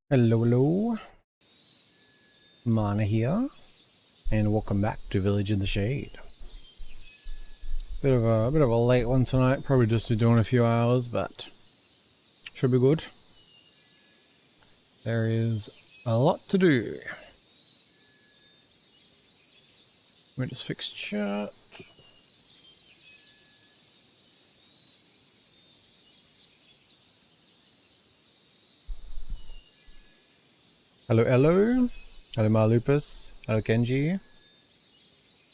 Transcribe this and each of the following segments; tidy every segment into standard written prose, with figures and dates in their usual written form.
Hello, hello. Mana here, and welcome back to Village in the Shade. Bit of a late one tonight. Probably just be doing a few hours, but should be good. There is a lot to do. Let me just fix chat. Hello, hello. Hello, Marlupus. Hello, Kenji.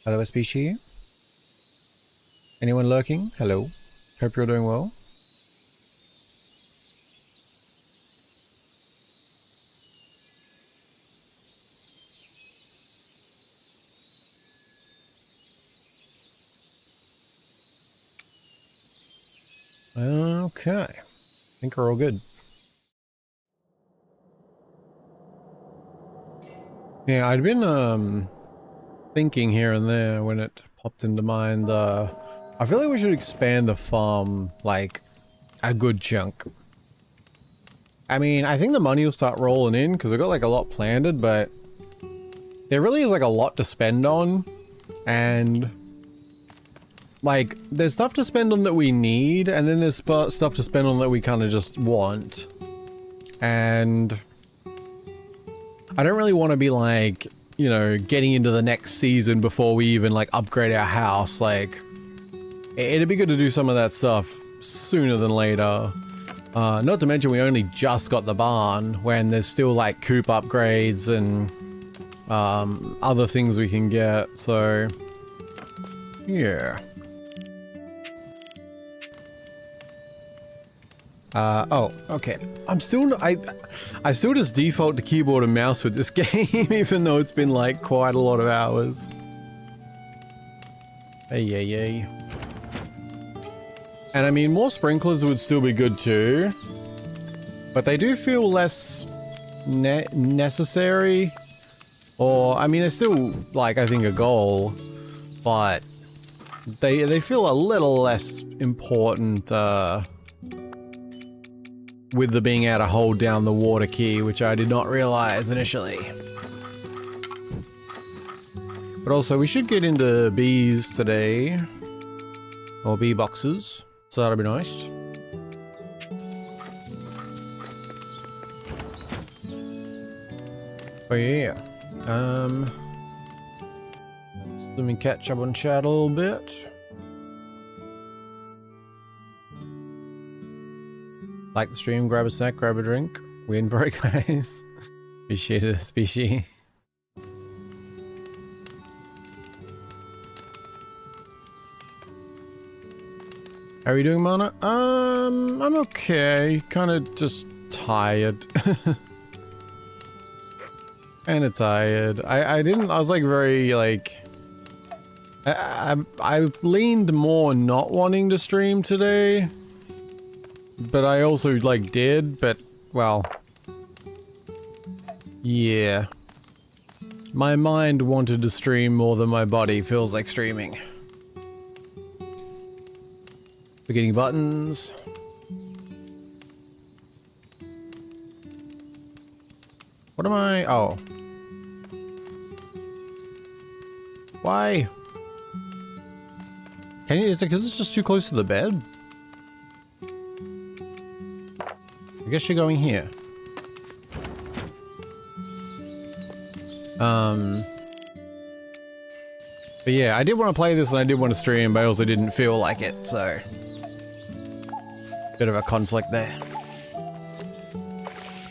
Hello, Species. Anyone lurking? Hello. Hope you're doing well. Okay. I think we're all good. Yeah, I'd been thinking here and there when it popped into mind, I feel like we should expand the farm like a good chunk. I mean, I think the money will start rolling in because we've got like a lot planted, but there really is like a lot to spend on, and like there's stuff to spend on that we need, and then there's stuff to spend on that we kind of just want. And I don't really want to be like, you know, getting into the next season before we even like upgrade our house. Like, it'd be good to do some of that stuff sooner than later. Not to mention we only just got the barn when there's still like coop upgrades and other things we can get. So yeah. Oh, okay. I still just default to keyboard and mouse with this game, even though it's been like quite a lot of hours. Hey. And I mean, more sprinklers would still be good too, but they do feel less necessary. Or, I mean, they're still like, I think, a goal, but they feel a little less important, with the being able to hold down the water key, which I did not realize initially. But also, we should get into bees today, or bee boxes, so that'll be nice. Oh yeah, let me catch up on chat a little bit. Like the stream, grab a snack, grab a drink. Win for it, guys. Appreciate it, species. How are you doing, Mana? I'm okay. Kind of just tired. Kinda tired. I was like very like... I leaned more not wanting to stream today. But I also, like, did, but, well... yeah. My mind wanted to stream more than my body feels like streaming. Beginning buttons. What am I... oh. Why? Can you... is it because it's just too close to the bed? I guess you're going here. But yeah, I did want to play this and I did want to stream, but I also didn't feel like it, so... bit of a conflict there.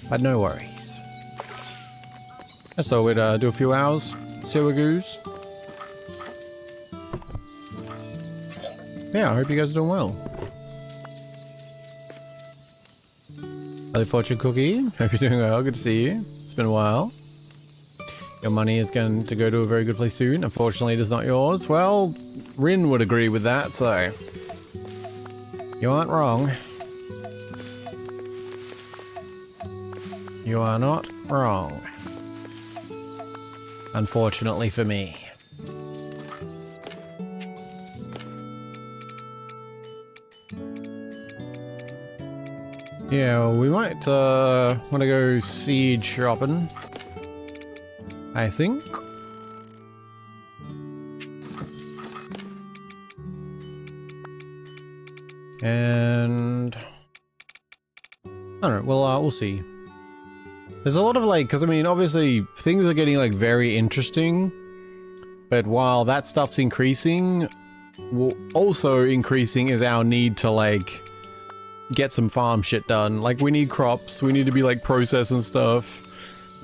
But no worries. I thought we'd do a few hours, see how it goes. Yeah, I hope you guys are doing well. Hello, Fortune Cookie. Hope you're doing well. Good to see you. It's been a while. Your money is going to go to a very good place soon. Unfortunately, it is not yours. Well, Rin would agree with that, so... you aren't wrong. You are not wrong. Unfortunately for me. Yeah, we might want to go seed shopping, I think. And I don't know, we'll see. There's a lot of like, because I mean, obviously things are getting like very interesting, but while that stuff's increasing, also increasing is our need to like get some farm shit done. Like we need crops, we need to be like processing stuff.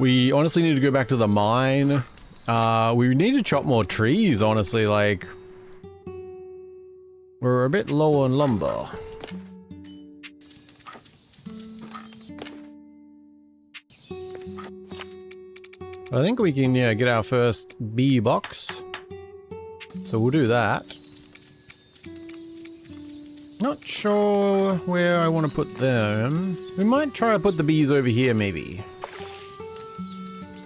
We honestly need to go back to the mine. We need to chop more trees, honestly, like we're a bit low on lumber. I think we can, yeah, get our first bee box. So we'll do that. Not sure where I want to put them. We might try to put the bees over here, maybe.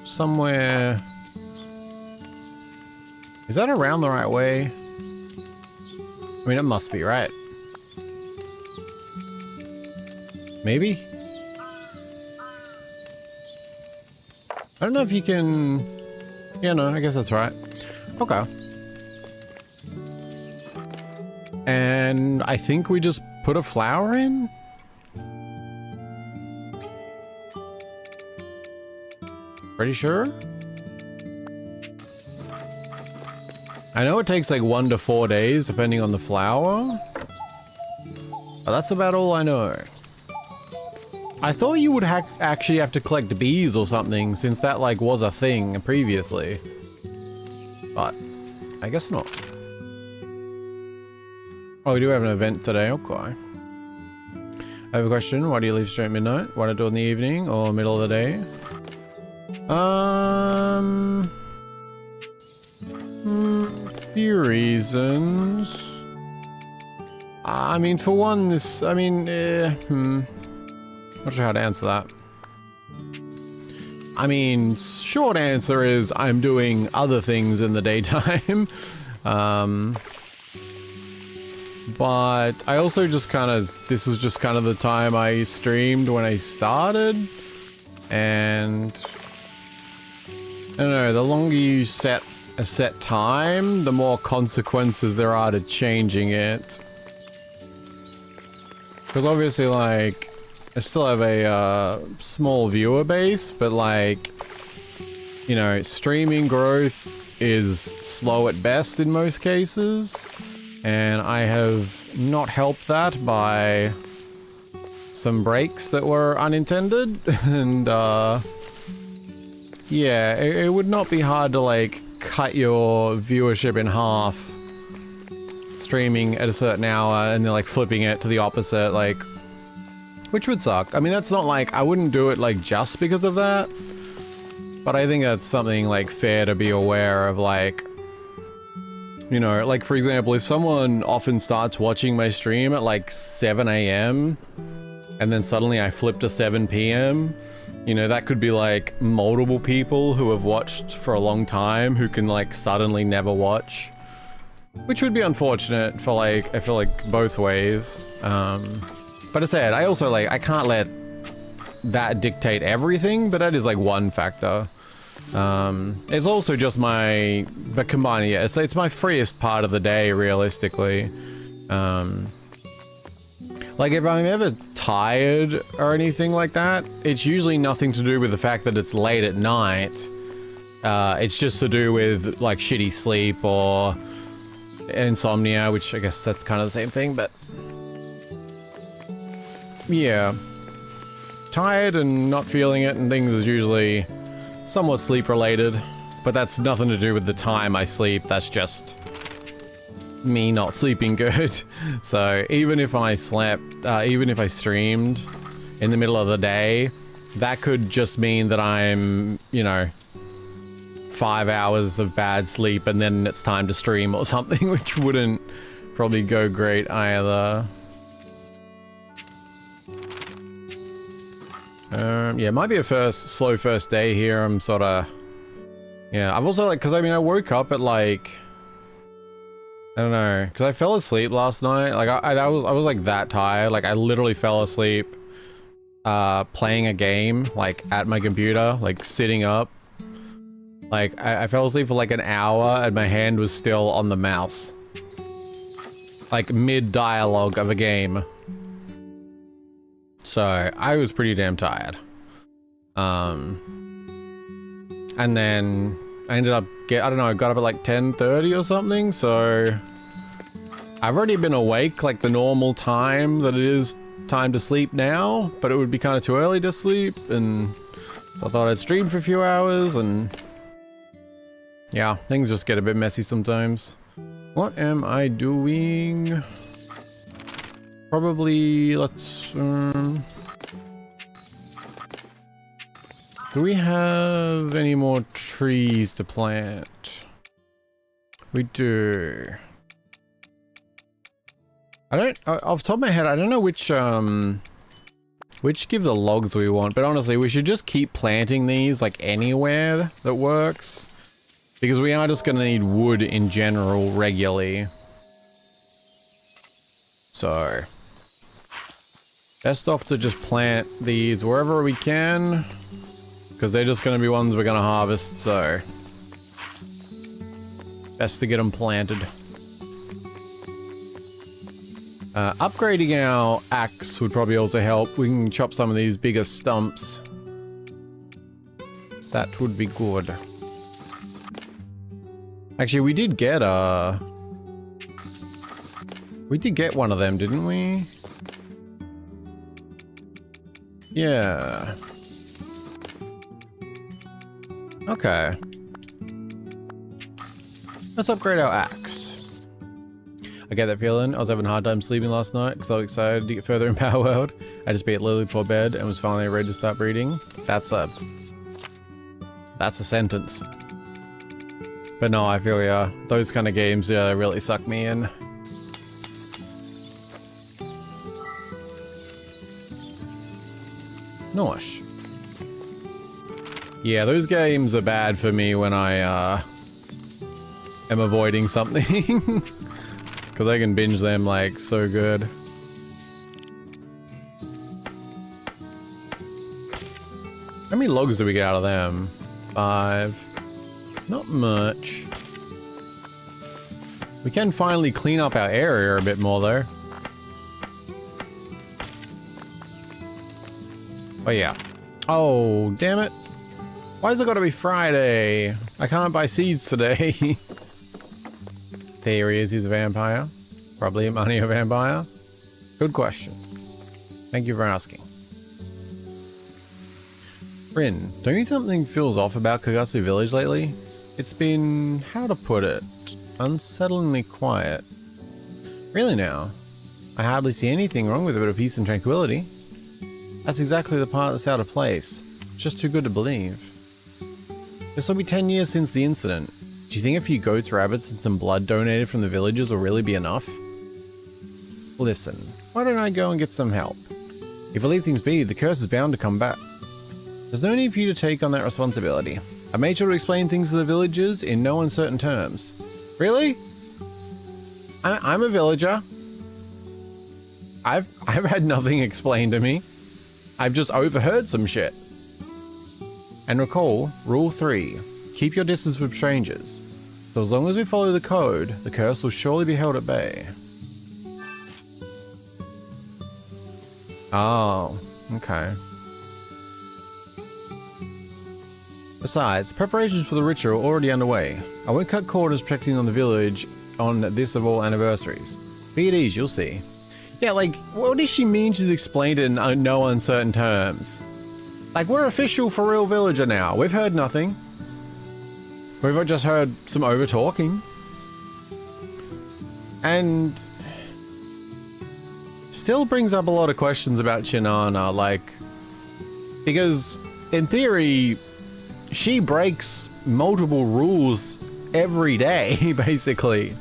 Somewhere. Is that around the right way? I mean, it must be, right? Maybe? I don't know if you can... Yeah, no, I guess that's right. Okay. And I think we just put a flower in? Pretty sure? I know it takes like 1 to 4 days depending on the flower. But that's about all I know. I thought you would actually have to collect bees or something, since that like was a thing previously. But I guess not. Oh, we do have an event today, okay. I have a question. Why do you leave straight at midnight? Why not do it in the evening or middle of the day? Few reasons. I mean, for one, this, I mean, not sure how to answer that. I mean, short answer is I'm doing other things in the daytime. But I also just kind of, this is just kind of the time I streamed when I started. And I don't know, the longer you set a set time, the more consequences there are to changing it. Because obviously, like, I still have a small viewer base, but like, you know, streaming growth is slow at best in most cases. And I have not helped that by some breaks that were unintended. And yeah, it would not be hard to like cut your viewership in half streaming at a certain hour and then like flipping it to the opposite, like, which would suck. I mean, that's not like, I wouldn't do it like just because of that, but I think that's something like fair to be aware of. Like, you know, like for example, if someone often starts watching my stream at like 7 AM and then suddenly I flip to 7 PM, you know, that could be like multiple people who have watched for a long time who can like suddenly never watch, which would be unfortunate for like, I feel like both ways. But I said, I also like, I can't let that dictate everything, but that is like one factor. It's also just my, but combining it, it's my freest part of the day, realistically. Like if I'm ever tired or anything like that, it's usually nothing to do with the fact that it's late at night. It's just to do with like shitty sleep or insomnia, which I guess that's kind of the same thing, but yeah. Tired and not feeling it and things is usually somewhat sleep related, but that's nothing to do with the time I sleep. That's just me not sleeping good. So even if I slept, even if I streamed in the middle of the day, that could just mean that I'm, you know, 5 hours of bad sleep and then it's time to stream or something, which wouldn't probably go great either. Yeah, it might be a slow first day here. I'm sort of, yeah, I've also like, because I mean, I woke up at like, I don't know, because I fell asleep last night. Like I was like that tired. Like I literally fell asleep playing a game, like at my computer, like sitting up. Like I fell asleep for like an hour and my hand was still on the mouse. Like mid-dialogue of a game. So I was pretty damn tired. And then I ended up I don't know, I got up at like 10:30 or something, so I've already been awake like the normal time that it is time to sleep now, but it would be kind of too early to sleep, and so I thought I'd stream for a few hours, and yeah, things just get a bit messy sometimes. What am I doing? Probably, let's, do we have any more trees to plant? We do. I don't, off the top of my head, I don't know which give the logs we want, but honestly, we should just keep planting these like anywhere that works, because we are just gonna need wood in general regularly. So, best off to just plant these wherever we can, because they're just gonna be ones we're gonna harvest, so best to get them planted. Upgrading our axe would probably also help. We can chop some of these bigger stumps. That would be good. Actually, we did get one of them, didn't we? Yeah. Okay. Let's upgrade our axe. I get that feeling. I was having a hard time sleeping last night because I was excited to get further in Power World. I just beat Lily before bed and was finally ready to start breeding. That's a sentence. But no, I feel ya. Those kind of games, yeah, they really suck me in. Nice. Yeah, those games are bad for me when I am avoiding something. Because I can binge them like so good. How many logs do we get out of them? 5. Not much. We can finally clean up our area a bit more though. Oh yeah. Oh, damn it. Why's it gotta be Friday? I can't buy seeds today. There he is, he's a vampire. Probably money a vampire. Good question. Thank you for asking. Bryn, don't you think something feels off about Kagatsu village lately? It's been, how to put it, unsettlingly quiet. Really now? I hardly see anything wrong with a bit of peace and tranquility. That's exactly the part that's out of place. It's just too good to believe. This will be 10 years since the incident. Do you think a few goats, rabbits, and some blood donated from the villagers will really be enough? Listen, why don't I go and get some help? If I leave things be, the curse is bound to come back. There's no need for you to take on that responsibility. I made sure to explain things to the villagers in no uncertain terms. Really? I'm a villager. I've had nothing explained to me. I've just overheard some shit. And recall, Rule 3. Keep your distance from strangers. So as long as we follow the code, the curse will surely be held at bay. Oh, okay. Besides, preparations for the ritual are already underway. I won't cut corners protecting on the village on this of all anniversaries. Be at ease, you'll see. Yeah, like, what does she mean she's explained it in no uncertain terms? Like, we're official for real villager now. We've heard nothing. We've just heard some over talking. And still brings up a lot of questions about Chinana, like, because in theory, she breaks multiple rules every day, basically.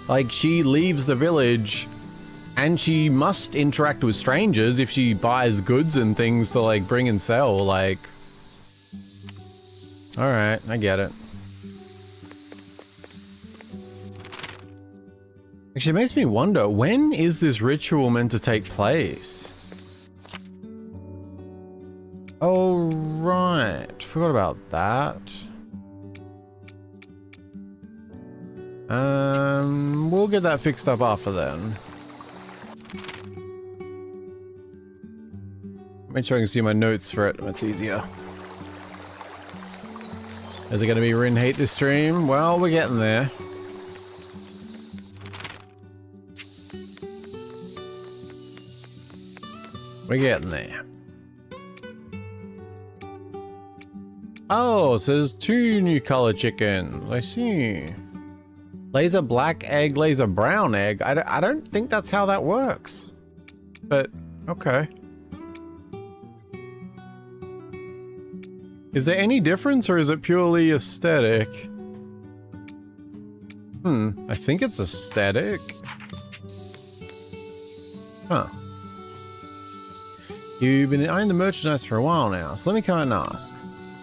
Like, she leaves the village and she must interact with strangers if she buys goods and things to, like, bring and sell, like... Alright, I get it. Actually, it makes me wonder, when is this ritual meant to take place? Oh, right. Forgot about that. We'll get that fixed up after then. Make sure I can see my notes for it. That's easier. Is it going to be Rin hate this stream? Well, we're getting there. We're getting there. Oh, so there's 2 new color chickens. I see. Lays a black egg, lays a brown egg. I don't think that's how that works. But, okay. Is there any difference or is it purely aesthetic? I think it's aesthetic. Huh. You've been eyeing the merchandise for a while now, so let me come and ask.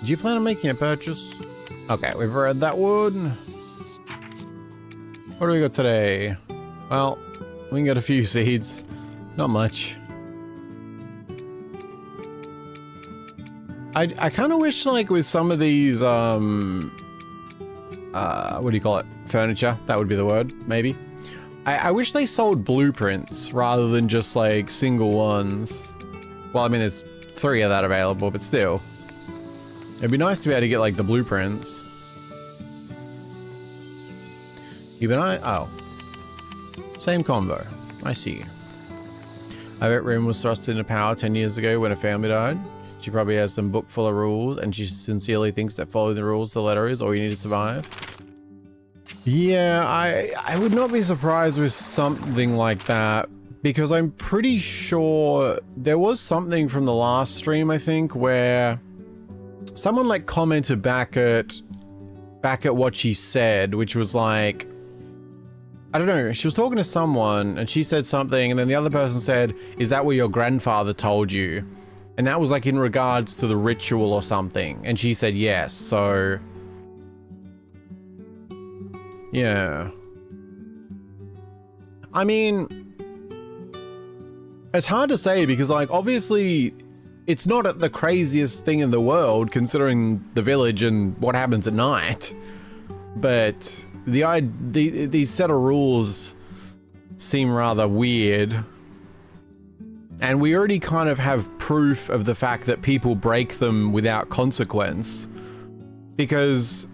Did you plan on making a purchase? Okay, we've read that wood. What do we got today? Well, we can get a few seeds. Not much. I kind of wish, like, with some of these, what do you call it? Furniture. That would be the word, maybe. I wish they sold blueprints rather than just, like, single ones. Well, I mean, there's 3 of that available, but still. It'd be nice to be able to get, like, the blueprints. Even oh. Same combo. I see. I bet Rin was thrust into power 10 years ago when her family died. She probably has some book full of rules, and she sincerely thinks that following the rules to the letter is all you need to survive. Yeah, I would not be surprised with something like that, because I'm pretty sure there was something from the last stream, I think, where someone like commented back at what she said, which was like, I don't know, she was talking to someone and she said something and then the other person said, is that what your grandfather told you? And that was like in regards to the ritual or something. And she said yes, so... yeah. I mean... it's hard to say because, like, obviously it's not the craziest thing in the world considering the village and what happens at night. But these set of rules seem rather weird. And we already kind of have proof of the fact that people break them without consequence. Because...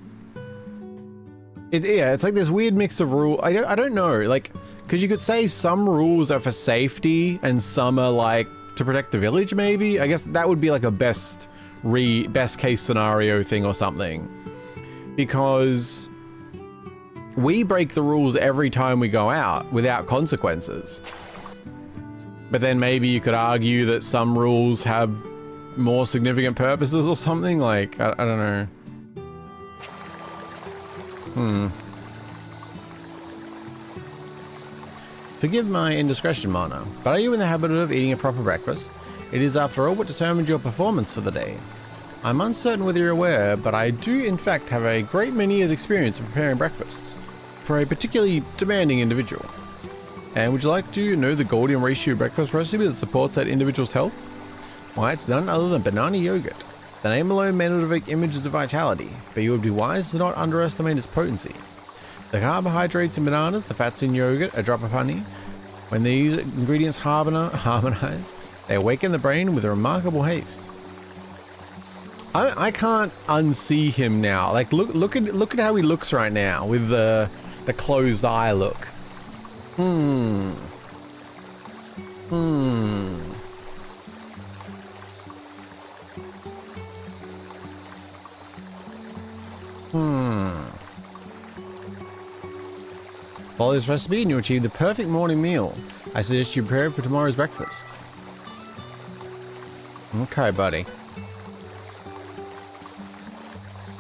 it's like this weird mix of rules. I don't know, like, because you could say some rules are for safety and some are like to protect the village, maybe? I guess that would be like a best case scenario thing or something. Because we break the rules every time we go out without consequences. But then maybe you could argue that some rules have more significant purposes or something, like, I don't know. Forgive my indiscretion, Mana, but are you in the habit of eating a proper breakfast? It is, after all, what determines your performance for the day. I'm uncertain whether you're aware, but I do in fact have a great many years' experience in preparing breakfasts for a particularly demanding individual. And would you like to know the golden ratio breakfast recipe that supports that individual's health? Why, it's none other than banana yogurt. The name alone may not evoke images of vitality, but you would be wise to not underestimate its potency. The carbohydrates in bananas, the fats in yogurt, a drop of honey. When these ingredients harmonize, they awaken the brain with a remarkable haste. I can't unsee him now. Like, look at how he looks right now with the closed eye look. Follow this recipe and you'll achieve the perfect morning meal. I suggest you prepare it for tomorrow's breakfast. Okay, buddy.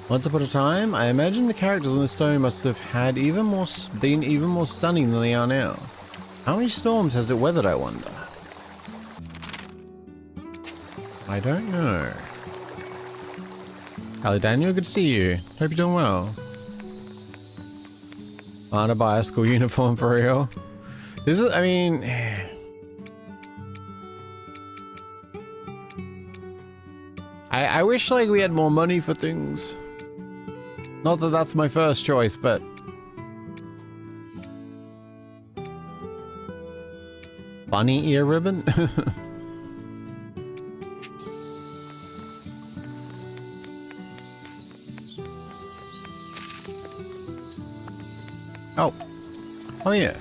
Once upon a time, I imagine the characters on the stone must have had been even more stunning than they are now. How many storms has it weathered, I wonder? I don't know. Hello, Daniel. Good to see you. Hope you're doing well. Mana buy a school uniform for real? This is, I mean... I wish, like, we had more money for things. Not that that's my first choice, but... Bunny ear ribbon? Oh. Oh, yeah.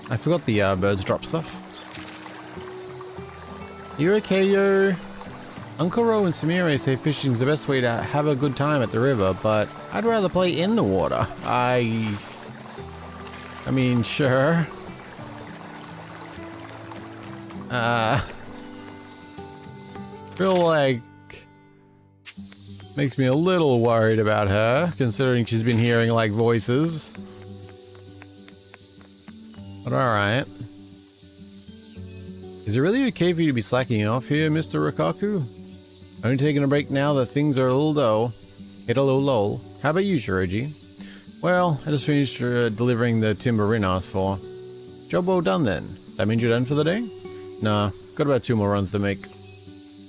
I forgot the birds drop stuff. You okay, yo? Uncle Ro and Samire say fishing's the best way to have a good time at the river, but I'd rather play in the water. I mean, sure. Feel like makes me a little worried about her, considering she's been hearing like voices. But alright. Is it really okay for you to be slacking off here, Mr. Rikaku? Only taking a break now that things are a little dull. Hit a little lull. How about you, Shiroji? Well, I just finished delivering the timber Rin asked for. Job well done then. That means you're done for the day? Nah, got about 2 more runs to make.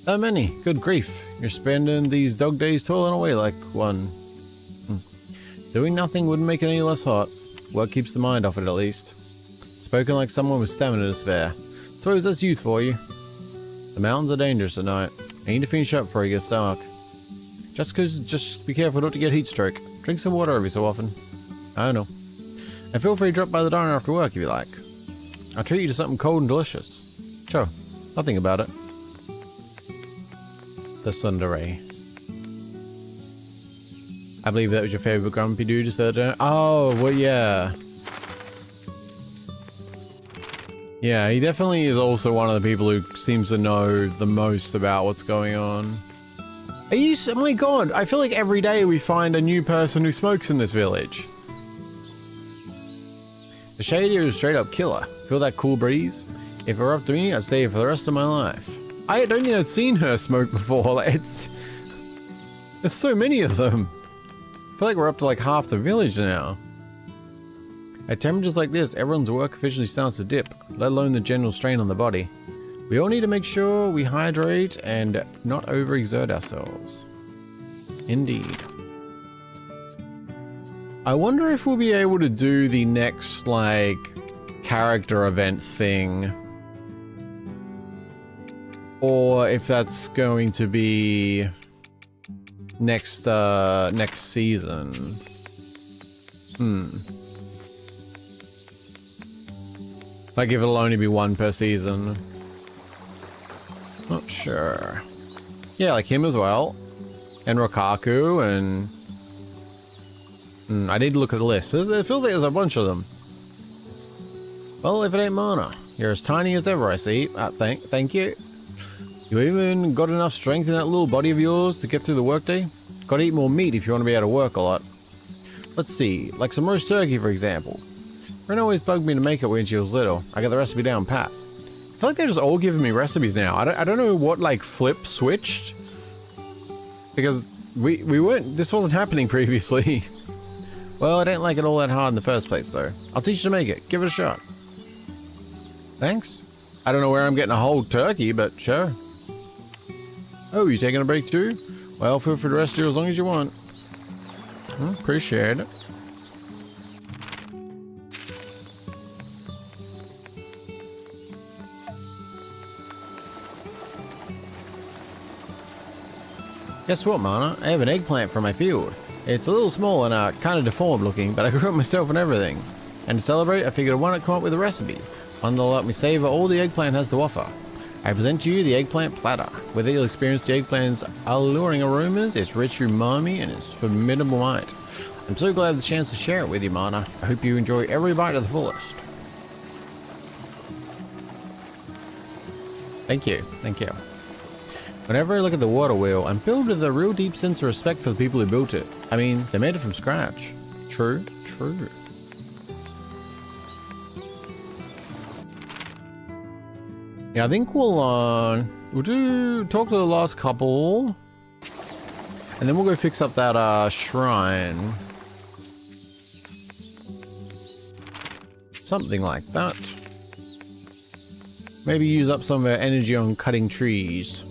That many? Good grief. You're spending these dog days toiling away like one. Doing nothing wouldn't make it any less hot. Work keeps the mind off it at least. Spoken like someone with stamina to spare. Suppose that's youth for you. The mountains are dangerous at night. I need to finish up before it gets dark. Just be careful not to get heat stroke. Drink some water every so often. I don't know. And feel free to drop by the diner after work if you like. I'll treat you to something cold and delicious. Sure, I'll think about it. The tsundere. I believe that was your favorite grumpy dude, is that? Oh, well, yeah. Yeah, he definitely is also one of the people who seems to know the most about what's going on. Are you? Oh my god, I feel like every day we find a new person who smokes in this village. The shade here is straight up killer. Feel that cool breeze? If it were up to me, I'd stay here for the rest of my life. I don't think I'd seen her smoke before. Like, there's so many of them. I feel like we're up to like half the village now. At temperatures like this, everyone's work officially starts to dip, let alone the general strain on the body. We all need to make sure we hydrate and not overexert ourselves. Indeed. I wonder if we'll be able to do the next, like, character event thing. Or if that's going to be next season. Like if it'll only be 1 per season. Not sure. Yeah, like him as well. And Rikaku and... I need to look at the list. It feels like there's a bunch of them. Well, if it ain't Mana. You're as tiny as ever, I see. Thank you. You even got enough strength in that little body of yours to get through the workday? Gotta eat more meat if you want to be able to work a lot. Let's see, like some roast turkey, for example. Ren always bugged me to make it when she was little. I got the recipe down pat. I feel like they're just all giving me recipes now. I don't know what, like, switched. Because we weren't, this wasn't happening previously. Well, I didn't like it all that hard in the first place, though. I'll teach you to make it. Give it a shot. Thanks. I don't know where I'm getting a whole turkey, but sure. Oh, you taking a break too? Well, feel free to rest here as long as you want. Appreciate it. Guess what, Mana? I have an eggplant from my field. It's a little small and kind of deformed looking, but I grew it myself and everything. And to celebrate, I figured why not come up with a recipe. One that'll let me savor all the eggplant has to offer. I present to you the eggplant platter. With it, you'll experience the eggplant's alluring aromas, its rich umami, and its formidable might. I'm so glad the chance to share it with you, Mana. I hope you enjoy every bite to the fullest. Thank you. Thank you. Whenever I look at the water wheel, I'm filled with a real deep sense of respect for the people who built it. I mean, they made it from scratch. True, true. Yeah, I think we'll talk to the last couple. And then we'll go fix up that shrine. Something like that. Maybe use up some of our energy on cutting trees.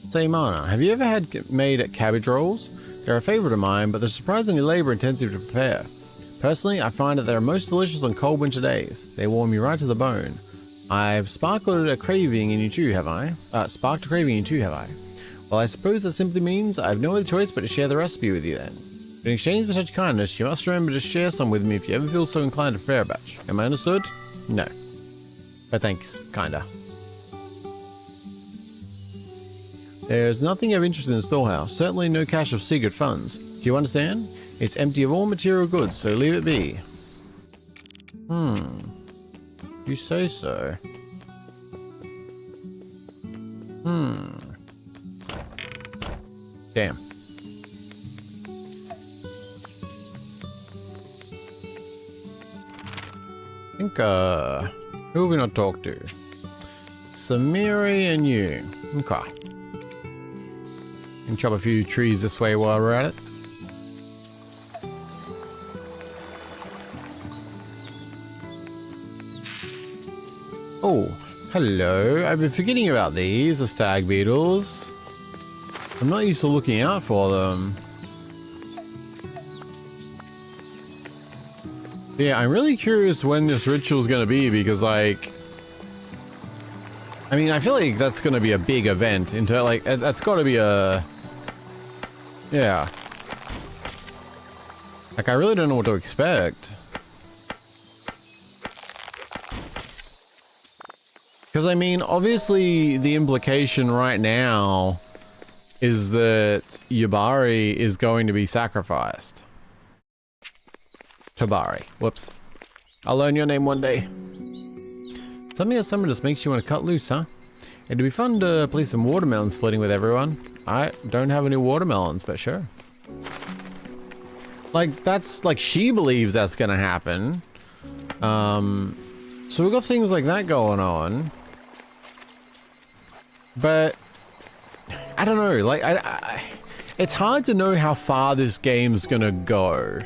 Say, Mana, have you ever made cabbage rolls? They're a favorite of mine, but they're surprisingly labor-intensive to prepare. Personally, I find that they're most delicious on cold winter days. They warm you right to the bone. I've sparked a craving in you too, have I? Well, I suppose that simply means I have no other choice but to share the recipe with you then. But in exchange for such kindness, you must remember to share some with me if you ever feel so inclined to prepare a batch. Am I understood? No. But thanks, kinda. There's nothing of interest in the storehouse, certainly no cache of secret funds. Do you understand? It's empty of all material goods, so leave it be. You say so. Damn. I think, who have we not talked to? Samiri and you. Okay. And chop a few trees this way while we're at it. Oh, hello. I've been forgetting about these, the stag beetles. I'm not used to looking out for them. Yeah, I'm really curious when this ritual's gonna be because, like, I mean, I feel like that's gonna be a big event. Into like, that's gotta be a, yeah. Like, I really don't know what to expect. Because, I mean, obviously the implication right now is that Yabari is going to be sacrificed. Tabari. Whoops. I'll learn your name one day. Something that summer just makes you want to cut loose, huh? It'd be fun to play some watermelon splitting with everyone. I don't have any watermelons, but sure. Like, that's, like, she believes that's gonna happen. So we've got things like that going on. But I don't know, like, it's hard to know how far this game's gonna go.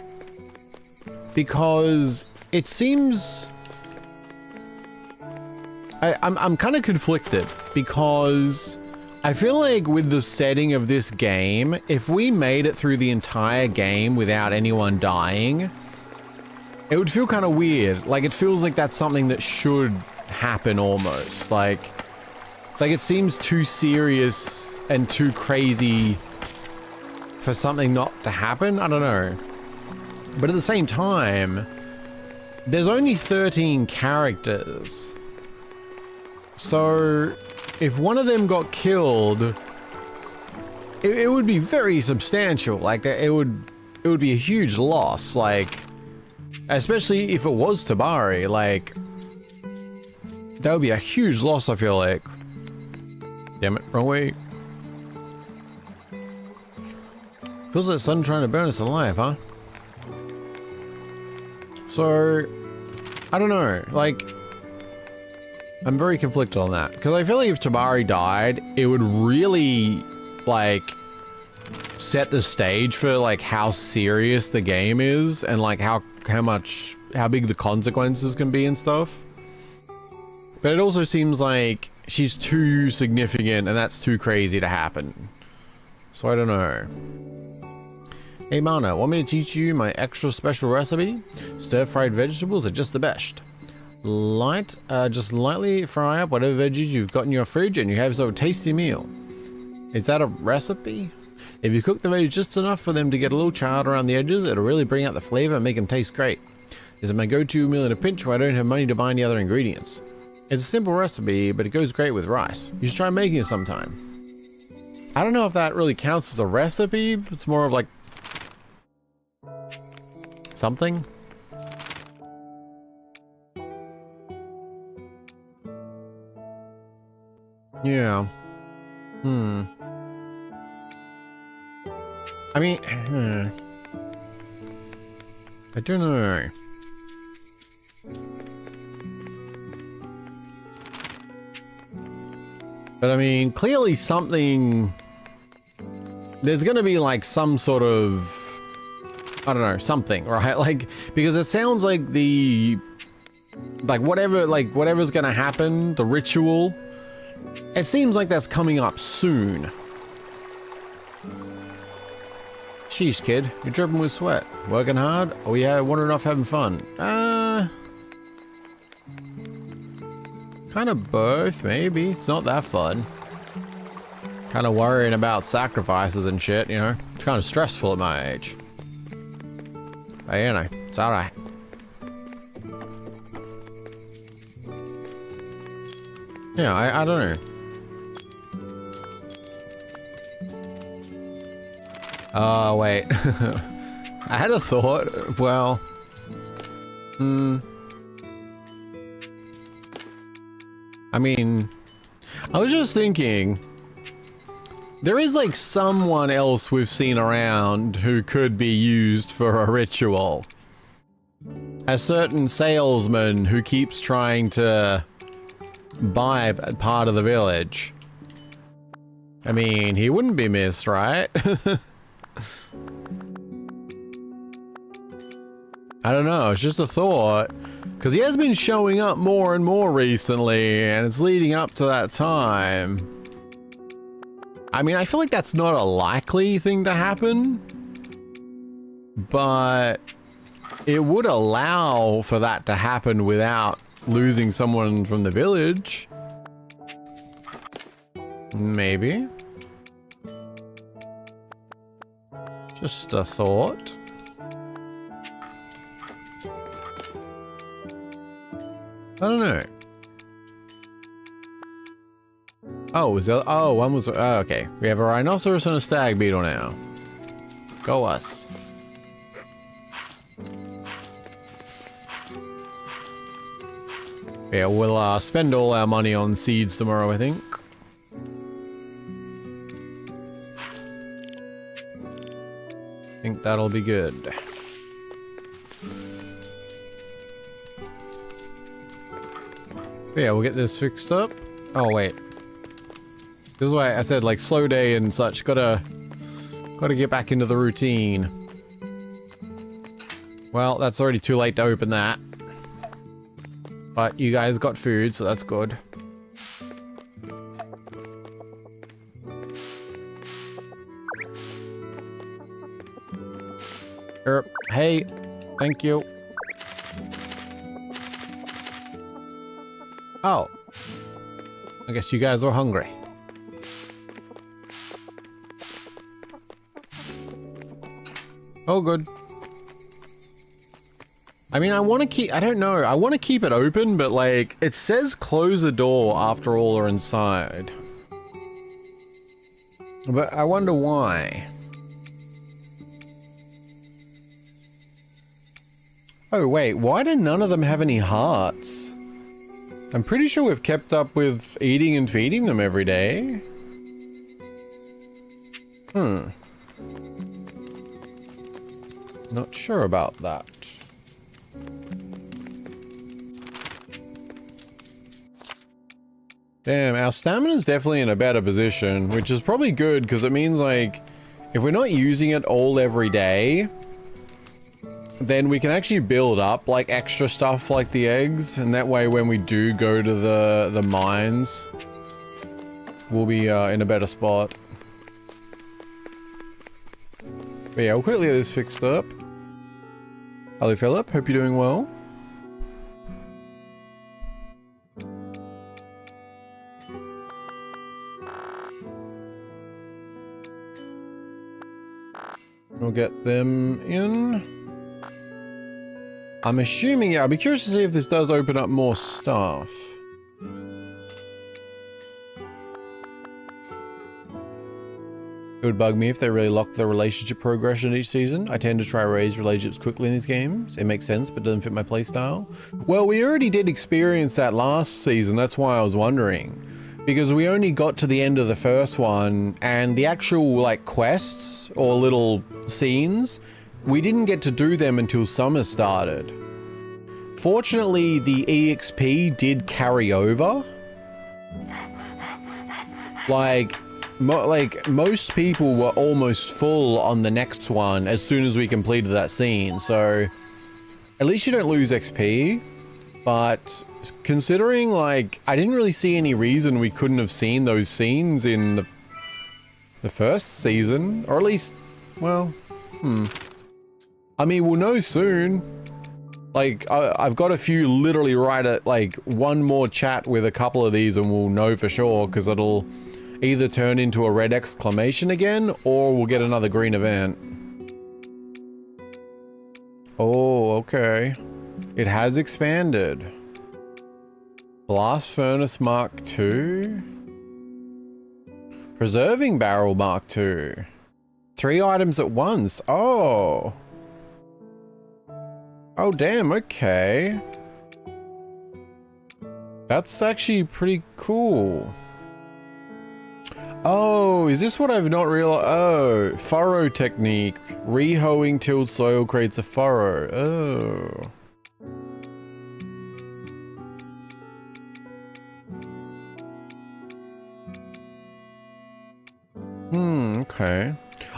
Because it seems... I'm kind of conflicted, because I feel like with the setting of this game, if we made it through the entire game without anyone dying, it would feel kind of weird. Like, it feels like that's something that should happen almost. Like it seems too serious and too crazy for something not to happen. I don't know. But at the same time, there's only 13 characters. So if one of them got killed, it would be very substantial. Like, it would be a huge loss. Like, especially if it was Tabari, like, that would be a huge loss, I feel like. Damn it, wrong way. Feels like the sun trying to burn us alive, huh? So, I don't know, like, I'm very conflicted on that. Because I feel like if Tabari died, it would really, like, set the stage for, like, how serious the game is and, like, how big the consequences can be and stuff. But it also seems like she's too significant and that's too crazy to happen. So I don't know. Hey Mana, want me to teach you my extra special recipe? Stir-fried vegetables are just the best. Just lightly fry up whatever veggies you've got in your fridge and you have yourself a tasty meal. Is that a recipe? If you cook the veggies just enough for them to get a little charred around the edges, it'll really bring out the flavor and make them taste great. This is my go-to meal in a pinch where I don't have money to buy any other ingredients. It's a simple recipe, but it goes great with rice. You should try making it sometime. I don't know if that really counts as a recipe. It's more of like something. Yeah. I mean, I don't know. But I mean, clearly something... There's gonna be like some sort of I don't know, something, right? Like, because it sounds like whatever's gonna happen, the ritual, it seems like that's coming up soon. Sheesh, kid, you're dripping with sweat. Working hard? Oh yeah, wandering off having fun. Kind of both, maybe. It's not that fun. Kind of worrying about sacrifices and shit, you know? It's kind of stressful at my age. But you know, it's alright. Yeah, I don't know. Oh, wait. I had a thought. Well, I mean, I was just thinking, there is like someone else we've seen around who could be used for a ritual. A certain salesman who keeps trying to buy a part of the village. I mean, he wouldn't be missed, right? I don't know, it's just a thought. Because he has been showing up more and more recently, and it's leading up to that time. I mean, I feel like that's not a likely thing to happen, but it would allow for that to happen without losing someone from the village. Maybe. Just a thought. I don't know. Oh, was there? Oh, one was. Oh, okay. We have a rhinoceros and a stag beetle now. Go us. Yeah, we'll spend all our money on seeds tomorrow, I think. I think that'll be good. Yeah, we'll get this fixed up. Oh, wait. This is why I said, like, slow day and such. Gotta get back into the routine. Well, that's already too late to open that. But you guys got food, so that's good. Hey, thank you. Oh. I guess you guys were hungry. Oh, good. I mean, I want to keep... I don't know. I want to keep it open, but, like, it says close the door after all are inside. But I wonder why. Oh, wait. Why do none of them have any hearts? I'm pretty sure we've kept up with eating and feeding them every day. Not sure about that. Damn, our stamina's definitely in a better position, which is probably good because it means, like, if we're not using it all every day, then we can actually build up, like, extra stuff like the eggs, and that way when we do go to the mines, we'll be in a better spot. But yeah, we'll quickly get this fixed up. Hello, Philip. Hope you're doing well. We'll get them in. I'm assuming, yeah, I'll be curious to see if this does open up more stuff. It would bug me if they really locked the relationship progression each season. I tend to try to raise relationships quickly in these games. It makes sense, but doesn't fit my playstyle. Well, we already did experience that last season. That's why I was wondering. Because we only got to the end of the first one, and the actual, like, quests or little scenes, we didn't get to do them until summer started. Fortunately, the EXP did carry over. Like, most people were almost full on the next one as soon as we completed that scene, so at least you don't lose XP. But considering, like, I didn't really see any reason we couldn't have seen those scenes in the first season, or at least, well, I mean, we'll know soon. Like, I've got a few literally right at, like, one more chat with a couple of these and we'll know for sure, because it'll either turn into a red exclamation again, or we'll get another green event. Oh, okay. It has expanded. Blast Furnace Mark II? Preserving Barrel Mark II. 3 items at once. Oh. Oh, damn, okay. That's actually pretty cool. Oh, is this what I've not realized? Oh, furrow technique. Re-hoeing tilled soil creates a furrow. Oh. Okay.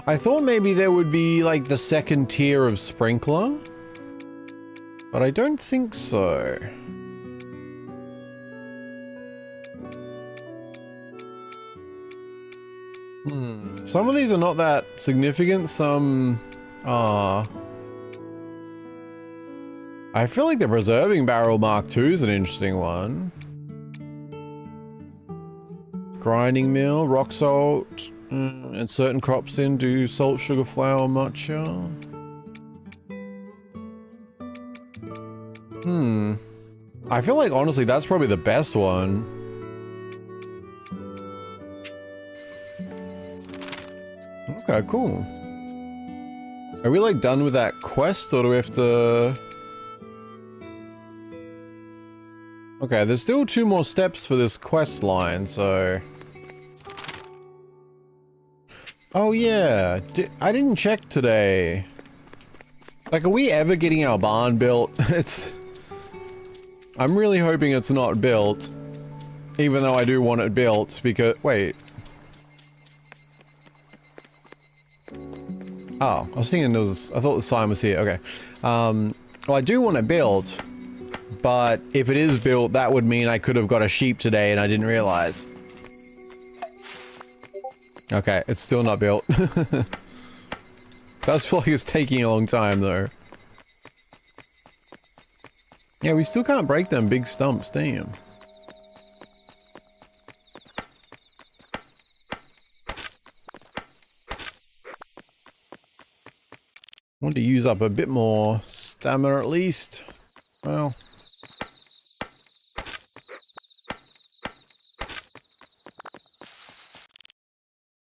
I thought maybe there would be like the second tier of sprinkler, but I don't think so. Some of these are not that significant, some are. I feel like the Preserving Barrel Mark II is an interesting one. Grinding mill, rock salt, and certain crops do salt, sugar, flour, matcha. I feel like honestly that's probably the best one. Okay, cool. Are we like done with that quest, or do we have to... Okay, there's still 2 more steps for this quest line, so... Oh yeah, I didn't check today. Like, are we ever getting our barn built? I'm really hoping it's not built. Even though I do want it built, because... Wait. Oh, I was thinking there was... I thought the sign was here, okay. Well, I do want it built, but if it is built, that would mean I could have got a sheep today and I didn't realize. Okay, it's still not built. Does feel like it's taking a long time, though. Yeah, we still can't break them big stumps, damn. Want to use up a bit more stamina at least. Well...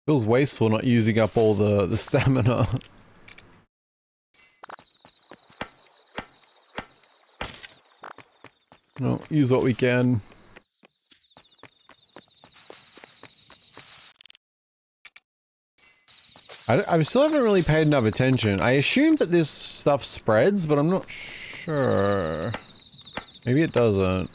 Feels wasteful not using up all the stamina. No, use what we can. I still haven't really paid enough attention. I assume that this stuff spreads, but I'm not sure. Maybe it doesn't.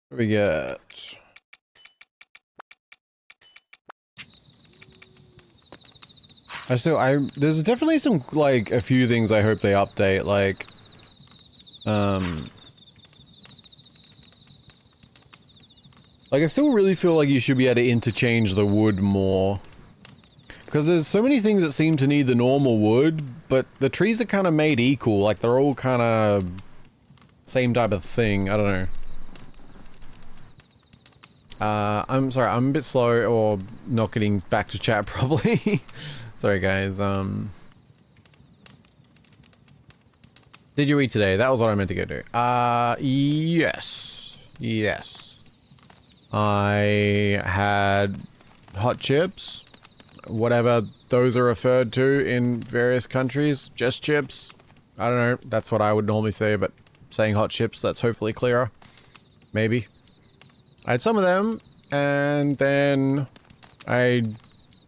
What do we get? There's definitely some, like, a few things I hope they update, like, like, I still really feel like you should be able to interchange the wood more. Because there's so many things that seem to need the normal wood, but the trees are kind of made equal, like, they're all kind of same type of thing, I don't know. I'm sorry, I'm a bit slow, or not getting back to chat properly. Sorry guys, Did you eat today? That was what I meant to go do. Yes. Yes. I had hot chips. Whatever those are referred to in various countries. Just chips. I don't know. That's what I would normally say, but saying hot chips, that's hopefully clearer. Maybe. I had some of them, and then I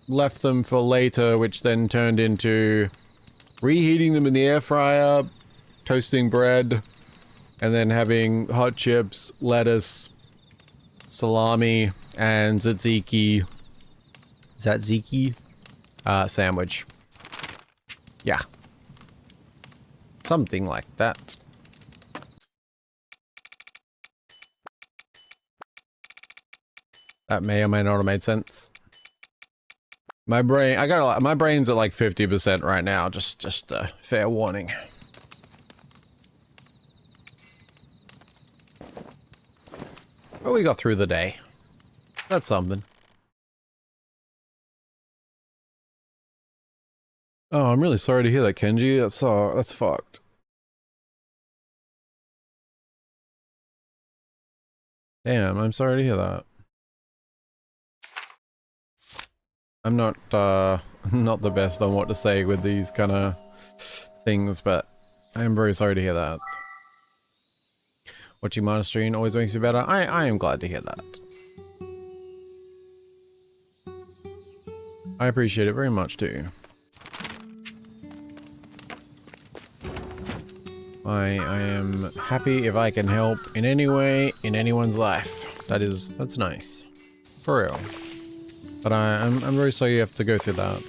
left them for later, which then turned into reheating them in the air fryer, toasting bread, and then having hot chips, lettuce, salami, and tzatziki. Is that tzatziki? Sandwich. Yeah. Something like that. That may or may not have made sense. My brain, my brain's at like 50% right now, just a fair warning. But we got through the day. That's something. Oh, I'm really sorry to hear that, Kenji. That's fucked. Damn, I'm sorry to hear that. I'm not not the best on what to say with these kind of things, but I am very sorry to hear that. Watching Mana stream always makes you better. I am glad to hear that. I appreciate it very much too. I am happy if I can help in any way in anyone's life. That's nice. For real. But I'm very sorry you have to go through that.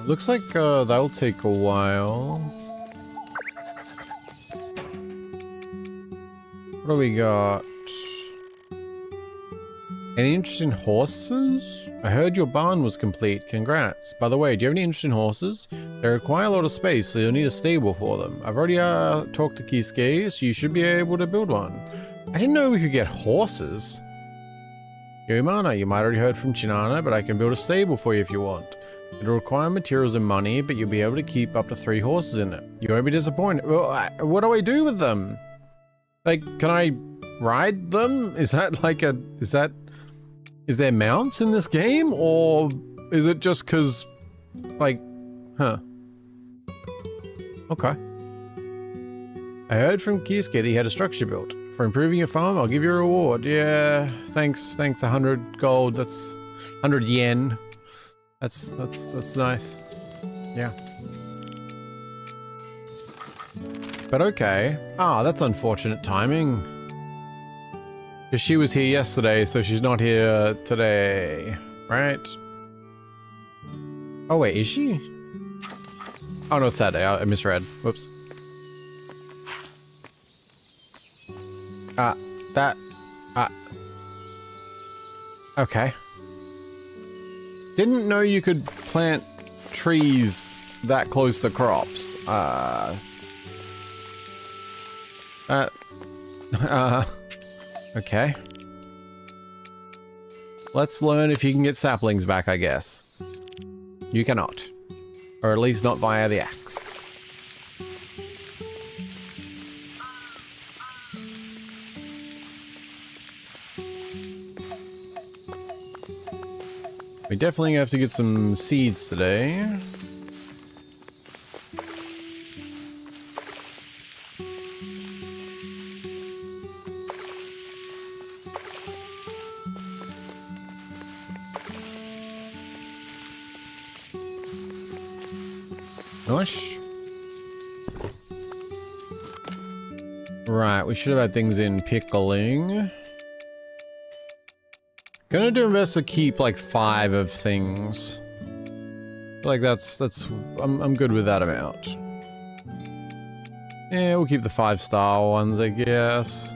Looks like that'll take a while. What do we got? Any interest in horses? I heard your barn was complete. Congrats. By the way, do you have any interest in horses? They require a lot of space, so you'll need a stable for them. I've already talked to Kisuke, so you should be able to build one. I didn't know we could get horses. Yomana, you might already heard from Chinana, but I can build a stable for you if you want. It'll require materials and money, but you'll be able to keep up to 3 horses in it. You won't be disappointed. Well, what do I do with them? Like, can I ride them? Is that like a... Is there mounts in this game? Or is it just because... Like... Huh. Okay. I heard from Kisuke that he had a structure built. For improving your farm, I'll give you a reward. Yeah, thanks, 100 gold. That's 100 yen. That's nice. Yeah. But okay. Ah, that's unfortunate timing. Because she was here yesterday, so she's not here today. Right? Oh wait, is she? Oh no, it's Saturday. I misread. Whoops. Okay. Didn't know you could plant trees that close to crops. Okay. Let's learn if you can get saplings back, I guess. You cannot. Or at least not via the axe. We definitely have to get some seeds today. Nice. Right, we should have had things in pickling. Gonna do my best to keep like 5 of things. Like that's I'm good with that amount. Yeah, we'll keep the 5-star ones, I guess.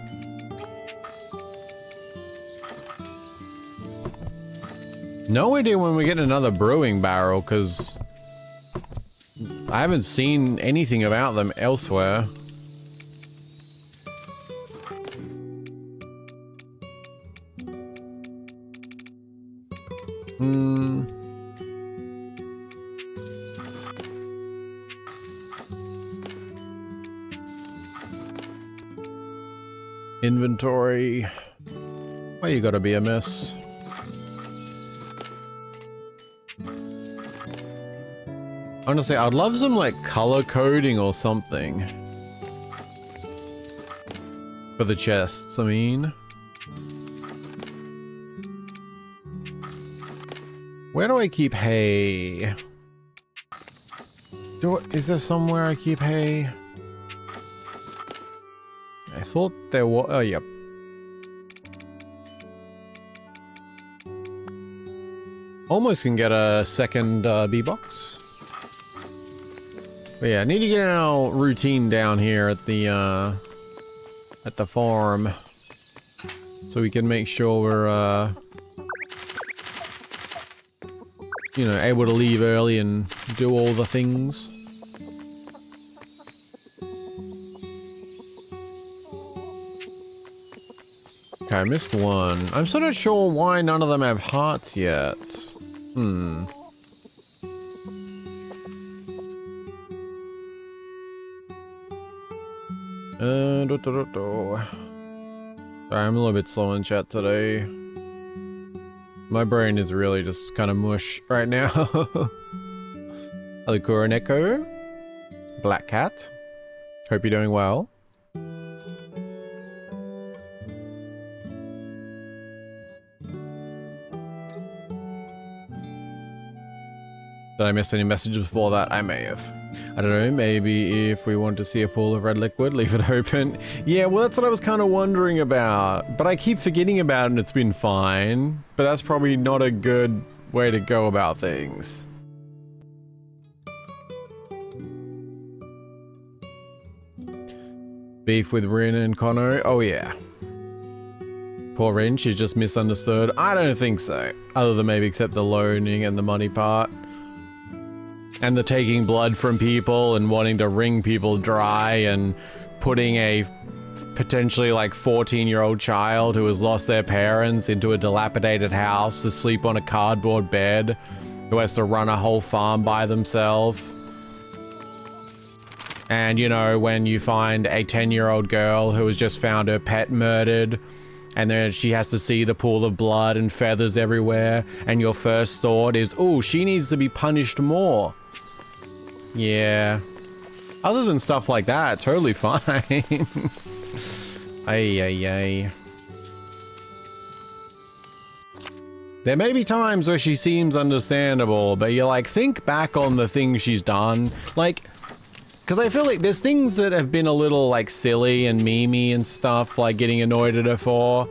No idea when we get another brewing barrel, because I haven't seen anything about them elsewhere. Inventory. Why you gotta be a mess? Honestly, I'd love some like color coding or something. For the chests, I mean. Where do I keep hay? Is there somewhere I keep hay? I thought there was. Oh, yep. Almost can get a second bee box. But yeah, I need to get our routine down here at the farm, so we can make sure we're you know, able to leave early and do all the things. Okay, I missed one. I'm sort of sure why none of them have hearts yet. Hmm. Sorry, I'm a little bit slow in chat today. My brain is really just kind of mush right now. Hello, Kuroneko. Black Cat. Hope you're doing well. Did I miss any messages before that? I may have. I don't know, maybe if we want to see a pool of red liquid, leave it open. Yeah, well, that's what I was kind of wondering about. But I keep forgetting about it and it's been fine. But that's probably not a good way to go about things. Beef with Rin and Kono? Oh, yeah. Poor Rin, she's just misunderstood. I don't think so. Other than maybe except the loaning and the money part. And the taking blood from people and wanting to wring people dry and putting a potentially like 14-year-old child who has lost their parents into a dilapidated house to sleep on a cardboard bed, who has to run a whole farm by themselves. And you know, when you find a 10-year-old girl who has just found her pet murdered, and then she has to see the pool of blood and feathers everywhere, and your first thought is, oh, she needs to be punished more. Yeah. Other than stuff like that, totally fine. Ay. There may be times where she seems understandable, but you like think back on the things she's done. Like, because I feel like there's things that have been a little like silly and memey and stuff, like getting annoyed at her for.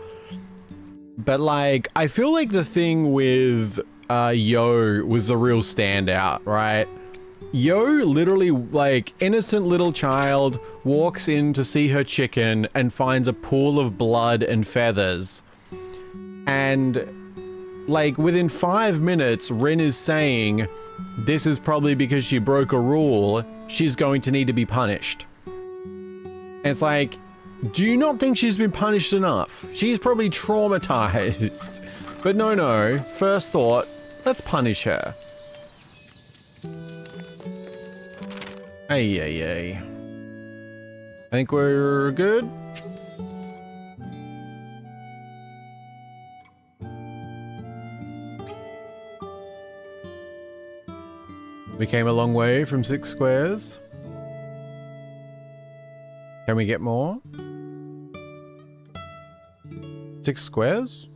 But like, I feel like the thing with Yo was the real standout, right? Yo literally, like, innocent little child walks in to see her chicken and finds a pool of blood and feathers. And, like, within 5 minutes, Rin is saying, this is probably because she broke a rule. She's going to need to be punished. And it's like, do you not think she's been punished enough? She's probably traumatized. But no, first thought, let's punish her. Ay. I think we're good. We came a long way from 6 squares. Can we get more? 6 squares?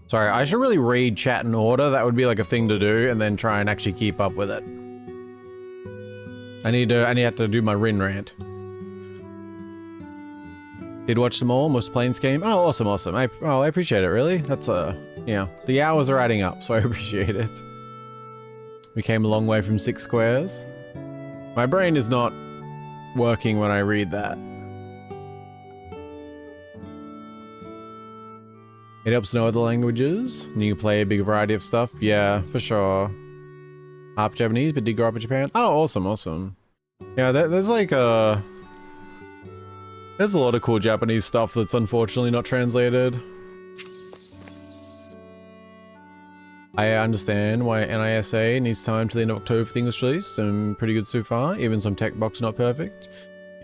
Sorry, I should really read chat in order. That would be like a thing to do, and then try and actually keep up with it. I need to do my Rin rant. Did watch them all, most Plains game. Oh, awesome. I appreciate it, really. That's you know, the hours are adding up, so I appreciate it. We came a long way from 6 squares. My brain is not working when I read that. It helps know other languages, and you can play a big variety of stuff. Yeah, for sure. Half Japanese, but did grow up in Japan. Oh, awesome. Yeah, there's like there's a lot of cool Japanese stuff that's unfortunately not translated. I understand why NISA needs time to the end of October for things released. I'm pretty good so far, even some tech box not perfect.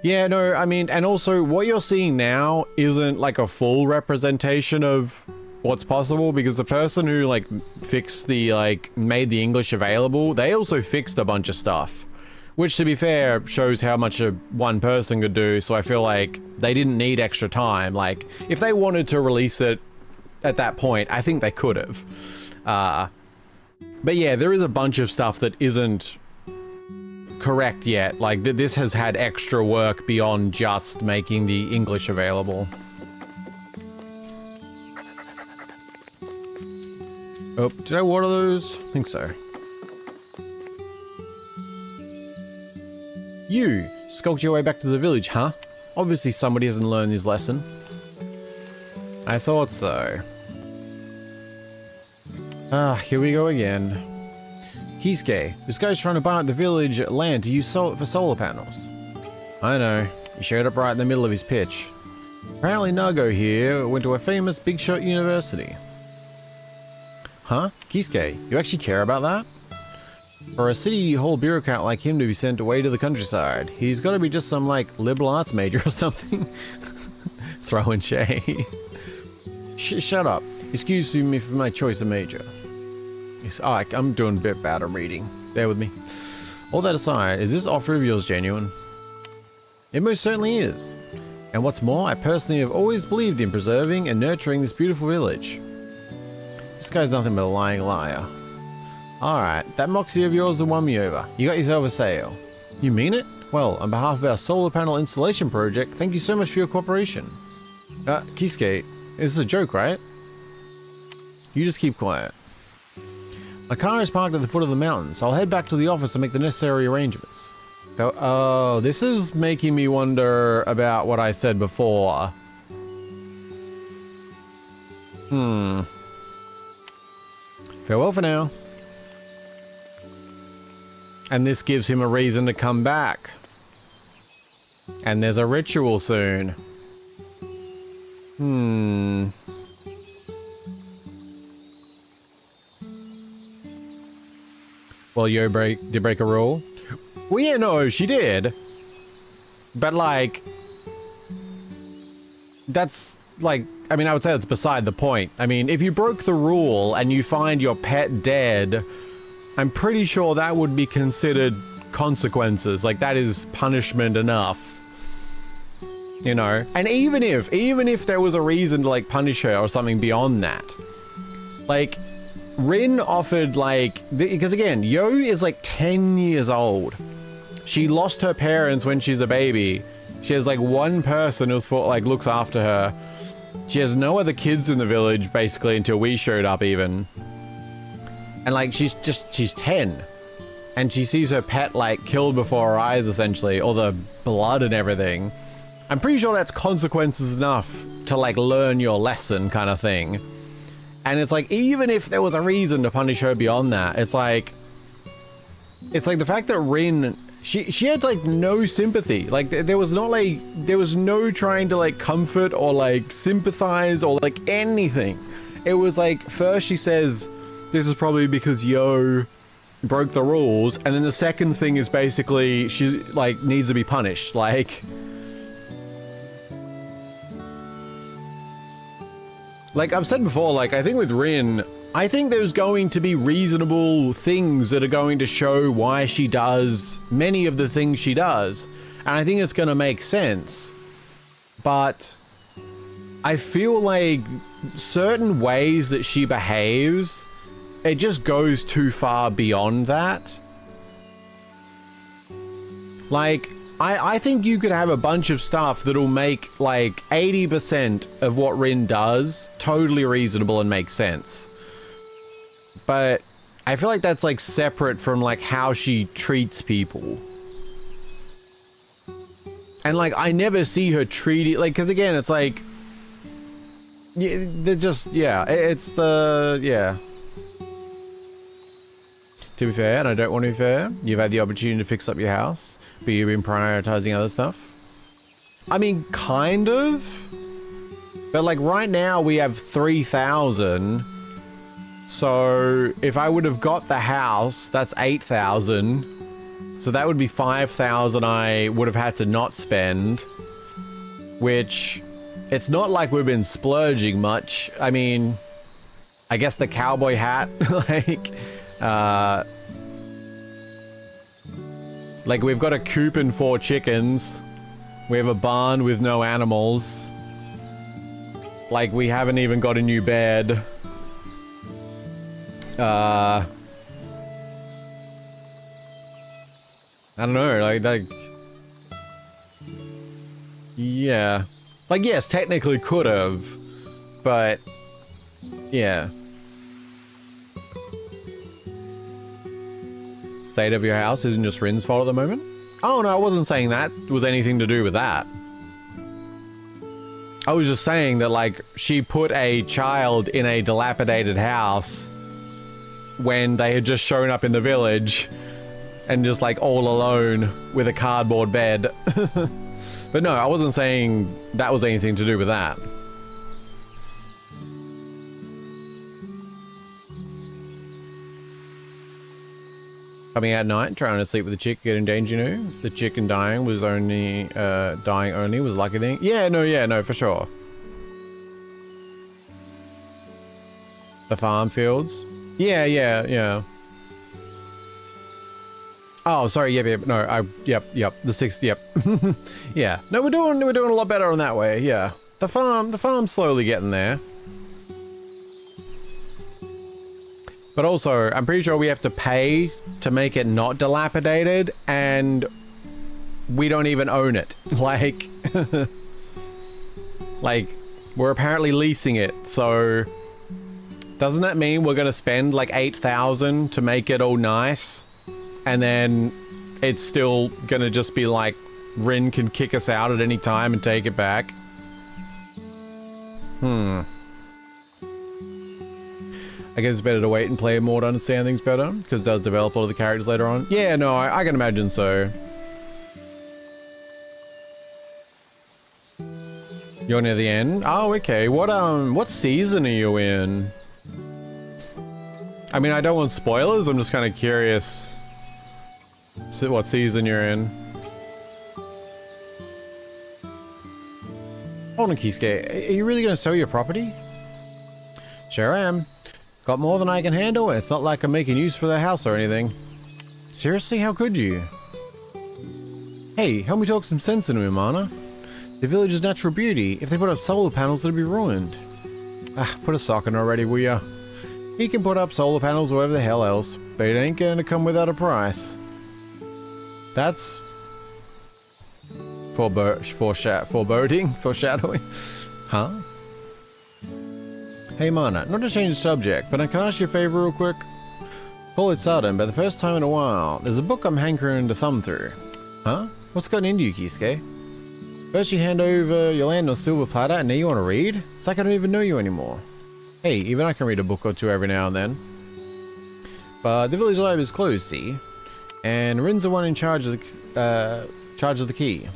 Yeah, no, I mean, and also what you're seeing now isn't like a full representation of what's possible, because the person who like fixed the, like, made the English available, they also fixed a bunch of stuff, which to be fair shows how much one person could do. So I feel like they didn't need extra time. Like if they wanted to release it at that point. I think they could have. But yeah, there is a bunch of stuff that isn't correct yet. Like, this has had extra work beyond just making the English available. Oh, did I water those? I think so. You skulked your way back to the village, huh? Obviously somebody hasn't learned his lesson. I thought so. Here we go again. Kisuke, this guy's trying to buy out the village land to use for solar panels. I know, he showed up right in the middle of his pitch. Apparently Nago here went to a famous big shot university. Huh? Kisuke, you actually care about that? For a city hall bureaucrat like him to be sent away to the countryside, he's got to be just some, like, liberal arts major or something. Throwing shade. Shut up. Excuse me for my choice of major. Oh, I'm doing a bit bad at reading. Bear with me. All that aside, is this offer of yours genuine? It most certainly is. And what's more, I personally have always believed in preserving and nurturing this beautiful village. This guy's nothing but a lying liar. Alright, that moxie of yours won me over. You got yourself a sale. You mean it? Well, on behalf of our solar panel installation project, thank you so much for your cooperation. Kisuke, this is a joke, right? You just keep quiet. My car is parked at the foot of the mountain, so I'll head back to the office and make the necessary arrangements. Oh, this is making me wonder about what I said before. Farewell for now. And this gives him a reason to come back. And there's a ritual soon. Well, Yo did break a rule. Well, yeah, no, she did. But, like, that's, like, I mean, I would say that's beside the point. I mean, if you broke the rule and you find your pet dead, I'm pretty sure that would be considered consequences. Like, that is punishment enough. You know? And even if there was a reason to, like, punish her or something beyond that, like, Rin offered, like, because again, Yo is like 10 years old. She lost her parents when she's a baby. She has like one person who's looks after her. She has no other kids in the village basically until we showed up even. And like, she's 10. And she sees her pet like killed before her eyes essentially, all the blood and everything. I'm pretty sure that's consequences enough to like learn your lesson kind of thing. And it's like, even if there was a reason to punish her beyond that, it's like the fact that Rin, she had like no sympathy. Like there was no trying to like comfort or like sympathize or like anything. It was like, first she says, this is probably because Yo broke the rules. And then the second thing is basically she like needs to be punished. Like I've said before, like I think with Rin, I think there's going to be reasonable things that are going to show why she does many of the things she does. And I think it's going to make sense. But I feel like certain ways that she behaves, it just goes too far beyond that. Like, I think you could have a bunch of stuff that'll make like 80% of what Rin does totally reasonable and make sense. But I feel like that's like separate from like how she treats people. And like, I never see her treat it like, cause again, it's like, they're just, yeah, it's the, yeah. To be fair, and I don't want to be fair, you've had the opportunity to fix up your house. But you've been prioritizing other stuff? I mean, kind of. But like right now we have 3,000. So if I would have got the house, that's 8,000. So that would be 5,000 I would have had to not spend. Which, it's not like we've been splurging much. I mean, I guess the cowboy hat, like, we've got a coop and 4 chickens. We have a barn with no animals. Like, we haven't even got a new bed. I don't know, like, yeah. Like, yes, technically could have, but, yeah. State of your house isn't just Rin's fault at the moment? Oh, no, I wasn't saying that was anything to do with that. I was just saying that, like, she put a child in a dilapidated house when they had just shown up in the village and just, like, all alone with a cardboard bed. But no, I wasn't saying that was anything to do with that. Coming out at night, trying to sleep with the chick, get in danger, you know? The chicken dying was only, dying only was a lucky thing. Yeah, no, for sure. The farm fields? Yeah. Oh, sorry, yep, no, yep, the 6th, yep. Yeah, no, we're doing a lot better on that way, yeah. The farm's slowly getting there. But also, I'm pretty sure we have to pay to make it not dilapidated, and we don't even own it. Like, like, we're apparently leasing it, so doesn't that mean we're gonna spend like 8,000 to make it all nice? And then it's still gonna just be like, Rin can kick us out at any time and take it back. I guess it's better to wait and play more to understand things better, because it does develop a lot of the characters later on. Yeah, no, I can imagine so. You're near the end? Oh, okay. What season are you in? I mean, I don't want spoilers, I'm just kind of curious what season you're in. Hold on, Kisuke. Are you really going to sell your property? Sure am. Got more than I can handle, and it's not like I'm making use for the house or anything. Seriously, how could you? Hey, help me talk some sense into him, Mana. The village's natural beauty. If they put up solar panels, it'll be ruined. Ah, put a sock in already, will ya? He can put up solar panels or whatever the hell else, but it ain't gonna come without a price. That's foreshadowing? Huh? Hey Mana, not to change the subject, but I can ask you a favor real quick? Call it sudden, but the first time in a while, there's a book I'm hankering to thumb through. Huh? What's gotten into you, Kisuke? First you hand over your land on a silver platter, and now you want to read? It's like I don't even know you anymore. Hey, even I can read a book or two every now and then. But the village library is closed, see? And Rin's the one in charge of the key.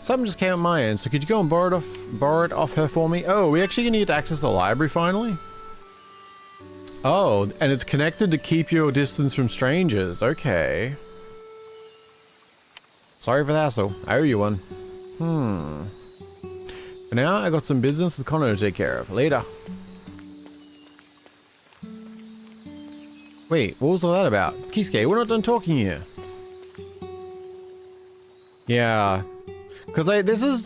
Something just came at my end, so could you go and borrow it off her for me? Oh, we actually gonna get to access the library finally? Oh, and it's connected to keep your distance from strangers. Okay. Sorry for the hassle. I owe you one. For now, I got some business with Connor to take care of. Later. Wait, what was all that about? Kisuke, we're not done talking here. Yeah. Because this is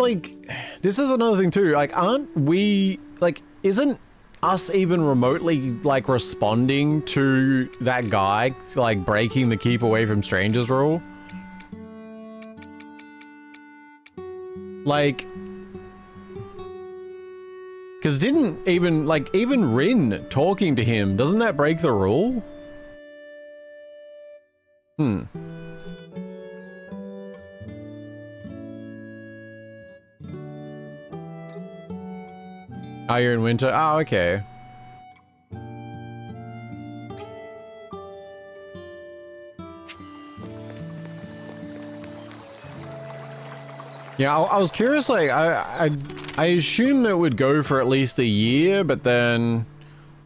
another thing too. Like, aren't we, like, isn't us even remotely, like, responding to that guy, like, breaking the keep away from strangers rule? Like, because didn't even Rin talking to him, doesn't that break the rule? Oh, you're in winter? Oh, okay. Yeah, I was curious, like, I assume that would go for at least a year, but then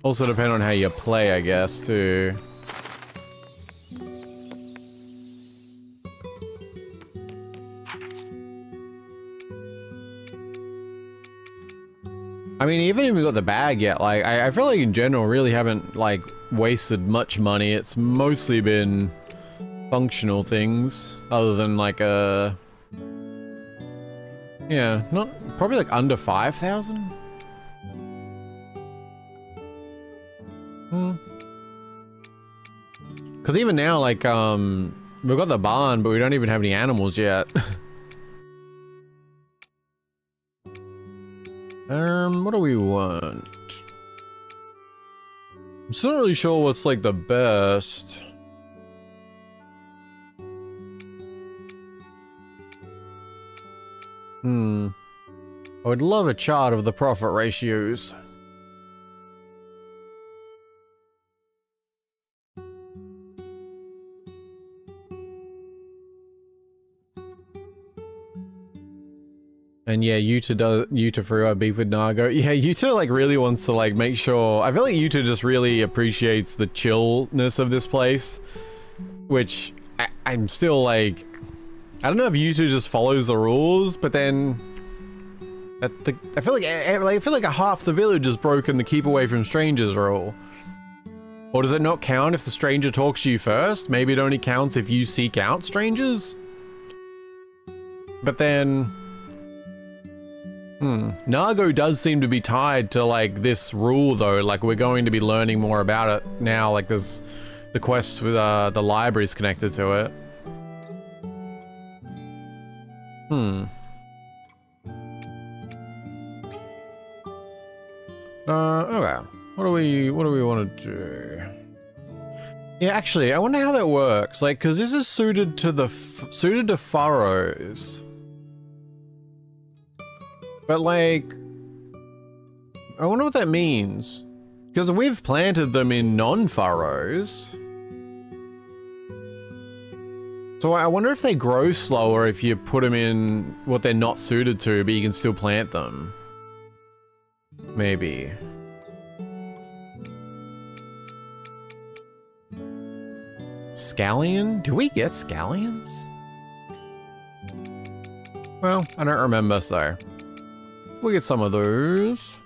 also depend on how you play, I guess, too. I mean, even if we got the bag yet, like, I feel like in general, really haven't, like, wasted much money. It's mostly been functional things, other than, like, yeah, probably like under 5,000? Because even now, like, we've got the barn, but we don't even have any animals yet. What do we want? I'm still not really sure what's, like, the best. I would love a chart of the profit ratios. And yeah, Yuta threw our beef with Nago. Yeah, Yuta like really wants to like make sure. I feel like Yuta just really appreciates the chillness of this place, which I'm still like, I don't know if Yuta just follows the rules, but then I feel like a half the village has broken the keep away from strangers rule. Or does it not count if the stranger talks to you first? Maybe it only counts if you seek out strangers. But then. Nago does seem to be tied to like this rule though, like we're going to be learning more about it now, like there's the quests with the libraries connected to it. Okay. What do we want to do? Yeah, actually, I wonder how that works, like, because this is suited to furrows. But like, I wonder what that means. Because we've planted them in non-furrows. So I wonder if they grow slower if you put them in what they're not suited to, but you can still plant them. Maybe. Scallion? Do we get scallions? Well, I don't remember, so. We'll get some of those.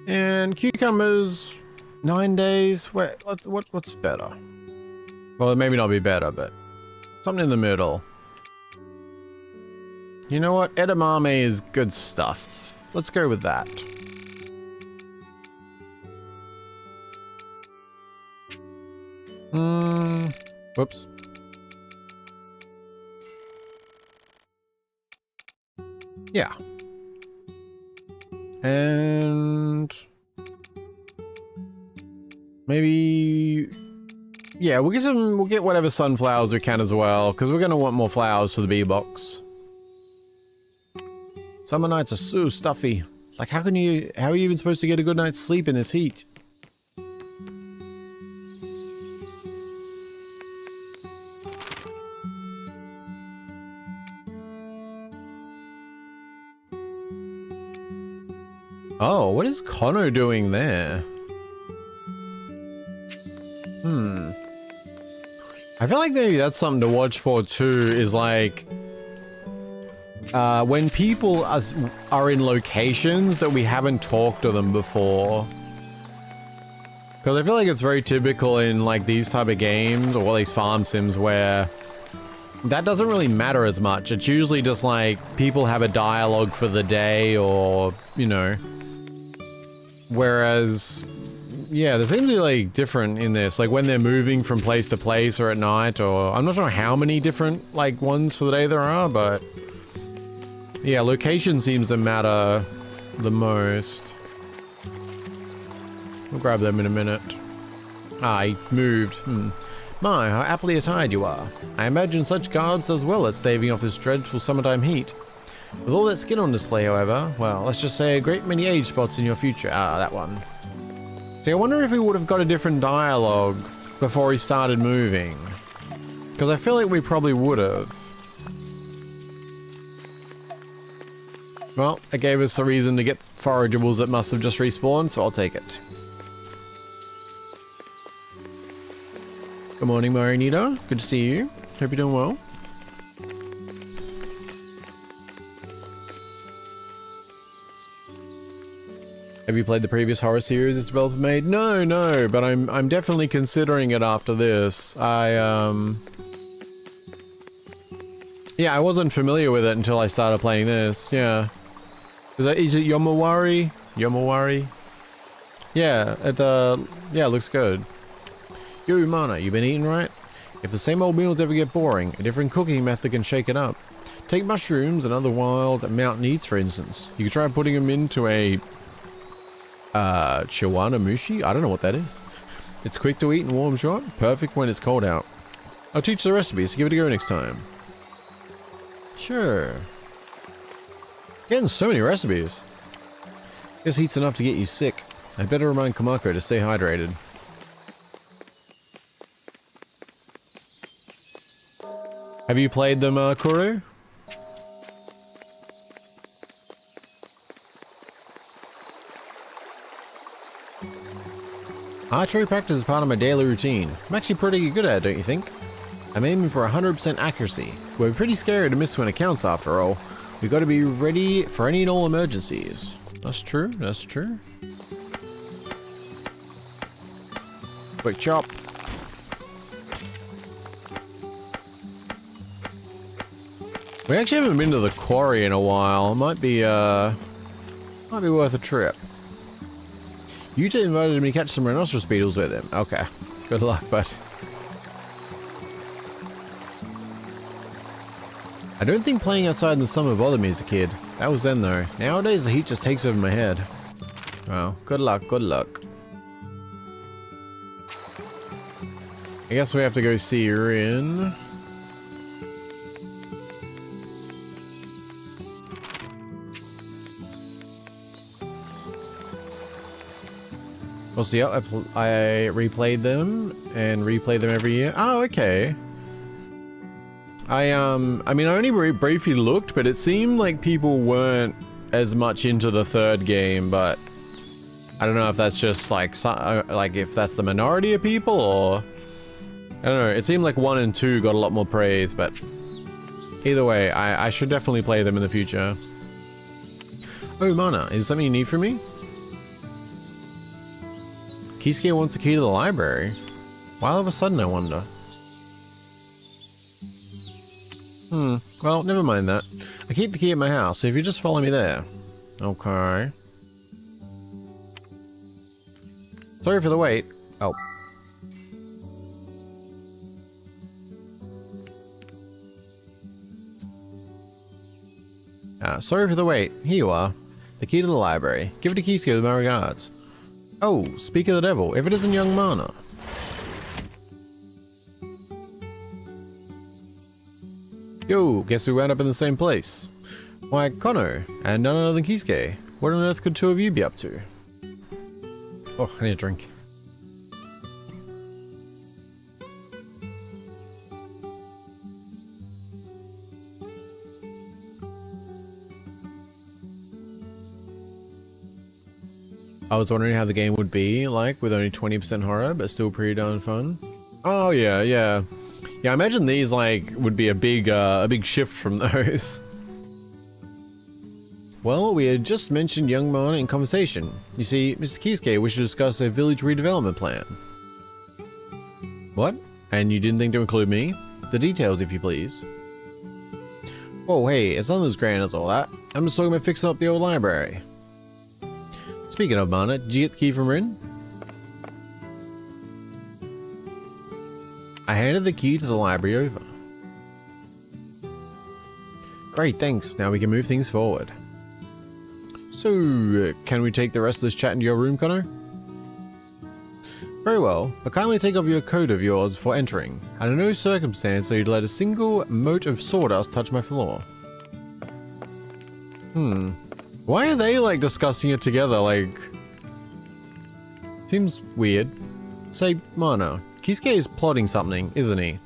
And cucumbers, 9 days. Wait, what's better? Well, it maybe not be better, but something in the middle. You know what? Edamame is good stuff. Let's go with that. Whoops. Yeah. And maybe yeah, we'll get whatever sunflowers we can as well, because we're gonna want more flowers for the bee box. Summer nights are so stuffy. Like how are you even supposed to get a good night's sleep in this heat? Oh, what is Kono doing there? I feel like maybe that's something to watch for too, is like when people are in locations that we haven't talked to them before. Because I feel like it's very typical in like these type of games, or at least farm sims, where that doesn't really matter as much. It's usually just like people have a dialogue for the day, or, you know. Whereas, yeah, there seems to be like different in this, like when they're moving from place to place or at night, or I'm not sure how many different like ones for the day there are, but yeah, location seems to matter the most. We'll grab them in a minute. Ah, he moved. My, how aptly attired you are. I imagine such garbs as well at staving off this dreadful summertime heat. With all that skin on display, however, well, let's just say a great many age spots in your future. Ah, that one. See, I wonder if we would have got a different dialogue before he started moving. Because I feel like we probably would have. Well, it gave us a reason to get forageables that must have just respawned, so I'll take it. Good morning, Marinita. Good to see you. Hope you're doing well. Have you played the previous horror series this developer made? No, but I'm definitely considering it after this. Yeah, I wasn't familiar with it until I started playing this, yeah. Is it Yomawari? Yomawari? Yeah, it looks good. Yo, Mana, you been eating right? If the same old meals ever get boring, a different cooking method can shake it up. Take mushrooms and other wild mountain eats, for instance. You could try putting them into a Chiwana mushi? I don't know what that is. It's quick to eat and warms you up. Perfect when it's cold out. I'll teach the recipes, so give it a go next time. Sure. Getting so many recipes. This heat's enough to get you sick. I better remind Kamako to stay hydrated. Have you played them, Kuru? Archery practice is part of my daily routine. I'm actually pretty good at it, don't you think? I'm aiming for 100% accuracy. We're pretty scary to miss when it counts after all. We gotta be ready for any and all emergencies. That's true, that's true. Quick chop. We actually haven't been to the quarry in a while. Might be worth a trip. You two invited me to catch some rhinoceros beetles with him. Okay. Good luck, bud. I don't think playing outside in the summer bothered me as a kid. That was then though. Nowadays the heat just takes over my head. Well, good luck, good luck. I guess we have to go see Rin. Also, yeah, I replayed them and replay them every year. Oh, okay. I mean, I only briefly looked, but it seemed like people weren't as much into the third game, but I don't know if that's just like if that's the minority of people or I don't know. It seemed like 1 and 2 got a lot more praise, but either way, I should definitely play them in the future. Oh, Mana, is there something you need from me? Kisuke wants the key to the library. Why all of a sudden, I wonder? Well, never mind that. I keep the key at my house, so if you just follow me there. Okay. Sorry for the wait. Oh. Sorry for the wait. Here you are. The key to the library. Give it to Kisuke with my regards. Oh, speak of the devil, if it isn't young Mana. Yo, guess we wound up in the same place. Why, Kono, and none other than Kisuke. What on earth could two of you be up to? Oh, I need a drink. I was wondering how the game would be like with only 20% horror, but still pretty darn fun. Oh yeah, yeah. Yeah, I imagine these like would be a big shift from those. Well, we had just mentioned young Mana in conversation. You see, Mr. Kisuke wished to discuss a village redevelopment plan. What? And you didn't think to include me? The details, if you please. Oh, hey, it's not as grand as all that. I'm just talking about fixing up the old library. Speaking of Mana, did you get the key from Rin? I handed the key to the library over. Great, thanks. Now we can move things forward. So, can we take the rest of this chat into your room, Kono? Very well, but kindly take off your coat of yours before entering. Under no circumstance are you to let a single mote of sawdust touch my floor. Why are they like discussing it together? Like, seems weird. Say, Mana, Kisuke is plotting something, isn't he?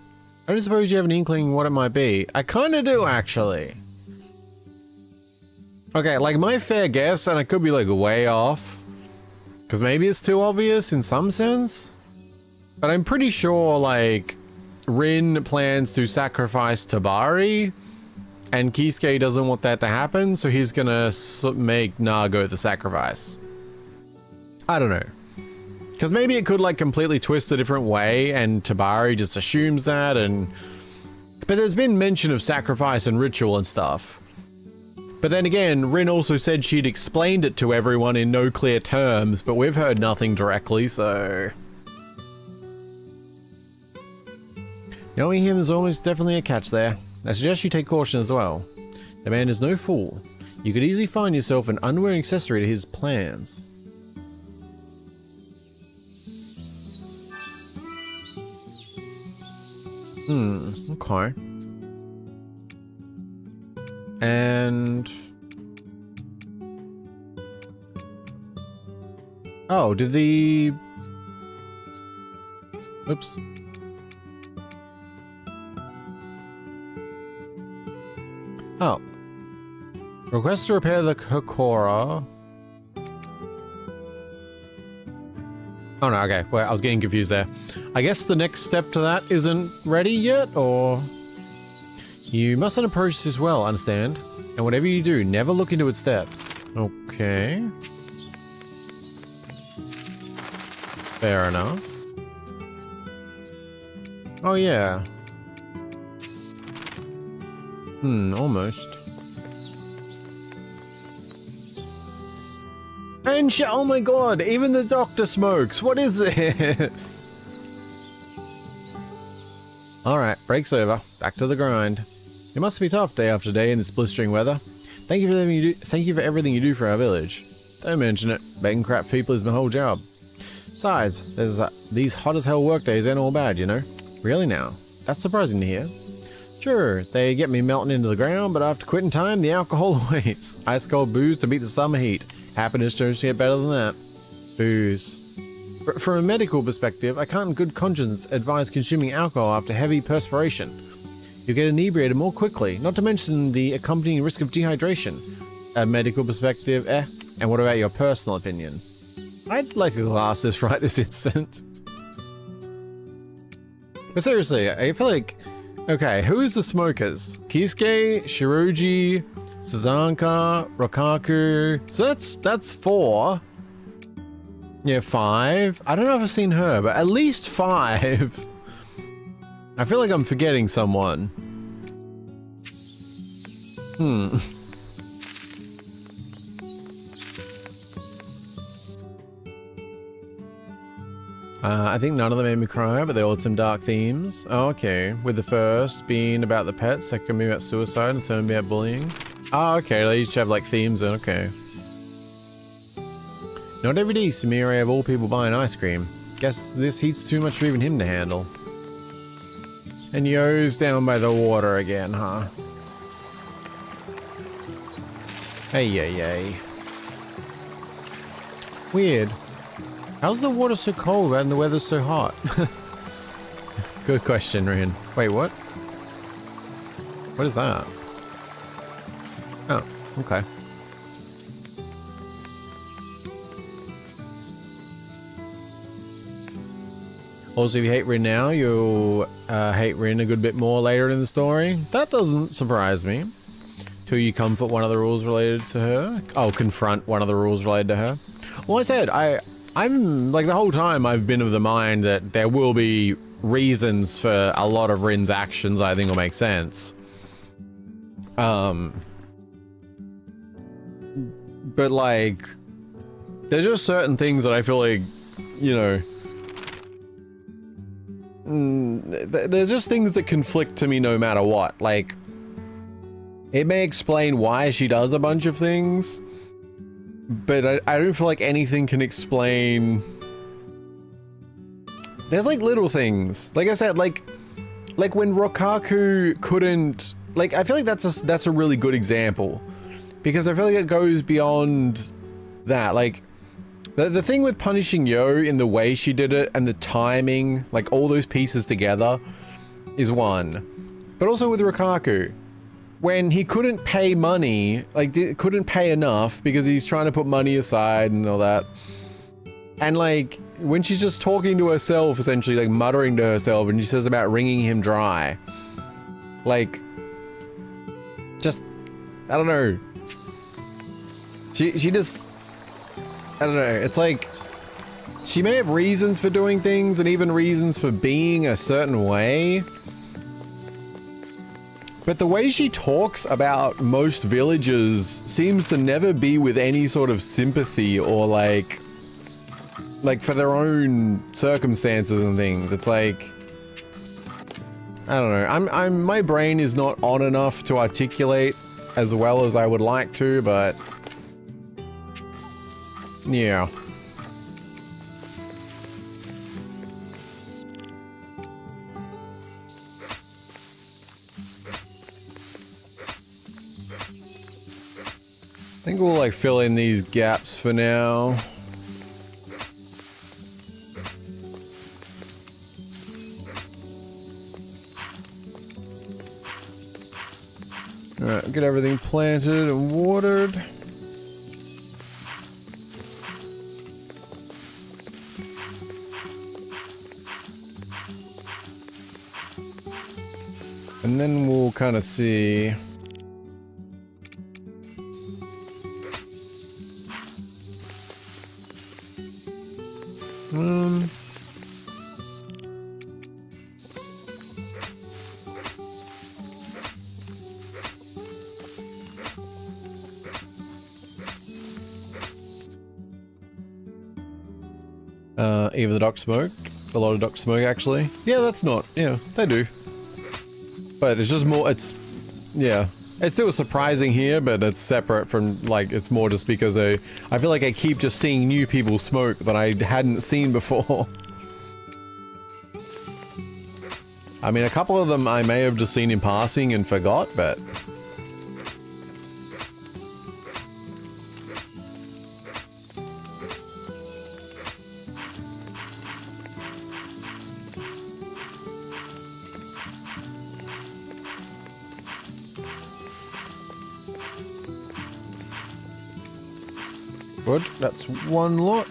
I don't suppose you have an inkling what it might be. I kinda do, actually. Okay, like my fair guess, and I could be like way off, because maybe it's too obvious in some sense, but I'm pretty sure like Rin plans to sacrifice Tabari, and Kisuke doesn't want that to happen, so he's gonna make Nago the sacrifice. I don't know. Because maybe it could like completely twist a different way, and Tabari just assumes that, and... But there's been mention of sacrifice and ritual and stuff. But then again, Rin also said she'd explained it to everyone in no clear terms, but we've heard nothing directly, so... Knowing him is almost definitely a catch there. I suggest you take caution as well. The man is no fool. You could easily find yourself an unwary accessory to his plans. Okay. And... Oh, did the... Oops. Oh. Request to repair the Kokora. Oh no, okay. Well, I was getting confused there. I guess the next step to that isn't ready yet, or... You mustn't approach this well, understand? And whatever you do, never look into its depths. Okay. Fair enough. Oh yeah. Almost. And oh my god, even the doctor smokes. What is this? Alright, break's over. Back to the grind. It must be tough day after day in this blistering weather. Thank you for everything you do for our village. Don't mention it. Begging crap people is my whole job. Besides, there's these hot as hell work days ain't all bad, you know? Really now? That's surprising to hear. Sure, they get me melting into the ground, but after quitting time, the alcohol awaits. Ice cold booze to beat the summer heat. Happiness turns to get better than that. Booze. From a medical perspective, I can't in good conscience advise consuming alcohol after heavy perspiration. You get inebriated more quickly, not to mention the accompanying risk of dehydration. A medical perspective, eh? And what about your personal opinion? I'd like a glass this right this instant. But seriously, I feel like... Okay, who is the smokers? Kisuke, Shiroji, Suzanka, Rokaku. So that's 4. Yeah, 5. I don't know if I've seen her, but at least 5. I feel like I'm forgetting someone. I think none of them made me cry, but they all had some dark themes. Oh, okay. With the first being about the pets, second being about suicide, and third being about bullying. Oh, okay. They each have like themes then, okay. Not every day, Samira, of all people buying ice cream. Guess this heat's too much for even him to handle. And Yo's down by the water again, huh? Hey, yay. Weird. How's the water so cold and the weather's so hot? Good question, Rin. Wait, what? What is that? Oh, okay. Also, if you hate Rin now, you'll hate Rin a good bit more later in the story. That doesn't surprise me. Till you comfort one of the rules related to her. Oh, confront one of the rules related to her. Well, I said, I'm, like, the whole time I've been of the mind that there will be reasons for a lot of Rin's actions I think will make sense. But, like, there's just certain things that I feel like, you know... there's just things that conflict to me no matter what. Like, it may explain why she does a bunch of things, but I don't feel like anything can explain... There's like little things. Like I said, like when Rokaku couldn't... Like, I feel like that's a really good example. Because I feel like it goes beyond that. Like, the thing with punishing Yo in the way she did it and the timing, like all those pieces together, is one. But also with Rokaku, when he couldn't pay money, like couldn't pay enough because he's trying to put money aside and all that. And like, when she's just talking to herself, essentially like muttering to herself, and she says about wringing him dry. Like, just, I don't know. She just, I don't know. It's like, she may have reasons for doing things and even reasons for being a certain way. But the way she talks about most villagers seems to never be with any sort of sympathy or like for their own circumstances and things. It's like, I don't know. My brain is not on enough to articulate as well as I would like to, but yeah. I think we'll like fill in these gaps for now. Alright, get everything planted and watered. And then we'll kind of see. Even the ducks smoke. A lot of ducks smoke, actually. Yeah, that's not. Yeah, they do. But it's just more. Yeah. It's still surprising here, but it's separate from, like, it's more just because I feel like I keep just seeing new people smoke that I hadn't seen before. I mean, a couple of them I may have just seen in passing and forgot, but... Good, that's one lot.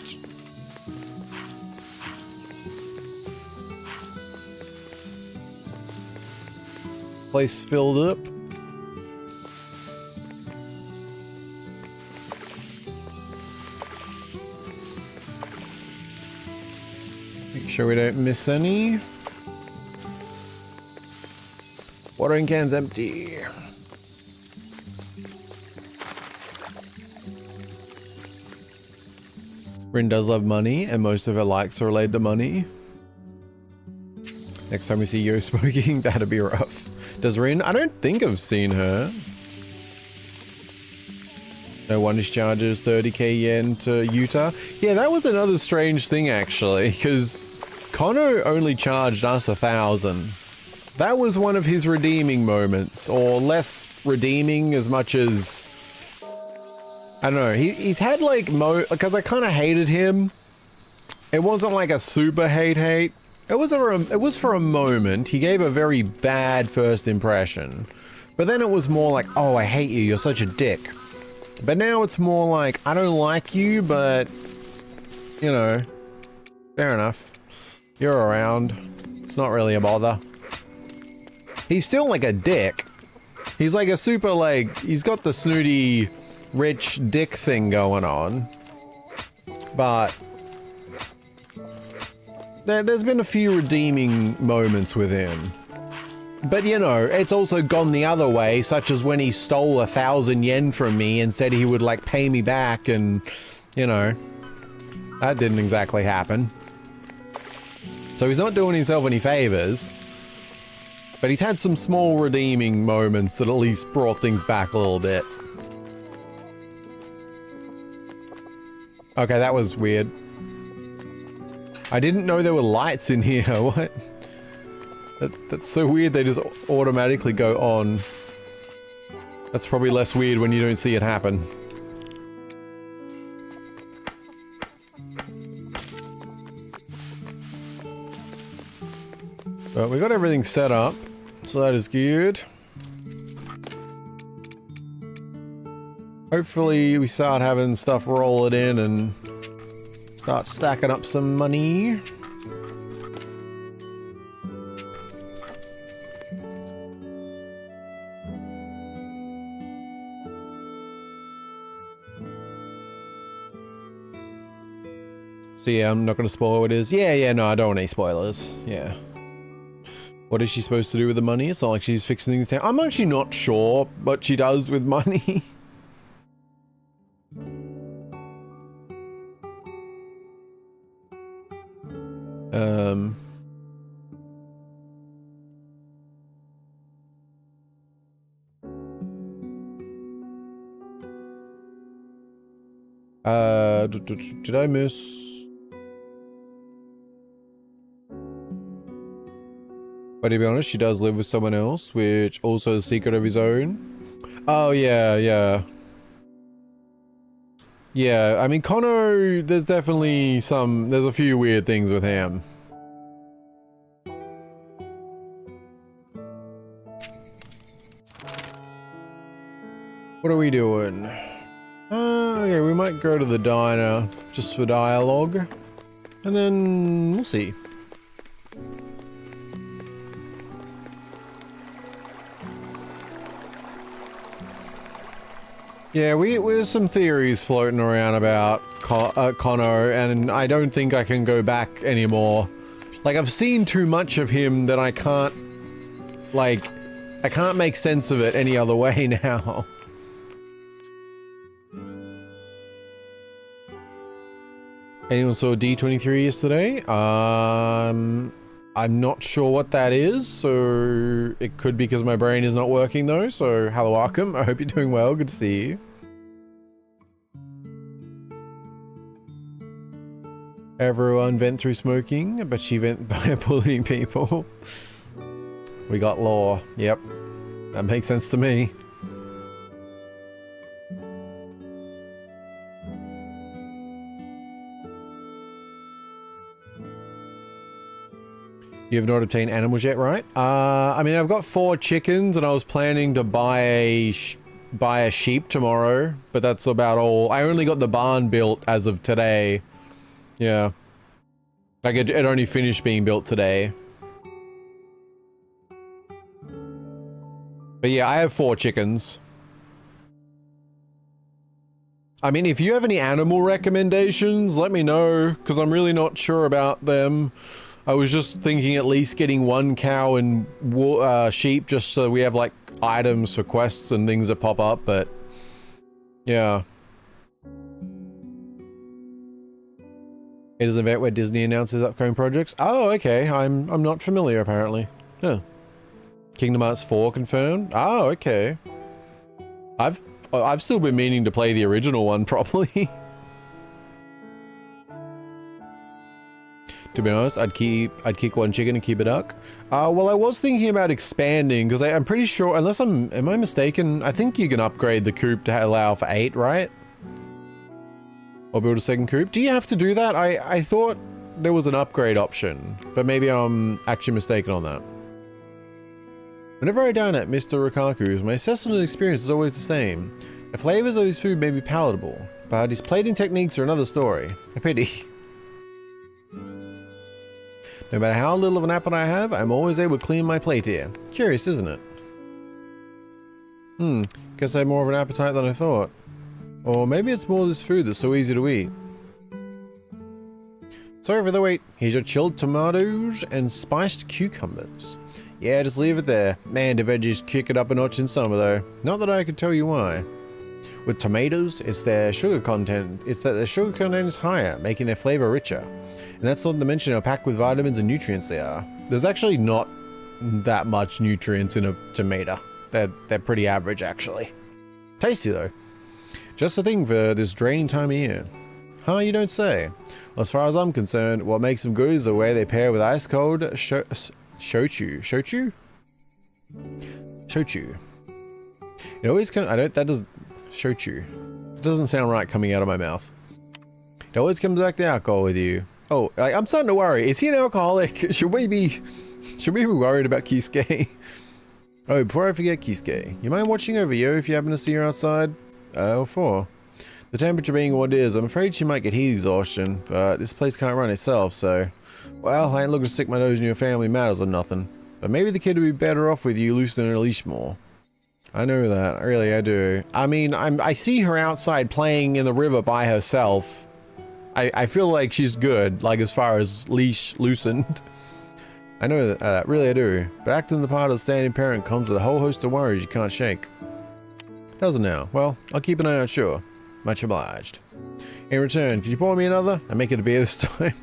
Place filled up. Make sure we don't miss any. Watering can's empty. Rin does love money, and most of her likes are related to money. Next time we see Yo smoking, that'd be rough. Does Rin? I don't think I've seen her. No one discharges 30k yen to Utah. Yeah, that was another strange thing, actually, because Kono only charged us 1,000. That was one of his redeeming moments, or less redeeming as much as... I don't know, he's had like because I kind of hated him. It wasn't like a super hate. It was for a moment. He gave a very bad first impression. But then it was more like, oh, I hate you, you're such a dick. But now it's more like, I don't like you, but, you know, fair enough. You're around. It's not really a bother. He's still like a dick. He's like a super, like, he's got the snooty... rich dick thing going on, but there's been a few redeeming moments with him. But you know, it's also gone the other way, such as when he stole 1,000 yen from me and said he would like pay me back, and you know, that didn't exactly happen. So he's not doing himself any favors, but he's had some small redeeming moments that at least brought things back a little bit. Okay, that was weird. I didn't know there were lights in here. What? That's so weird, they just automatically go on. That's probably less weird when you don't see it happen. But we got everything set up, so that is good. Hopefully we start having stuff roll it in and start stacking up some money. So yeah, I'm not going to spoil what it is. Yeah, no, I don't want any spoilers. Yeah. What is she supposed to do with the money? It's not like she's fixing things down. I'm actually not sure what she does with money. Did I miss? But to be honest, she does live with someone else, which also is a secret of his own. Oh, yeah, yeah. Yeah, I mean, Kono, there's definitely there's a few weird things with him. What are we doing? Okay, we might go to the diner just for dialogue. And then we'll see. Yeah, there's some theories floating around about Kono, and I don't think I can go back anymore. Like, I've seen too much of him that I can't, like, I can't make sense of it any other way now. Anyone saw D23 yesterday? I'm not sure what that is, so it could be because my brain is not working though, so hello Arkham, I hope you're doing well, good to see you. Everyone vent through smoking, but she vent by bullying people. We got law, yep, that makes sense to me. You have not obtained animals yet, right? I mean, I've got 4 chickens, and I was planning to buy a sheep tomorrow, but that's about all. I only got the barn built as of today. Yeah. Like, it only finished being built today. But yeah, I have 4 chickens. I mean, if you have any animal recommendations, let me know, because I'm really not sure about them. I was just thinking at least getting 1 cow and sheep just so we have like items for quests and things that pop up, but yeah. It is an event where Disney announces upcoming projects. Oh, okay. I'm not familiar apparently. Huh. Kingdom Hearts 4 confirmed. Oh, okay. I've still been meaning to play the original one properly. To be honest, I'd kick 1 chicken and keep a duck. Well, I was thinking about expanding because I'm pretty sure, unless am I mistaken? I think you can upgrade the coop to allow for 8, right? Or build a second coop. Do you have to do that? I thought there was an upgrade option, but maybe I'm actually mistaken on that. Whenever I dine at Mr. Rikaku's, my assessment of experience is always the same. The flavors of his food may be palatable, but his plating techniques are another story. A pity. No matter how little of an appetite I have, I'm always able to clean my plate here. Curious, isn't it? Guess I have more of an appetite than I thought. Or maybe it's more this food that's so easy to eat. Sorry for the wait. Here's your chilled tomatoes and spiced cucumbers. Yeah, just leave it there. Man, the veggies kick it up a notch in summer though. Not that I can tell you why. With tomatoes, it's that their sugar content is higher, making their flavor richer. And that's not to mention how packed with vitamins and nutrients they are. There's actually not that much nutrients in a tomato. They're pretty average, actually. Tasty, though. Just the thing for this draining time of year. Huh, you don't say. Well, as far as I'm concerned, what makes them good is the way they pair with ice-cold shochu. Shochu? Shochu. It always comes... Shochu. It doesn't sound right coming out of my mouth. It always comes back to alcohol with you. Oh, I'm starting to worry. Is he an alcoholic? Should we be worried about Kisuke? Oh, before I forget, Kisuke, you mind watching over Yo if you happen to see her outside? What for? The temperature being what it is, I'm afraid she might get heat exhaustion, but this place can't run itself, so... Well, I ain't looking to stick my nose in your family matters or nothing. But maybe the kid would be better off with you loosening her leash more. I know that. Really, I do. I mean, I see her outside playing in the river by herself. I feel like she's good, like as far as leash loosened. I know that, really I do. But acting the part of the standing parent comes with a whole host of worries you can't shake. Doesn't now? Well, I'll keep an eye out, sure. Much obliged. In return, could you pour me another? And make it a beer this time?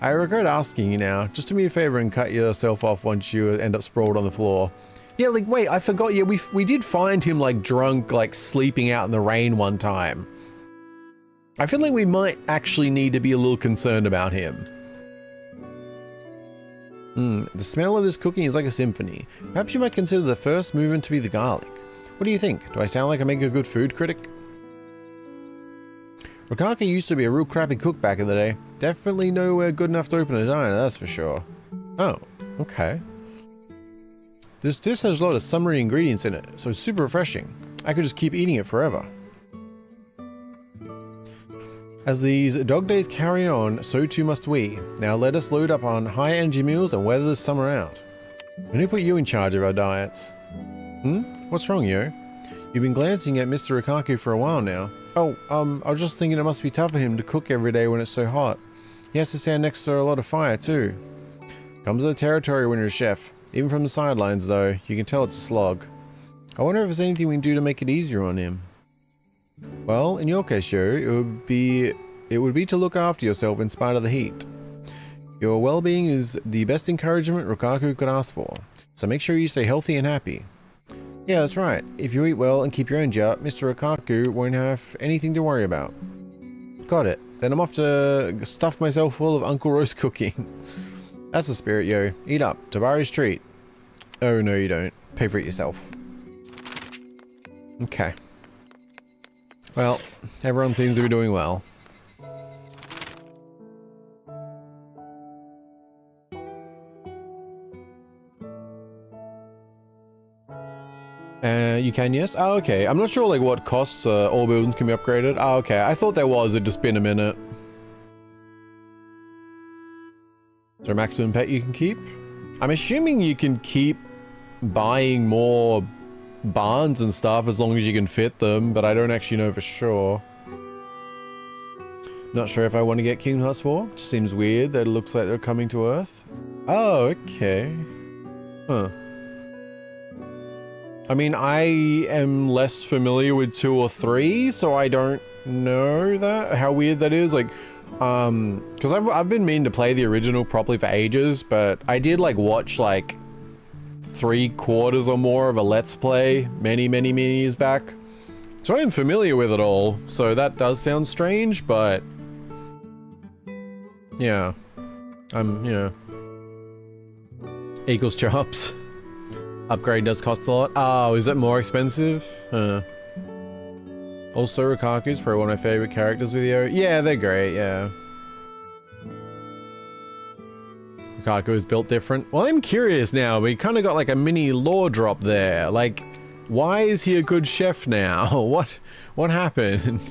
I regret asking you now. Just do me a favor and cut yourself off once you end up sprawled on the floor. Yeah, like, wait, I forgot. Yeah, we did find him, like, drunk, like, sleeping out in the rain one time. I feel like we might actually need to be a little concerned about him. The smell of this cooking is like a symphony. Perhaps you might consider the first movement to be the garlic. What do you think? Do I sound like I make a good food critic? Rokaka used to be a real crappy cook back in the day. Definitely nowhere good enough to open a diner, that's for sure. Oh, okay. This dish has a lot of summery ingredients in it, so it's super refreshing. I could just keep eating it forever. As these dog days carry on, so too must we. Now let us load up on high energy meals and weather the summer out. When who put you in charge of our diets? What's wrong, yo? You've been glancing at Mr. Rikaku for a while now. Oh, I was just thinking it must be tough for him to cook every day when it's so hot. He has to stand next to a lot of fire too. Comes with the territory when you're a chef. Even from the sidelines though, you can tell it's a slog. I wonder if there's anything we can do to make it easier on him. Well, in your case, yo, it would be to look after yourself in spite of the heat. Your well-being is the best encouragement Rikaku could ask for, so make sure you stay healthy and happy. Yeah, that's right. If you eat well and keep your energy up, Mr. Rikaku won't have anything to worry about. Got it. Then I'm off to stuff myself full of Uncle Rose cooking. That's the spirit, yo. Eat up. Tabari's treat. Oh, no, you don't. Pay for it yourself. Okay. Well, everyone seems to be doing well. You can, yes? Oh, okay. I'm not sure, like, what costs all buildings can be upgraded. Oh, okay. I thought there was. It'd just been a minute. Is there a maximum pet you can keep? I'm assuming you can keep buying more barns and stuff as long as you can fit them, but I don't actually know for sure. Not sure if I want to get Kingdom Hearts 4. Just seems weird that it looks like they're coming to Earth. Oh, okay. Huh. I mean, I am less familiar with 2 or 3, so I don't know that, how weird that is. Like, because I've been meaning to play the original properly for ages, but I did, like, watch, like, 3/4 or more of a Let's Play many years back. So I am familiar with it all, so that does sound strange, but yeah. Yeah. Equals chops. Upgrade does cost a lot. Oh, is it more expensive? Also, Rikaku's probably one of my favorite characters with you. Yeah, they're great, yeah. Rikaku is built different. Well, I'm curious now. We kind of got like a mini lore drop there. Like, why is he a good chef now? What happened?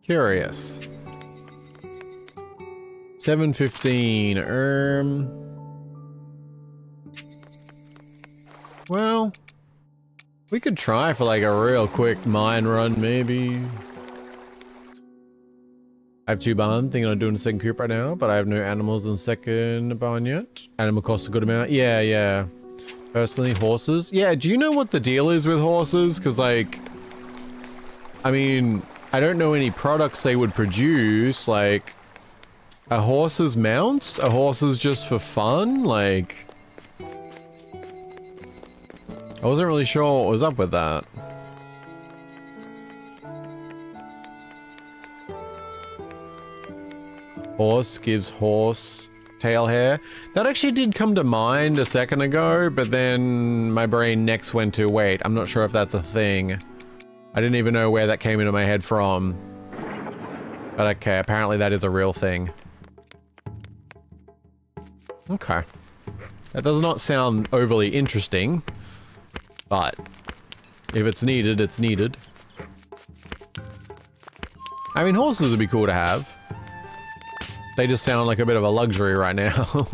Curious. 7:15. Well, we could try for like a real quick mine run, maybe. I have 2 barns, thinking of doing a second coop right now, but I have no animals in the second barn yet. Animal costs a good amount. Yeah. Personally, horses. Yeah, do you know what the deal is with horses? Because, like, I mean, I don't know any products they would produce. Like, are horses mounts? Are horses just for fun? Like, I wasn't really sure what was up with that. Horse gives horse tail hair. That actually did come to mind a second ago, but then my brain next went to, wait, I'm not sure if that's a thing. I didn't even know where that came into my head from. But okay, apparently that is a real thing. Okay. That does not sound overly interesting. But if it's needed, it's needed. I mean, horses would be cool to have. They just sound like a bit of a luxury right now.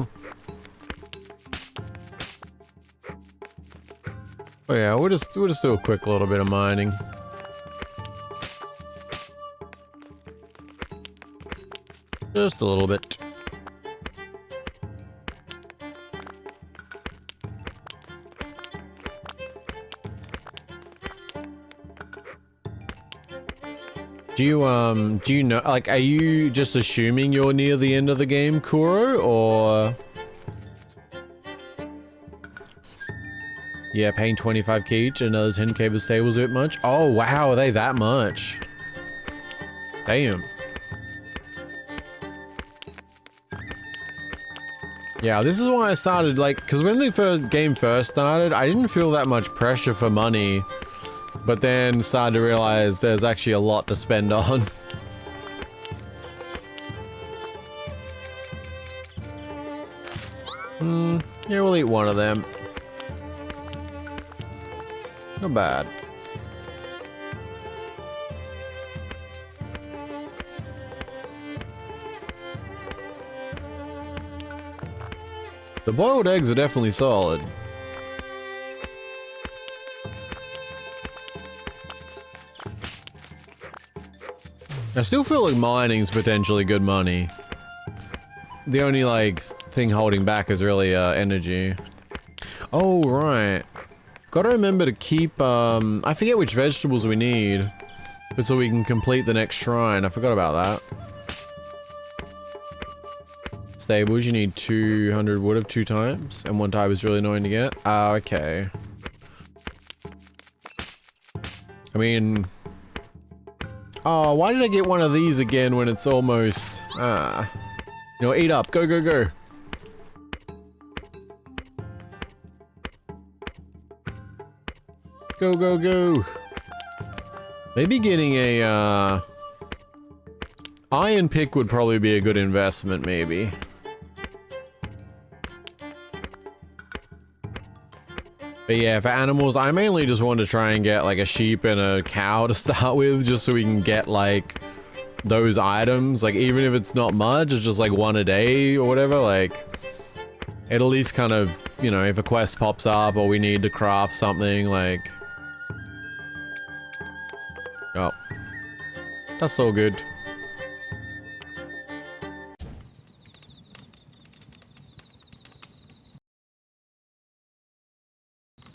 Oh yeah, we'll just do a quick little bit of mining. Just a little bit. Do you know, like, are you just assuming you're near the end of the game, Kuro, or? Yeah, paying 25k each, another 10k for stables a bit much. Oh, wow, are they that much? Damn. Yeah, this is why I started, like, because when the game first started, I didn't feel that much pressure for money, but then started to realize there's actually a lot to spend on. Yeah, we'll eat one of them. Not bad. The boiled eggs are definitely solid. I still feel like mining's potentially good money. The only, like, thing holding back is really, energy. Oh, right. Gotta remember to keep, I forget which vegetables we need. But so we can complete the next shrine. I forgot about that. Stables, you need 200 wood of 2 times. And 1 type is really annoying to get. Ah, okay. I mean... Oh, why did I get one of these again when it's almost... Ah. You know, eat up. Go, go, go. Go, go, go. Maybe getting a, iron pick would probably be a good investment, maybe. But yeah, for animals, I mainly just want to try and get, like, a sheep and a cow to start with, just so we can get, like, those items. Like, even if it's not much, it's just, like, 1 a day or whatever, like... It at least kind of, you know, if a quest pops up or we need to craft something, like... Oh. That's all good.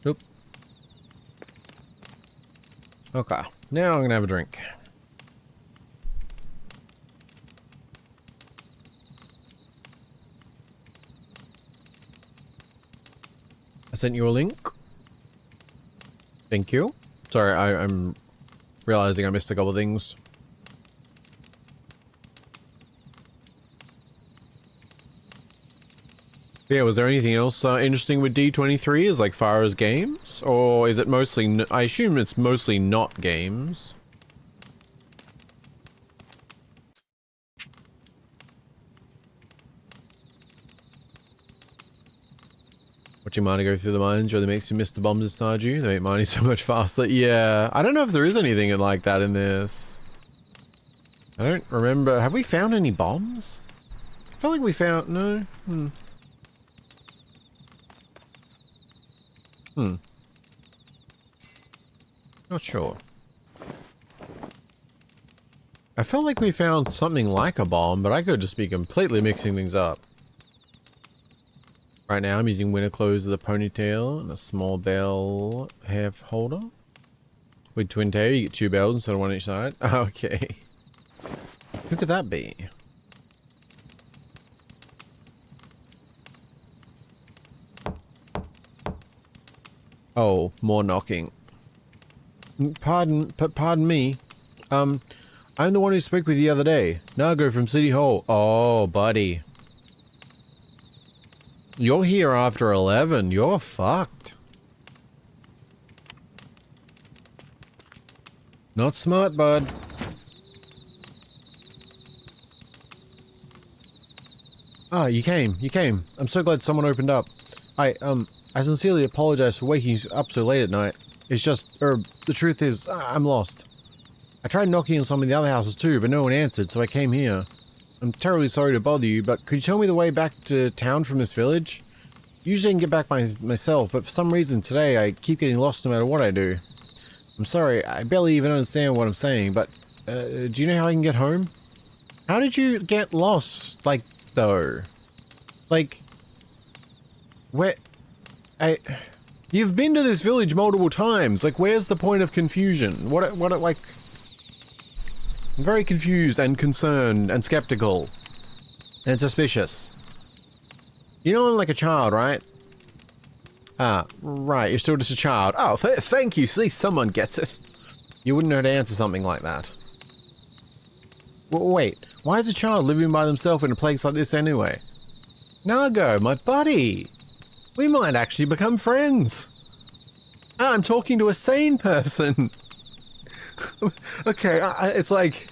Oop. Okay, now I'm gonna have a drink. I sent you a link. Thank you. Sorry, I'm realizing I missed a couple things. Yeah, was there anything else interesting with D23 as like far as games? Or is it mostly, I assume it's mostly not games. Watching Mana go through the mines really makes you miss the bombs that Stardew. They make mining so much faster. Yeah, I don't know if there is anything like that in this. I don't remember. Have we found any bombs? I feel like we found, no? Not sure. I felt like we found something like a bomb, but I could just be completely mixing things up. Right now I'm using winter clothes with a ponytail and a small bell hair holder. With twin tail you get 2 bells instead of 1 each side. Okay. Who could that be? Oh, more knocking. Pardon me. I'm the one who spoke with you the other day. Nago from City Hall. Oh, buddy. You're here after 11. You're fucked. Not smart, bud. Ah, you came. You came. I'm so glad someone opened up. I sincerely apologize for waking you up so late at night. It's just, the truth is, I'm lost. I tried knocking on some of the other houses too, but no one answered, so I came here. I'm terribly sorry to bother you, but could you tell me the way back to town from this village? Usually I can get back myself, but for some reason today I keep getting lost no matter what I do. I'm sorry, I barely even understand what I'm saying, but, do you know how I can get home? How did you get lost, like, though? Like, where... You've been to this village multiple times. Like, where's the point of confusion? What, like... I'm very confused and concerned and skeptical and suspicious. You know I'm like a child, right? Ah, right, you're still just a child. Oh, thank you, at least someone gets it. You wouldn't know how to answer something like that. Wait, why is a child living by themselves in a place like this anyway? Nago, my buddy! We might actually become friends! Ah, I'm talking to a sane person! Okay, it's like...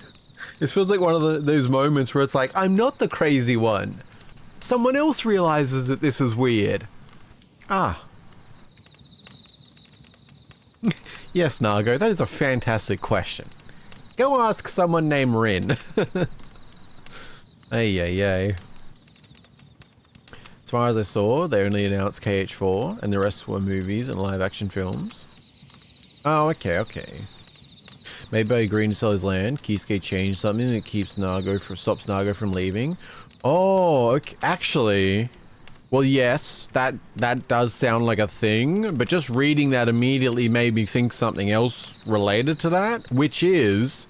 This feels like one of those moments where it's like, I'm not the crazy one! Someone else realizes that this is weird. Ah. Yes, Nago, that is a fantastic question. Go ask someone named Rin. Ay. As far as I saw, they only announced KH4, and the rest were movies and live-action films. Oh, okay. Maybe by agreeing to sell his land, Kisuke changed something that keeps stops Nago from leaving. Oh, okay. Actually, well, yes, that does sound like a thing, but just reading that immediately made me think something else related to that, which is,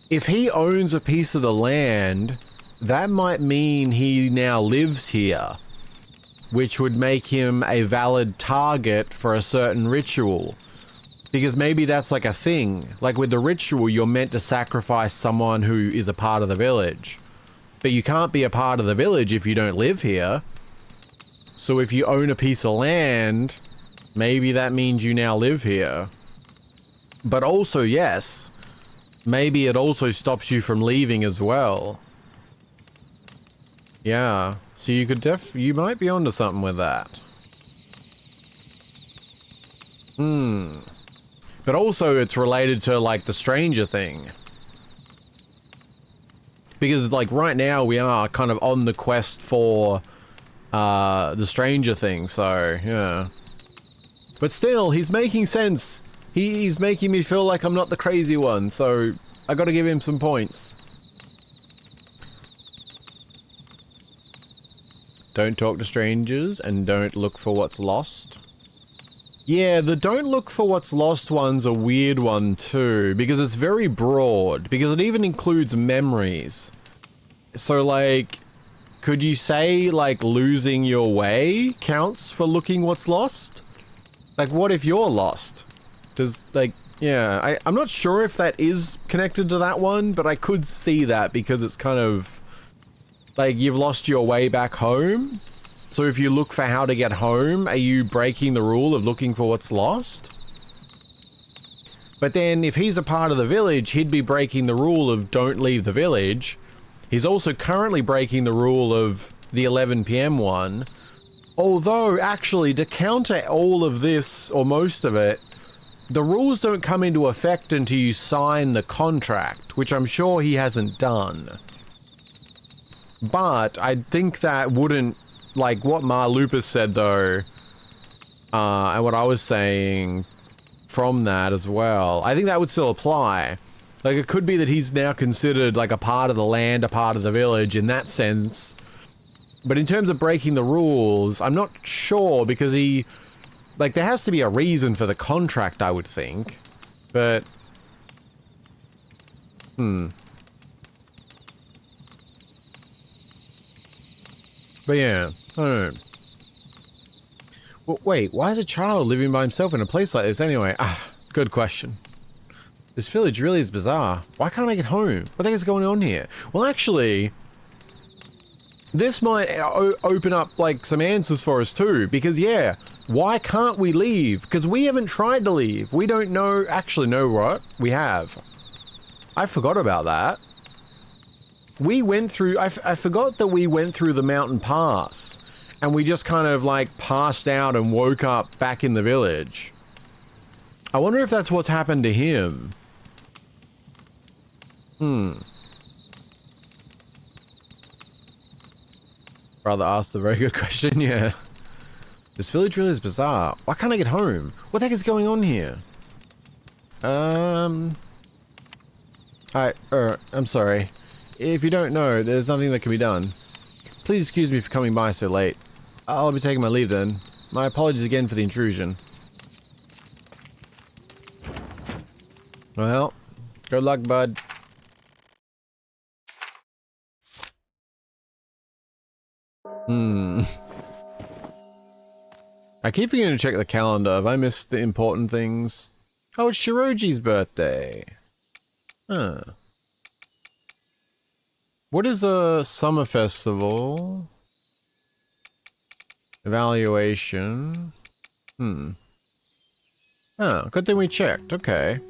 if he owns a piece of the land, that might mean he now lives here, which would make him a valid target for a certain ritual. Because maybe that's like a thing. Like with the ritual, you're meant to sacrifice someone who is a part of the village. But you can't be a part of the village if you don't live here. So if you own a piece of land, maybe that means you now live here. But also, yes, maybe it also stops you from leaving as well. Yeah, so you could you might be onto something with that. But also it's related to like the stranger thing. Because like right now we are kind of on the quest for the stranger thing, so yeah. But still, he's making sense. He's making me feel like I'm not the crazy one, so I gotta give him some points. Don't talk to strangers and don't look for what's lost. Yeah, the don't look for what's lost one's a weird one too, because it's very broad, because it even includes memories. So like, could you say like losing your way counts for looking what's lost? Like what if you're lost? Does like, yeah, I'm not sure if that is connected to that one, but I could see that because it's kind of like you've lost your way back home. So if you look for how to get home, are you breaking the rule of looking for what's lost? But then if he's a part of the village, he'd be breaking the rule of don't leave the village. He's also currently breaking the rule of the 11 PM one. Although actually to counter all of this, or most of it, the rules don't come into effect until you sign the contract, which I'm sure he hasn't done. But I think that wouldn't, like what Lupus said though, and what I was saying from that as well, I think that would still apply. Like it could be that he's now considered like a part of the land, a part of the village in that sense. But in terms of breaking the rules, I'm not sure because he, like there has to be a reason for the contract, I would think. But, But yeah, I don't know. Well, wait, why is a child living by himself in a place like this anyway? Ah, good question. This village really is bizarre. Why can't I get home? What the heck is going on here? Well, actually, this might open up like some answers for us too, because yeah, why can't we leave? Because we haven't tried to leave. We don't know, actually know what? We have. I forgot about that. We went through, I forgot that we went through the mountain pass and we just kind of like passed out and woke up back in the village. I wonder if that's what's happened to him. Brother asked a very good question, yeah. This village really is bizarre. Why can't I get home? What the heck is going on here? I'm sorry. If you don't know, there's nothing that can be done. Please excuse me for coming by so late. I'll be taking my leave then. My apologies again for the intrusion. Well, Good luck, bud. I keep forgetting to check the calendar. Have I missed the important things? Oh, it's Shiroji's birthday. Huh. What is a summer festival? Evaluation. Oh, good thing we checked. Okay.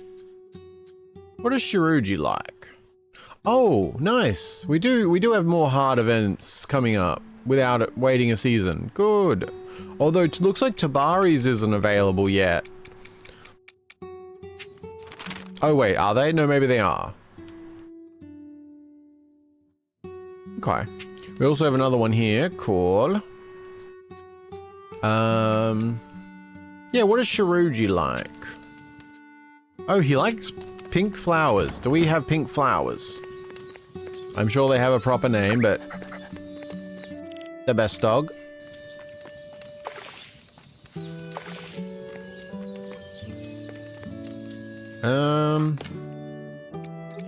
What is Shiroji like? Oh, nice. We do have more hard events coming up without it waiting a season. Good. Although it looks like Tabari's isn't available yet. Oh wait, are they? No, maybe they are. Okay. We also have another one here. Cool. Yeah, what is Shiroji like? Oh, he likes pink flowers. Do we have pink flowers? I'm sure they have a proper name, but the best dog.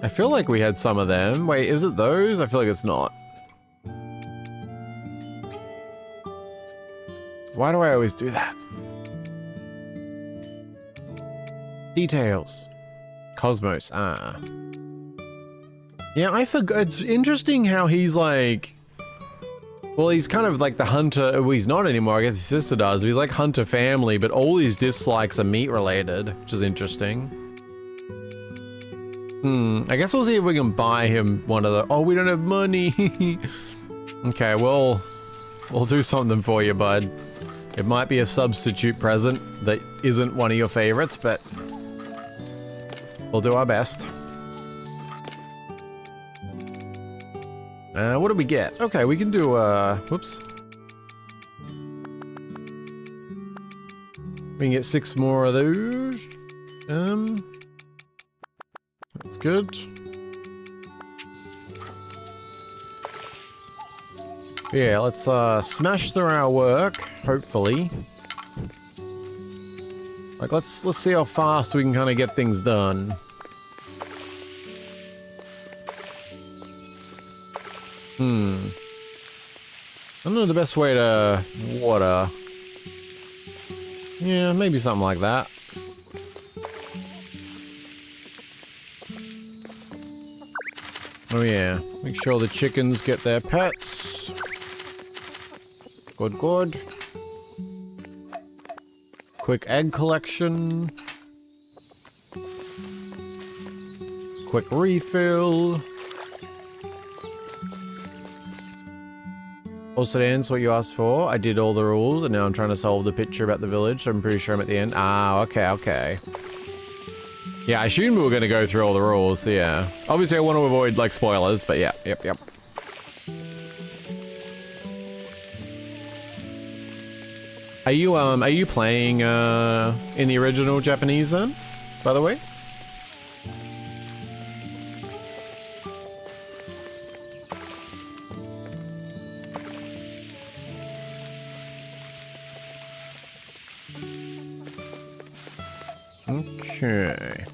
I feel like we had some of them. Wait, is it those? I feel like it's not. Why do I always do that? Details. Cosmos, ah. Yeah, I forgot. It's interesting how he's like... Well, he's kind of like the hunter... Well, he's not anymore. I guess his sister does. He's like hunter family, but all his dislikes are meat related, which is interesting. I guess we'll see if we can buy him one of the... Oh, we don't have money. Okay, we'll do something for you, bud. It might be a substitute present that isn't one of your favorites, but we'll do our best. What did we get? Okay, we can do, whoops. We can get 6 more of those. That's good. Yeah, let's smash through our work, hopefully. Like, let's see how fast we can kind of get things done. I don't know the best way to water. Yeah, maybe something like that. Oh yeah, make sure the chickens get their pets. Good, good. Quick egg collection. Quick refill. Also to answer what you asked for, I did all the rules and now I'm trying to solve the picture about the village, so I'm pretty sure I'm at the end. Ah, okay, okay. Yeah, I assumed we were going to go through all the rules, so yeah. Obviously I want to avoid, like, spoilers, but yeah, yep. Are you playing, in the original Japanese then, by the way? Okay.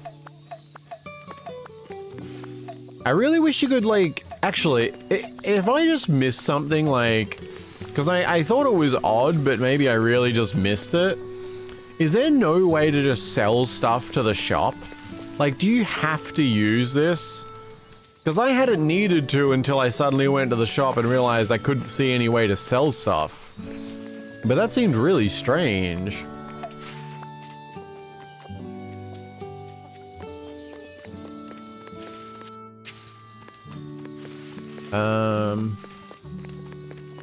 I really wish you could, like, actually, if I just missed something, like, because I thought it was odd, but maybe I really just missed it. Is there no way to just sell stuff to the shop? Like, do you have to use this? Because I hadn't needed to until I suddenly went to the shop and realized I couldn't see any way to sell stuff. But that seemed really strange.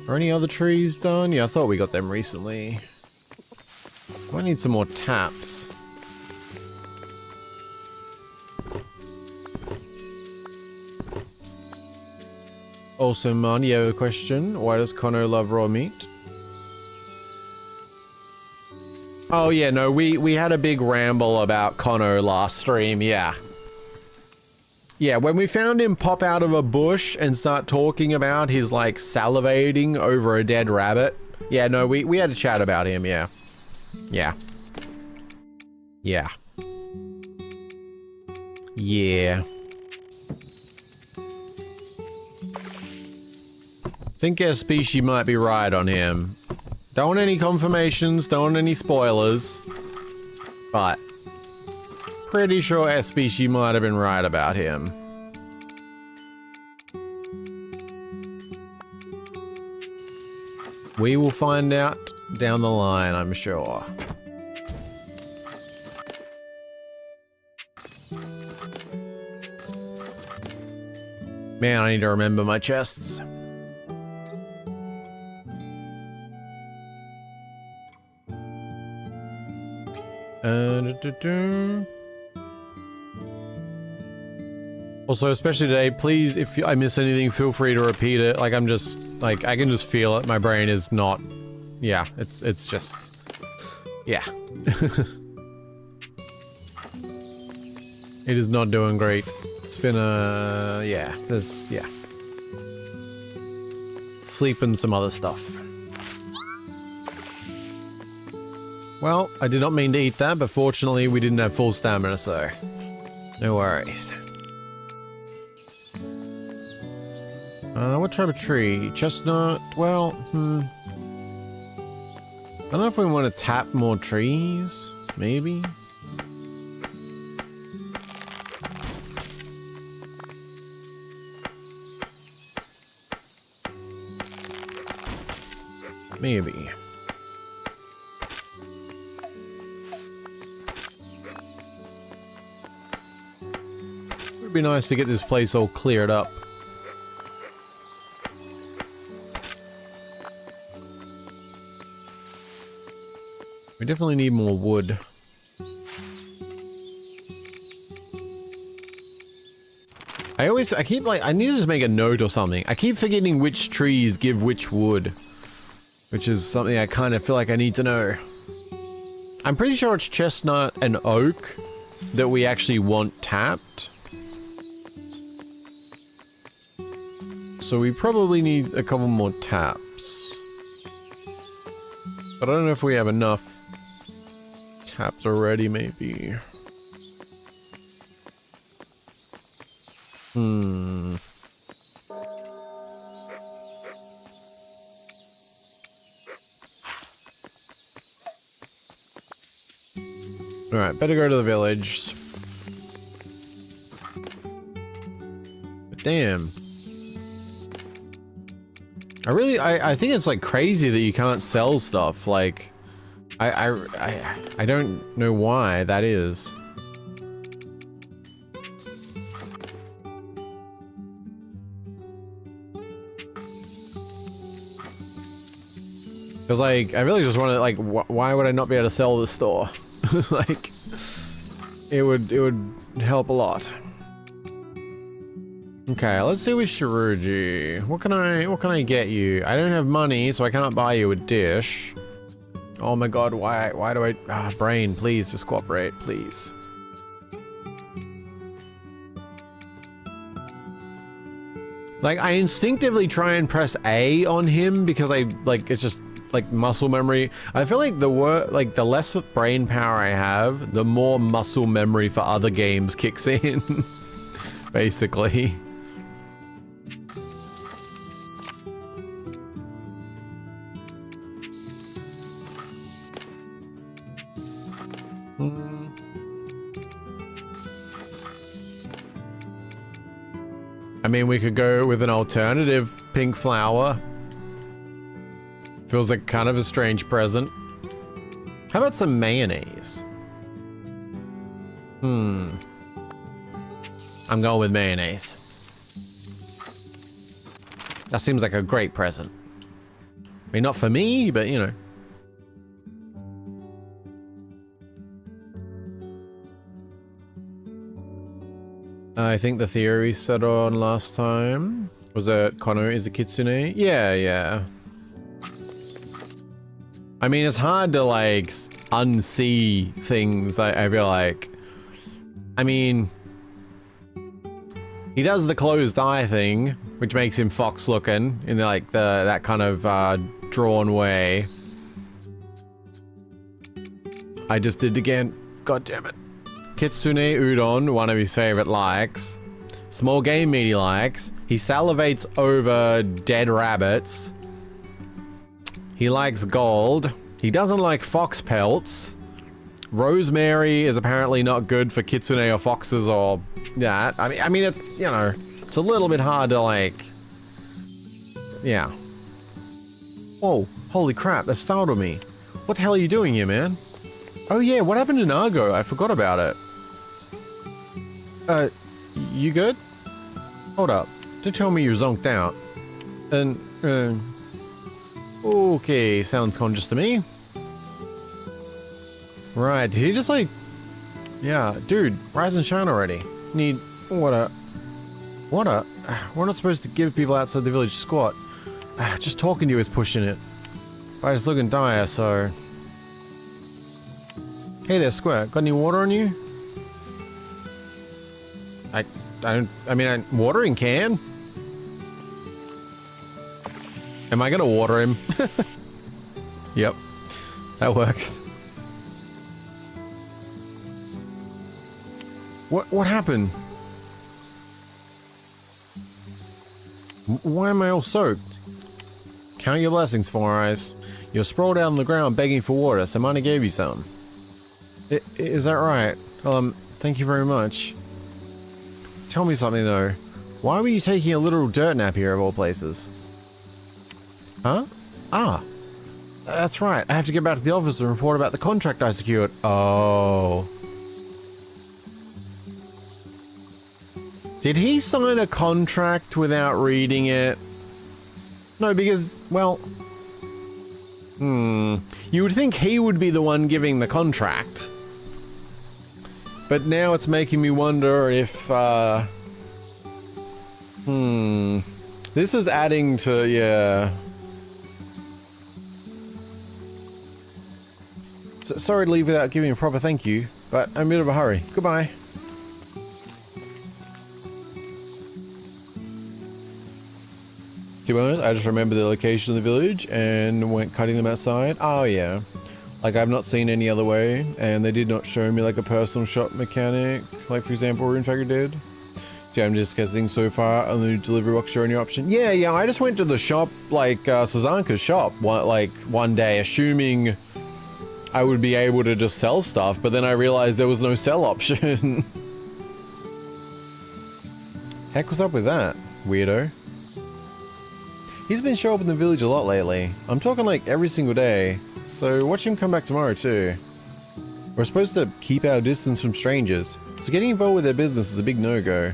Are any other trees done? Yeah, I thought we got them recently. Might need some more taps. Also, Man, you have a question. Why does Kono love raw meat? Oh yeah, no, we had a big ramble about Kono last stream, yeah. Yeah, when we found him pop out of a bush and start talking about his, like, salivating over a dead rabbit. Yeah, no, we had a chat about him, yeah. Yeah. Yeah. Yeah. Think our species might be right on him. Don't want any confirmations, don't want any spoilers. But pretty sure our species might have been right about him. We will find out down the line, I'm sure. Man, I need to remember my chests. Also, especially today, please, if I miss anything, feel free to repeat it. Like, I'm just, like, I can just feel it. My brain is not, yeah, it's just, yeah. It is not doing great. It's been yeah, there's, yeah. Sleep and some other stuff. Well, I did not mean to eat that, but fortunately we didn't have full stamina, so no worries. What type of tree? Chestnut? Well, I don't know if we want to tap more trees, maybe? Maybe. It would be nice to get this place all cleared up. We definitely need more wood. I keep like, I need to just make a note or something. I keep forgetting which trees give which wood. Which is something I kind of feel like I need to know. I'm pretty sure it's chestnut and oak that we actually want tapped. So we probably need a couple more taps. But I don't know if we have enough taps already, maybe. Alright, better go to the village. But damn. I think it's like crazy that you can't sell stuff. Like, I don't know why that is. Cause like, I really just want to like, why would I not be able to sell this store? Like, it would help a lot. Okay, let's see with Shiruji. What can I get you? I don't have money, so I can't buy you a dish. Oh my god, why do I, brain, please, just cooperate, please. Like, I instinctively try and press A on him because it's just, like, muscle memory. I feel like the less brain power I have, the more muscle memory for other games kicks in. Basically. I mean, we could go with an alternative pink flower. Feels like kind of a strange present. How about some mayonnaise? I'm going with mayonnaise. That seems like a great present. I mean, not for me, but you know. I think the theory set on last time was that Kono is a kitsune. Yeah. I mean, it's hard to like unsee things. I feel like. I mean, he does the closed eye thing, which makes him fox looking in like that kind of drawn way. I just did it again. God damn it. Kitsune udon, one of his favorite likes. Small game meat he likes. He salivates over dead rabbits. He likes gold. He doesn't like fox pelts. Rosemary is apparently not good for kitsune or foxes or that. I mean, it's, you know, it's a little bit hard to like, yeah. Whoa, holy crap, that startled me. What the hell are you doing here, man? Oh yeah, what happened to Nago? I forgot about it. You good? Hold up. Don't tell me you're zonked out. Okay, sounds conscious to me. Right, did he just like... Yeah, dude, rise and shine already. Need... What a... We're not supposed to give people outside the village squat. Just talking to you is pushing it. I was looking dire, so... Hey there, Squirt. Got any water on you? I mean, watering can? Am I gonna water him? Yep. That works. What happened? Why am I all soaked? Count your blessings, Four Eyes. You're sprawled out on the ground begging for water, so Mana gave you some. Is that right? Thank you very much. Tell me something though. Why were you taking a literal dirt nap here of all places? Huh? Ah. That's right. I have to get back to the office and report about the contract I secured. Oh. Did he sign a contract without reading it? No, because, well... You would think he would be the one giving the contract. But now it's making me wonder if, This is adding to, yeah... Sorry to leave without giving a proper thank you, but I'm in a bit of a hurry. Goodbye. To be honest, I just remember the location of the village and went cutting them outside. Oh yeah. Like I've not seen any other way, and they did not show me like a personal shop mechanic, like for example Runefagger did. See, I'm just guessing so far on the delivery box show any option. Yeah, I just went to the shop, like Sazanka's shop, one day, assuming I would be able to just sell stuff, but then I realized there was no sell option. Heck was up with that, weirdo? He's been showing up in the village a lot lately. I'm talking like every single day, so watch him come back tomorrow too. We're supposed to keep our distance from strangers, so getting involved with their business is a big no-go.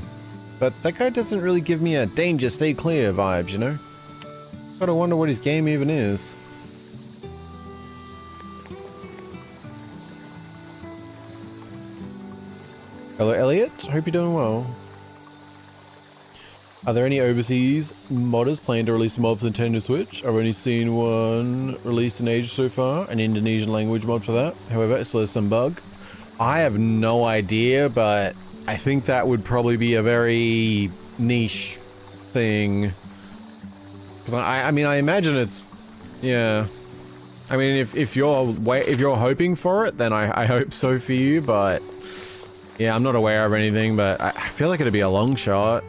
But that guy doesn't really give me a danger, stay clear vibes, you know? Gotta wonder what his game even is. Hello, Elliot. Hope you're doing well. Are there any overseas modders planning to release a mod for the Nintendo Switch? I've only seen one released in Asia so far, an Indonesian language mod for that. However, it still has some bug. I have no idea, but I think that would probably be a very niche thing. Because I mean, I imagine it's, yeah. I mean, if you're hoping for it, then I hope so for you. But yeah, I'm not aware of anything. But I feel like it'd be a long shot.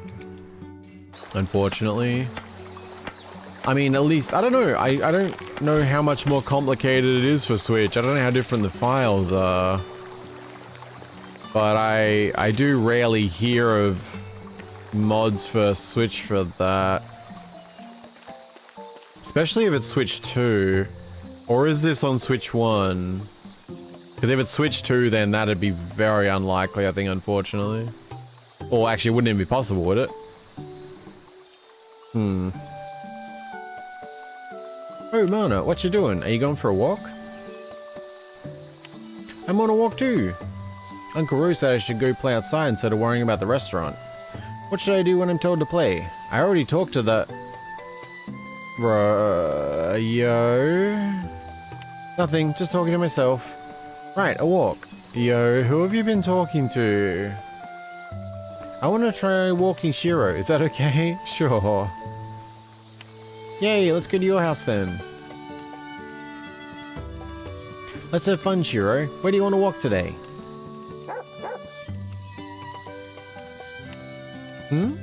Unfortunately. I mean, at least, I don't know. I don't know how much more complicated it is for Switch. I don't know how different the files are. But I do rarely hear of mods for Switch for that. Especially if it's Switch 2. Or is this on Switch 1? Because if it's Switch 2, then that'd be very unlikely, I think, unfortunately. Or actually, it wouldn't even be possible, would it? Oh, Mana, what you doing? Are you going for a walk? I'm on a walk too. Uncle Rose said I should go play outside instead of worrying about the restaurant. What should I do when I'm told to play? I already talked to the... Yo? Nothing, just talking to myself. Right, a walk. Yo, who have you been talking to? I want to try walking Shiro, is that okay? Sure. Yay, let's go to your house then. Let's have fun, Shiro. Where do you want to walk today? Hmm?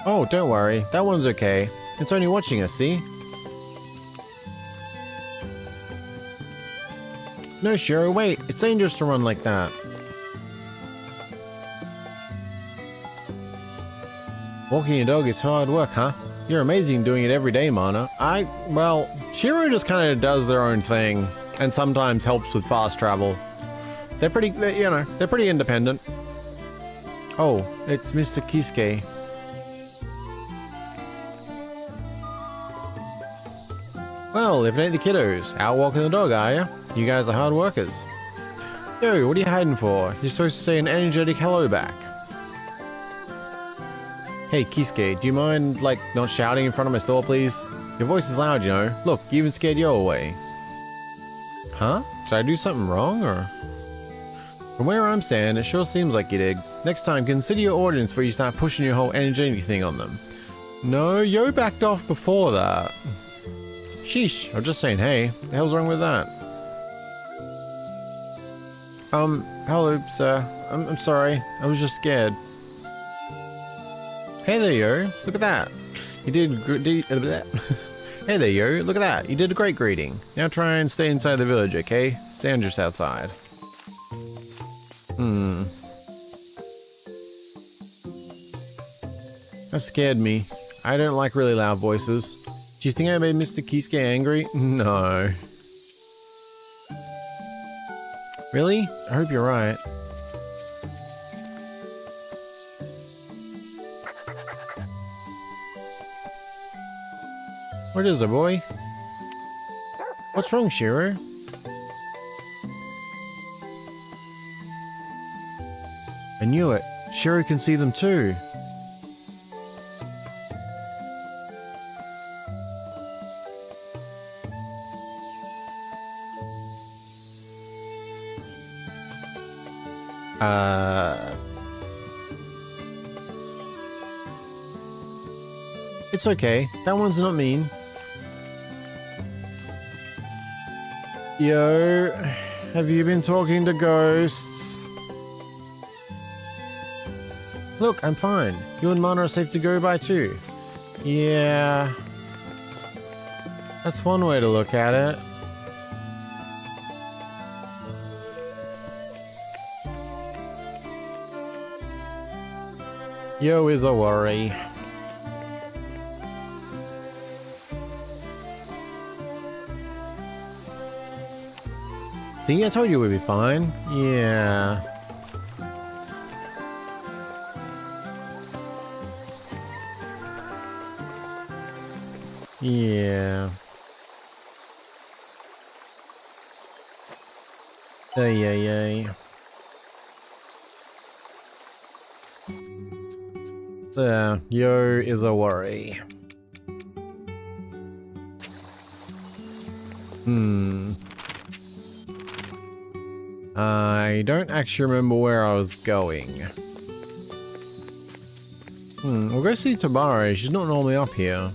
Oh, don't worry. That one's okay. It's only watching us, see? No, Shiro, wait. It's dangerous to run like that. Walking your dog is hard work, huh? You're amazing doing it every day, Mana. Well, Shiro just kind of does their own thing and sometimes helps with fast travel. They're pretty independent. Oh, it's Mr. Kisuke. Well, if it ain't the kiddos, out walking the dog, are ya? You guys are hard workers. Yo, what are you hiding for? You're supposed to say an energetic hello back. Hey, Kisuke, do you mind, like, not shouting in front of my store, please? Your voice is loud, you know. Look, you even scared Yo away. Huh? Did I do something wrong, or...? From where I'm standing, it sure seems like you did. Next time, consider your audience before you start pushing your whole energetic thing on them. No, Yo backed off before that. Sheesh, I was just saying, hey, the hell's wrong with that? Hello, sir. I'm sorry. I was just scared. Hey there, Yo. Look at that. You did Hey there, Yo. Look at that. You did a great greeting. Now try and stay inside the village, okay? Stand just outside. That scared me. I don't like really loud voices. Do you think I made Mr. Kisuke angry? No. Really? I hope you're right. What is it, boy? What's wrong, Shiro? I knew it. Shiro can see them too. It's okay. That one's not mean. Yo, have you been talking to ghosts? Look, I'm fine. You and Mana are safe to go by too. Yeah. That's one way to look at it. Yo is a worry. See, I told you we'd be fine. Yeah. Yeah. Ay. There, Yo is a worry. I don't actually remember where I was going. We'll go see Tabare. She's not normally up here.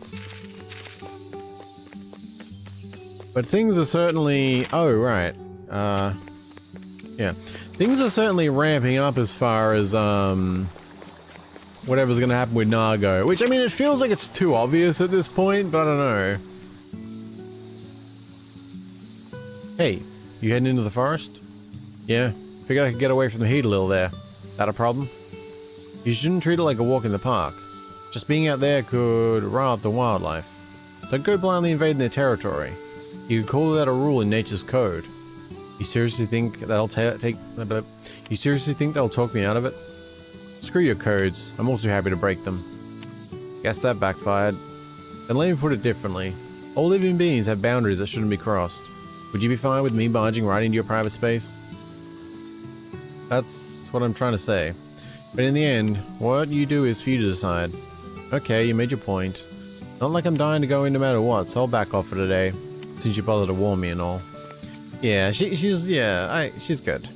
But things are certainly... Oh, right. Yeah. Things are certainly ramping up as far as, whatever's gonna happen with Nago. Which, I mean, it feels like it's too obvious at this point, but I don't know. Hey, you heading into the forest? Yeah, figured I could get away from the heat a little there. That a problem? You shouldn't treat it like a walk in the park. Just being out there could rile up the wildlife. Don't go blindly invading their territory. You could call that a rule in nature's code. You seriously think that'll You seriously think they'll talk me out of it? Screw your codes. I'm also happy to break them. Guess that backfired. Then let me put it differently. All living beings have boundaries that shouldn't be crossed. Would you be fine with me barging right into your private space? That's what I'm trying to say. But in the end, what you do is for you to decide. Okay, you made your point. Not like I'm dying to go in no matter what, so I'll back off for today. Since you bothered to warn me and all. Yeah, she's good.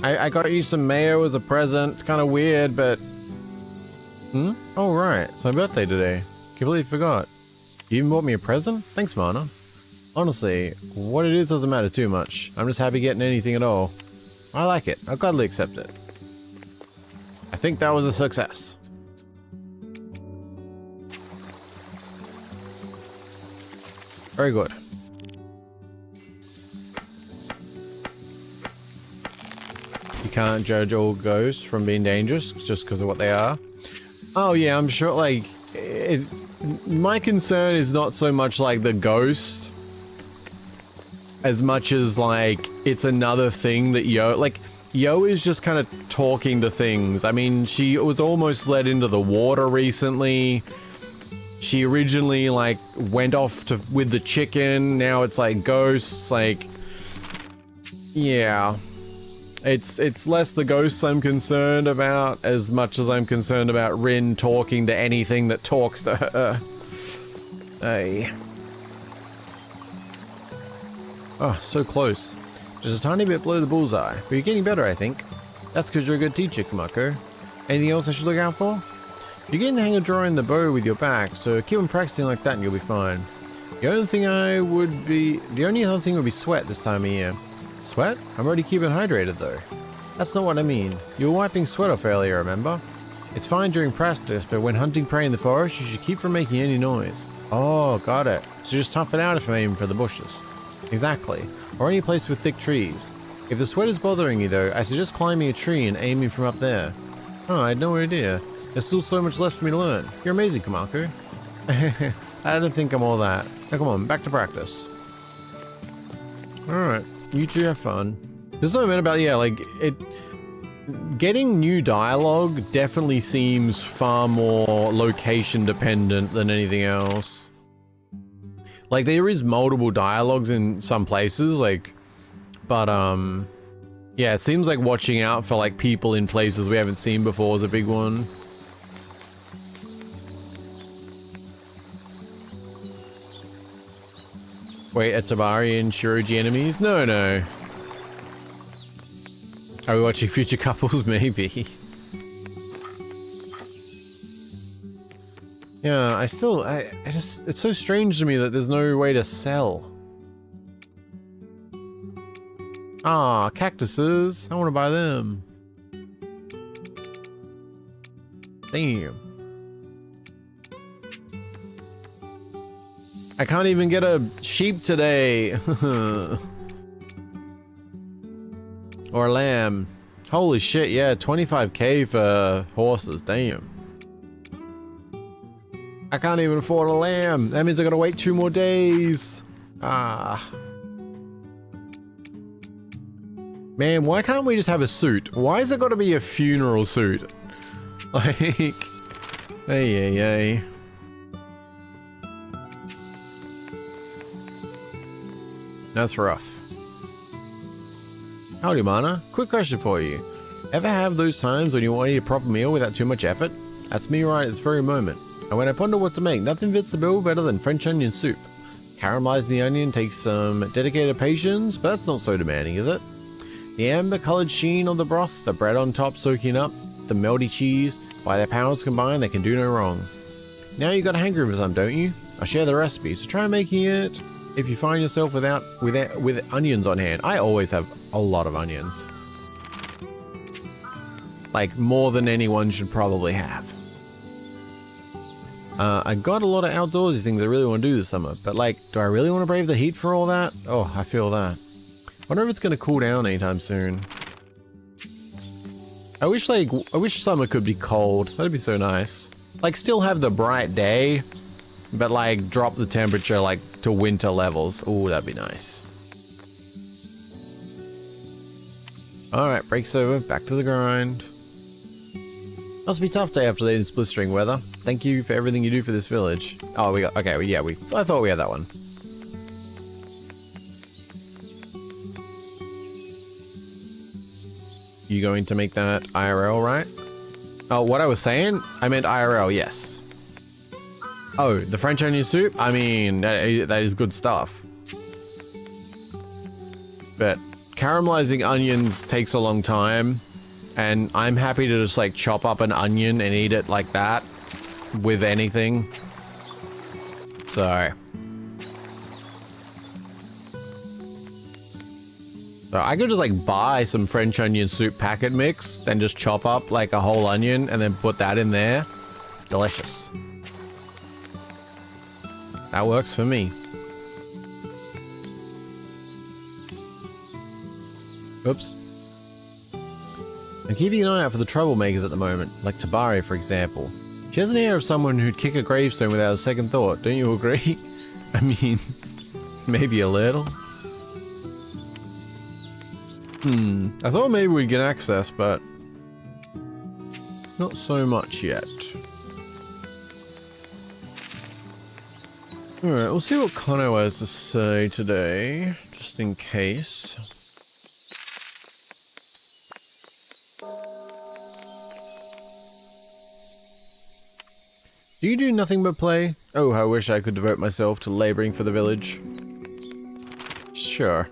I got you some mayo as a present. It's kind of weird, but... Oh, right. It's my birthday today. Completely forgot. You even bought me a present? Thanks, Mana. Honestly, what it is doesn't matter too much. I'm just happy getting anything at all. I like it. I'll gladly accept it. think that was a success. Very good. You can't judge all ghosts from being dangerous just because of what they are. Oh yeah, I'm sure, like, my concern is not so much like the ghost as much as like it's another thing that Yo is just kind of talking to things. I mean, she was almost led into the water recently. She originally like went off with the chicken. Now it's like ghosts. Like, yeah, it's less the ghosts I'm concerned about as much as I'm concerned about Rin talking to anything that talks to her. Hey. Oh, so close. Just a tiny bit below the bullseye, but you're getting better, I think. That's because you're a good teacher, Kamako. Anything else I should look out for? You're getting the hang of drawing the bow with your back, so keep on practicing like that and you'll be fine. The only other thing would be sweat this time of year. Sweat? I'm already keeping hydrated though. That's not what I mean. You were wiping sweat off earlier, remember? It's fine during practice, but when hunting prey in the forest, you should keep from making any noise. Oh, got it. So just tough it out if I'm aiming for the bushes. Exactly. Or any place with thick trees. If the sweat is bothering you though, I suggest climbing a tree and aiming from up there. Oh, I had no idea. There's still so much left for me to learn. You're amazing, Kamako. I don't think I'm all that. Now come on, back to practice. Alright, you two have fun. There's no matter about, yeah, like, getting new dialogue definitely seems far more location dependent than anything else. Like, there is multiple dialogues in some places, like, but, yeah, it seems like watching out for, like, people in places we haven't seen before is a big one. Wait, are Tabari and Shiroji enemies? No, no. Are we watching future couples? Maybe. Yeah, I just, it's so strange to me that there's no way to sell. Ah, cactuses. I want to buy them. Damn. I can't even get a sheep today. Or a lamb. Holy shit, yeah, 25k for horses, damn. I can't even afford a lamb. That means I gotta wait 2 more days. Ah. Man, why can't we just have a suit? Why has it gotta be a funeral suit? Like, hey. That's rough. Howdy, Mana. Quick question for you. Ever have those times when you want to eat a proper meal without too much effort? That's me right at this very moment. And when I ponder what to make, nothing fits the bill better than French onion soup. Caramelizing the onion takes some dedicated patience, but that's not so demanding, is it? The amber-colored sheen of the broth, the bread on top soaking up, the melty cheese, by their powers combined, they can do no wrong. Now you got a hankering for some, don't you? I'll share the recipe, so try making it if you find yourself with onions on hand. I always have a lot of onions. Like, more than anyone should probably have. I got a lot of outdoorsy things I really want to do this summer, but like, do I really want to brave the heat for all that? Oh, I feel that. Wonder if it's going to cool down anytime soon. I wish summer could be cold. That'd be so nice. Like, still have the bright day, but like, drop the temperature like to winter levels. Ooh, that'd be nice. Alright, break's over. Back to the grind. Must be a tough day after this blistering weather. Thank you for everything you do for this village. Oh, we got, okay, well, yeah, I thought we had that one. You going to make that IRL, right? Oh, what I was saying? I meant IRL, yes. Oh, the French onion soup? I mean, that is good stuff. But caramelizing onions takes a long time. And I'm happy to just like chop up an onion and eat it like that with anything. So So I could just like buy some French onion soup packet mix, then just chop up like a whole onion and then put that in there. Delicious. That works for me. Oops. I'm keeping an eye out for the troublemakers at the moment, like Tabari for example. She has an air of someone who'd kick a gravestone without a second thought, don't you agree? I mean, maybe a little. I thought maybe we'd get access, but not so much yet. Alright, we'll see what Kono has to say today, just in case. Do you do nothing but play? Oh, I wish I could devote myself to laboring for the village. Sure.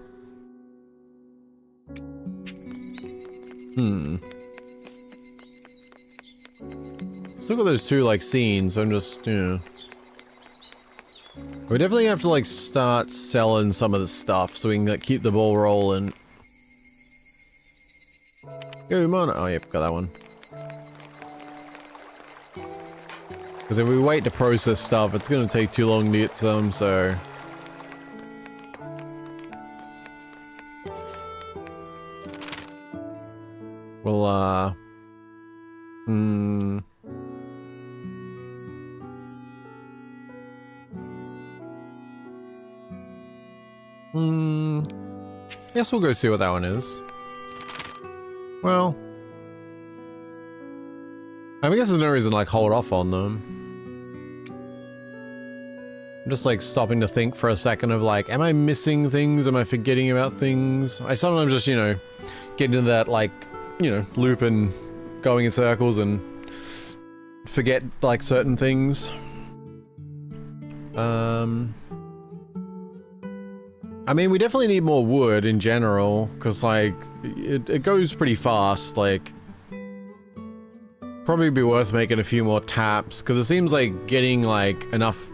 Let's look at those two, like, scenes. I'm just, you know. We definitely have to, like, start selling some of the stuff so we can, like, keep the ball rolling. Yo, Mana. Oh, yep, got that one. Because if we wait to process stuff, it's going to take too long to get some, so... Well, Guess we'll go see what that one is. Well... I guess there's no reason to, like, hold off on them. I'm just, like, stopping to think for a second of, like, am I missing things? Am I forgetting about things? I sometimes just, you know, get into that, like, you know, loop and going in circles and forget, like, certain things. I mean, we definitely need more wood in general, because, like, it goes pretty fast, like... Probably be worth making a few more taps, because it seems like getting, like, enough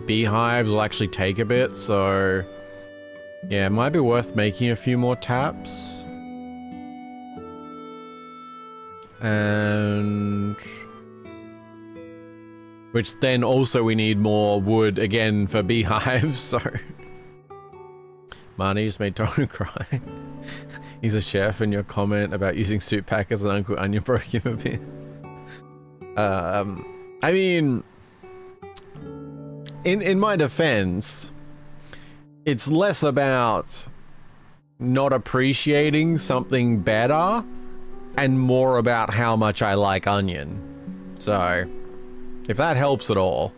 beehives will actually take a bit, so... Yeah, it might be worth making a few more taps. And... Which then also we need more wood again for beehives, so... Mana just made Toru cry. He's a chef, and your comment about using soup packets and Uncle Onion broke him a bit. I mean... In my defense, it's less about not appreciating something better and more about how much I like onion. So, if that helps at all,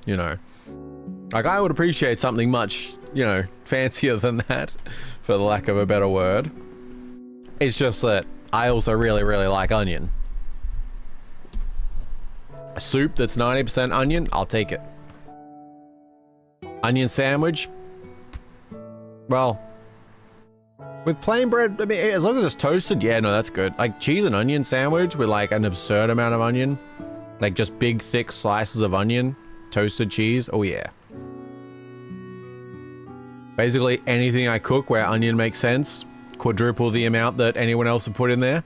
you know, like I would appreciate something much, you know, fancier than that, for the lack of a better word. It's just that I also really, really like onion. A soup that's 90% onion, I'll take it. Onion sandwich? Well, with plain bread, I mean, as long as it's toasted, yeah, no, that's good. Like, cheese and onion sandwich with, like, an absurd amount of onion. Like, just big, thick slices of onion. Toasted cheese, oh yeah. Basically, anything I cook where onion makes sense, quadruple the amount that anyone else would put in there.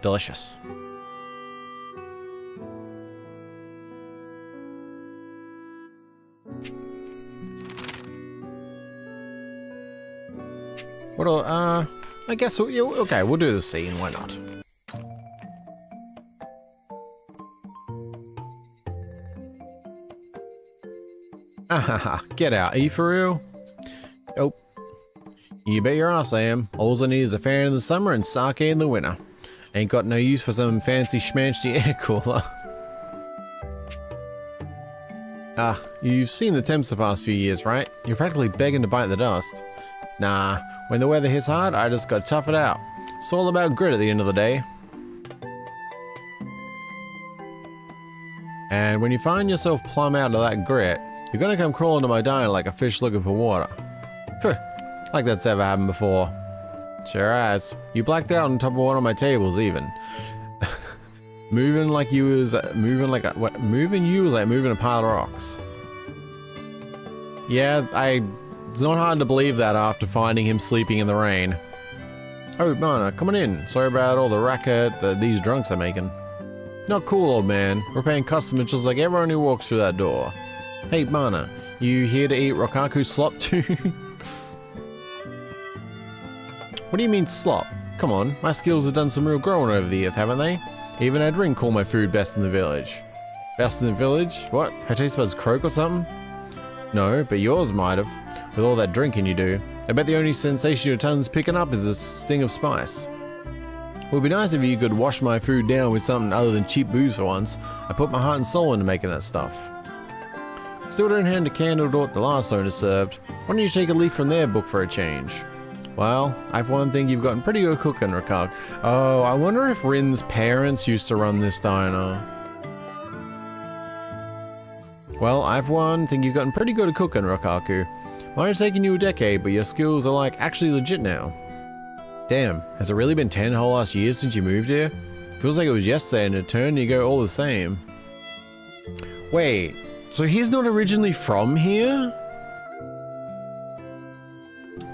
Delicious. What? I guess okay. We'll do the scene. Why not? Ahaha! Get out. Are you for real? Oh, you bet your ass I am. All I need is a fan in the summer and sake in the winter. Ain't got no use for some fancy schmancy air cooler. You've seen the temps the past few years, right? You're practically begging to bite the dust. Nah, when the weather hits hard, I just gotta tough it out. It's all about grit at the end of the day. And when you find yourself plumb out of that grit, you're gonna come crawling to my diner like a fish looking for water. Phew, like that's ever happened before. Sure has. You blacked out on top of one of my tables even. Moving you was like moving a pile of rocks. Yeah, I It's not hard to believe that after finding him sleeping in the rain. Oh, Mana, come on in. Sorry about all the racket that these drunks are making. Not cool, old man. We're paying customers just like everyone who walks through that door. Hey, Mana, you here to eat Rokaku slop too? What do you mean slop? Come on, my skills have done some real growing over the years, haven't they? Even I'd ring call my food best in the village. Best in the village? What? Her taste buds croak or something? No, but yours might have. With all that drinking you do. I bet the only sensation your tongue's picking up is a sting of spice. It would be nice if you could wash my food down with something other than cheap booze for once. I put my heart and soul into making that stuff. Still don't hand a candle to what the last owner served. Why don't you take a leaf from their book for a change? Well, I've one thing you've gotten pretty good cooking, Rakak. Oh, I wonder if Rin's parents used to run this diner. Well, I've one thing you've gotten pretty good at cooking, Rakaku. Might have taken you a decade, but your skills are like actually legit now. Damn, has it really been 10 whole ass years since you moved here? Feels like it was yesterday and eternity ago all the same. Wait, so he's not originally from here?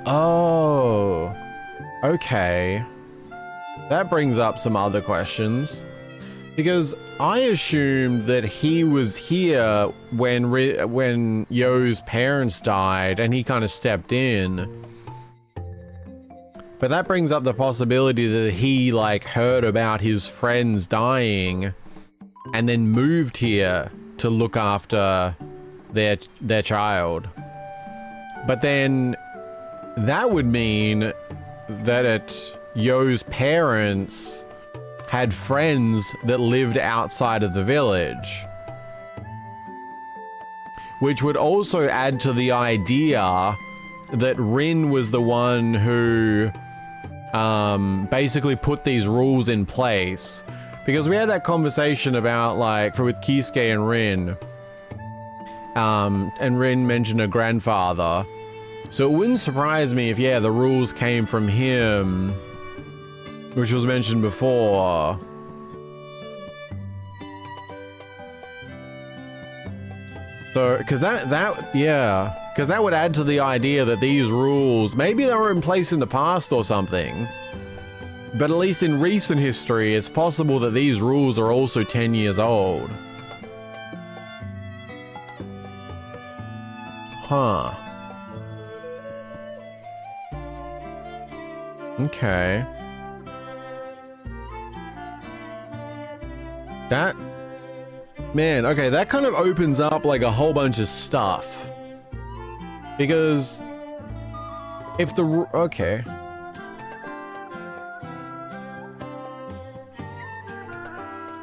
Oh, okay. That brings up some other questions. Because I assumed that he was here when Yo's parents died and he kind of stepped in. But that brings up the possibility that he like heard about his friends dying and then moved here to look after their child. But then that would mean that Yo's parents had friends that lived outside of the village. Which would also add to the idea that Rin was the one who basically put these rules in place. Because we had that conversation about like, with Kisuke and Rin. And Rin mentioned her grandfather. So it wouldn't surprise me if, yeah, the rules came from him. Which was mentioned before. So, because that would add to the idea that these rules, maybe they were in place in the past or something. But at least in recent history, it's possible that these rules are also 10 years old. Huh. Okay. That, man, okay, that kind of opens up like a whole bunch of stuff. Because if the, okay.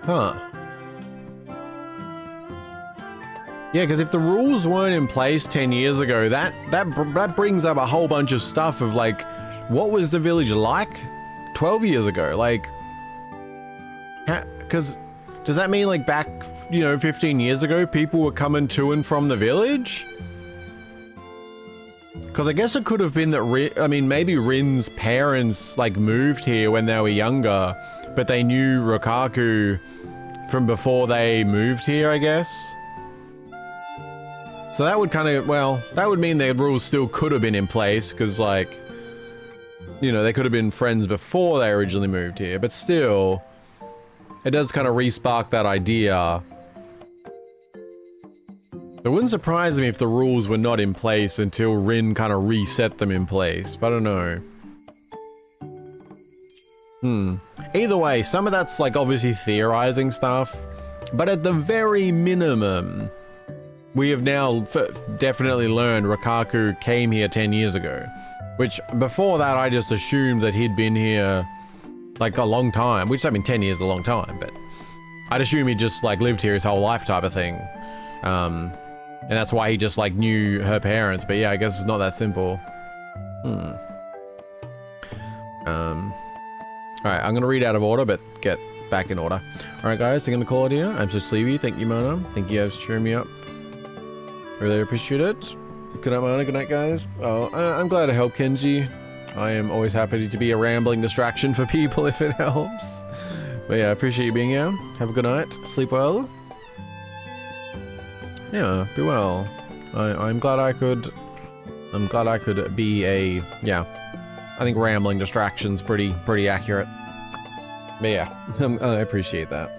Huh. Yeah, because if the rules weren't in place 10 years ago, that brings up a whole bunch of stuff of like, what was the village like 12 years ago? Like, because does that mean like back, 15 years ago, people were coming to and from the village? Because I guess it could have been that, maybe Rin's parents like moved here when they were younger, but they knew Rokaku from before they moved here, I guess. So that would kind of, well, that would mean their rules still could have been in place, because like, they could have been friends before they originally moved here, but still, it does kind of re-spark that idea. It wouldn't surprise me if the rules were not in place until Rin kind of reset them in place, but I don't know. Either way, some of that's like obviously theorizing stuff, but at the very minimum, we have now definitely learned Rokaku came here 10 years ago, which before that I just assumed that he'd been here like a long time, which 10 years is a long time, but I'd assume he just like lived here his whole life type of thing. And that's why he just like knew her parents, but yeah, I guess it's not that simple. Alright, I'm gonna read out of order, but get back in order. Alright guys, I'm gonna call it here. I'm so sleepy. Thank you, Mana. Thank you guys for cheering me up. Really appreciate it. Good night, Mana. Good night, guys. Oh, I'm glad to help, Kenji. I am always happy to be a rambling distraction for people if it helps. But yeah, I appreciate you being here. Have a good night. Sleep well. Yeah, be well. I'm glad I could I'm glad I could be a, yeah. I think rambling distraction's pretty accurate. But yeah, I appreciate that.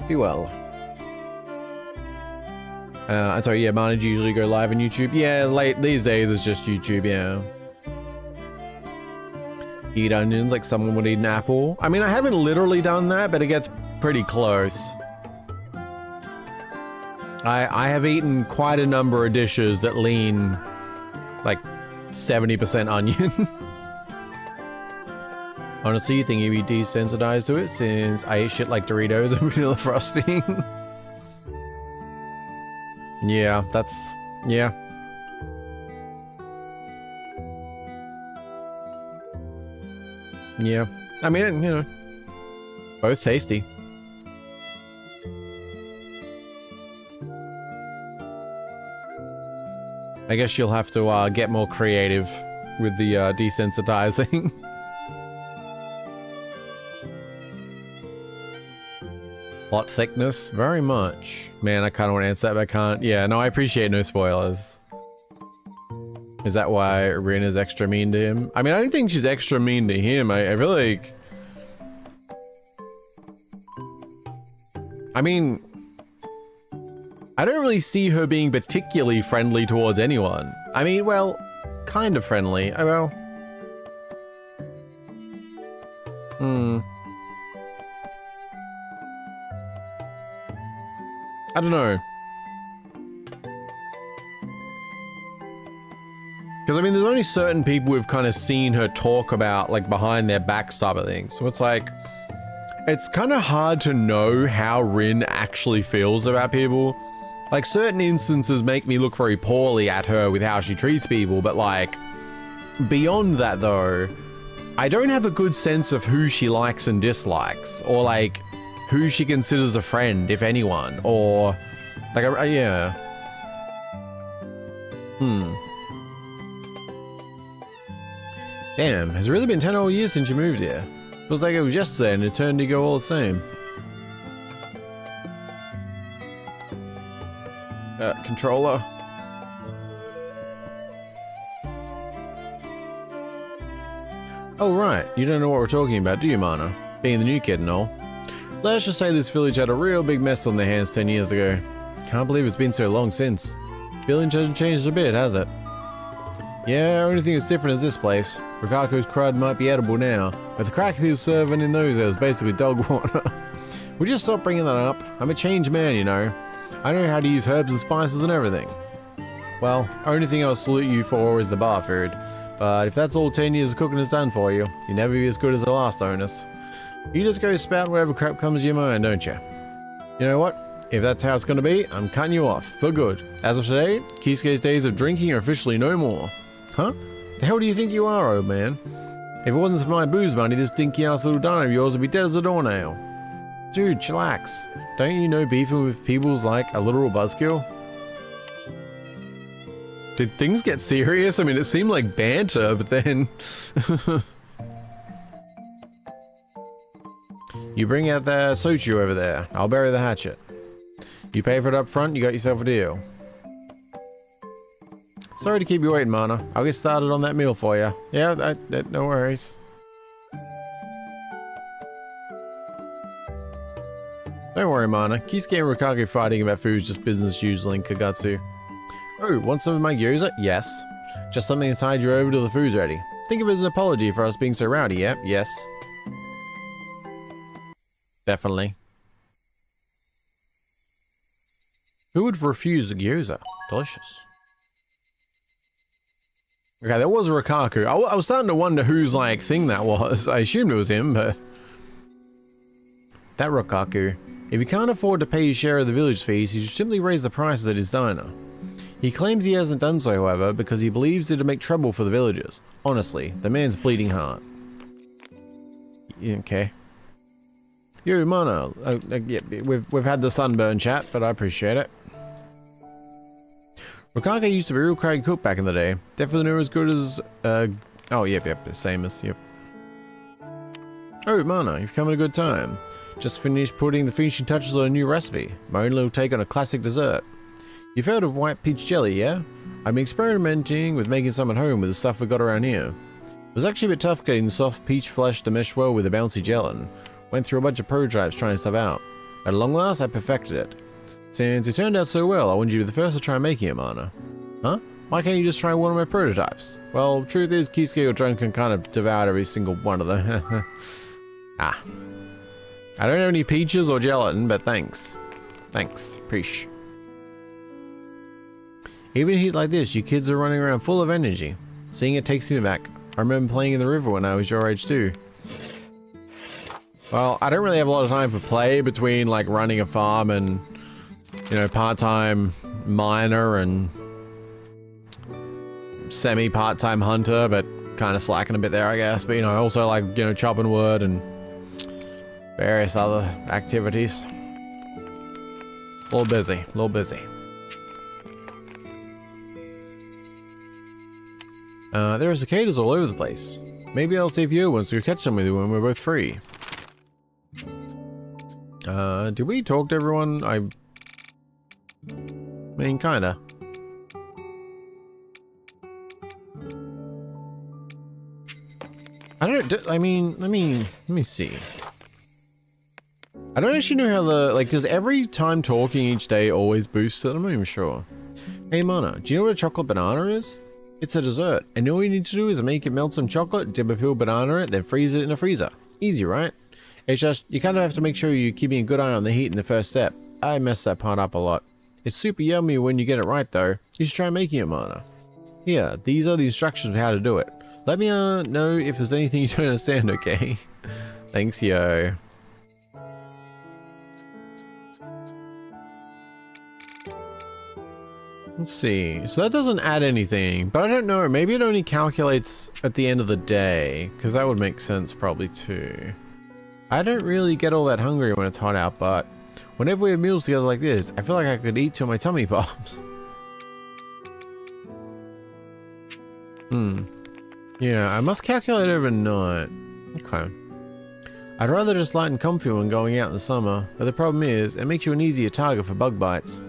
Be well. And so yeah, Mana, do you usually go live on YouTube? Yeah, late these days it's just YouTube, yeah. Eat onions like someone would eat an apple. I mean, I haven't literally done that, but it gets pretty close. I have eaten quite a number of dishes that lean like 70% onion. Honestly, you think you'd be desensitized to it since I ate shit like Doritos and vanilla frosting? Yeah, that's... yeah. Yeah. I mean, you know, both tasty. I guess you'll have to get more creative with the desensitizing. Plot thickness? Very much. Man, I kind of want to answer that, but I can't. Yeah, no, I appreciate no spoilers. Is that why Rena's extra mean to him? I mean, I don't think she's extra mean to him. I feel like... I mean... I don't really see her being particularly friendly towards anyone. I mean, well, kind of friendly. Oh, well... I don't know. Because, I mean, there's only certain people we've kind of seen her talk about, like, behind their backs type of thing. So it's like... it's kind of hard to know how Rin actually feels about people. Like, certain instances make me look very poorly at her with how she treats people, but, like... beyond that, though... I don't have a good sense of who she likes and dislikes. Or, like... who she considers a friend, if anyone, or like yeah. Damn, has it really been 10 whole years since you moved here? Feels like it was yesterday and eternity go all the same. Controller. Oh right, you don't know what we're talking about, do you, Mana? Being the new kid and all. Let's just say this village had a real big mess on their hands 10 years ago. Can't believe it's been so long since. Village hasn't changed a bit, has it? Yeah, only thing that's different is this place. Rikaku's crud might be edible now, but the crack he was serving in those days was basically dog water. Would you stop bringing that up? I'm a changed man, you know. I know how to use herbs and spices and everything. Well, only thing I'll salute you for is the bar food. But if that's all 10 years of cooking has done for you, you'll never be as good as the last owners. You just go spout whatever crap comes to your mind, don't you? You know what? If that's how it's gonna be, I'm cutting you off, for good. As of today, Kisuke's days of drinking are officially no more. Huh? The hell do you think you are, old man? If it wasn't for my booze money, this dinky-ass little diner of yours would be dead as a doornail. Dude, chillax. Don't you know beefing with people's like a literal buzzkill? Did things get serious? I mean, it seemed like banter, but then... You bring out the soju over there. I'll bury the hatchet. You pay for it up front, you got yourself a deal. Sorry to keep you waiting, Mana. I'll get started on that meal for you. Yeah, no worries. Don't worry, Mana. Kisuke and Rikage fighting about food is just business as usual in Kagatsu. Oh, want some of my gyoza? Yes. Just something to tide you over till the food's ready. Think of it as an apology for us being so rowdy, yep, yes. Definitely. Who would refuse a gyoza? Delicious. Okay, that was Rikaku. I was starting to wonder whose, like, thing that was. I assumed it was him, but... That Rikaku. If he can't afford to pay his share of the village fees, he should simply raise the prices at his diner. He claims he hasn't done so, however, because he believes it'd make trouble for the villagers. Honestly, the man's bleeding heart. Okay. Yo, Mana. Yeah, we've had the sunburn chat, but I appreciate it. Rikage used to be a real craggy cook back in the day. Definitely not as good as, oh, yep, same as, yep. Oh, Mana, you've come at a good time. Just finished putting the finishing touches on a new recipe. My own little take on a classic dessert. You've heard of white peach jelly, yeah? I've been experimenting with making some at home with the stuff we got around here. It was actually a bit tough getting the soft peach flesh to mesh well with the bouncy gelatin. Went through a bunch of prototypes trying stuff out. At long last, I perfected it. Since it turned out so well, I wanted you to be the first to try making it, Mana. Huh? Why can't you just try one of my prototypes? Well, truth is, Kisuke or Drunk can kind of devour every single one of them. Ah. I don't have any peaches or gelatin, but thanks. Thanks. Preach. Even in heat like this, you kids are running around full of energy. Seeing it takes me back. I remember playing in the river when I was your age too. Well, I don't really have a lot of time for play between like running a farm and, you know, part-time miner and semi-part-time hunter, but kind of slacking a bit there, I guess. But, you know, also like, you know, chopping wood and various other activities. A little busy, a little busy. There are cicadas all over the place. Maybe I'll save you once we catch some with you when we're both free. Did we talk to everyone? I mean, kinda. I don't, I mean, let me see. I don't actually know how the, like, does every time talking each day always boost it? I'm not even sure. Hey Mana, do you know what a chocolate banana is? It's a dessert, and all you need to do is make it melt some chocolate, dip a peeled banana in it, then freeze it in a freezer. Easy, right? It's just, you kind of have to make sure you're keeping a good eye on the heat in the first step. I mess that part up a lot. It's super yummy when you get it right though. You should try making it, Mana. Here, these are the instructions of how to do it. Let me know if there's anything you don't understand, okay? Thanks, yo. Let's see. So that doesn't add anything, but I don't know. Maybe it only calculates at the end of the day, because that would make sense probably too. I don't really get all that hungry when it's hot out, but whenever we have meals together like this, I feel like I could eat till my tummy pops. Yeah, I must calculate overnight. Okay. I'd rather just light and comfy when going out in the summer, but the problem is, it makes you an easier target for bug bites.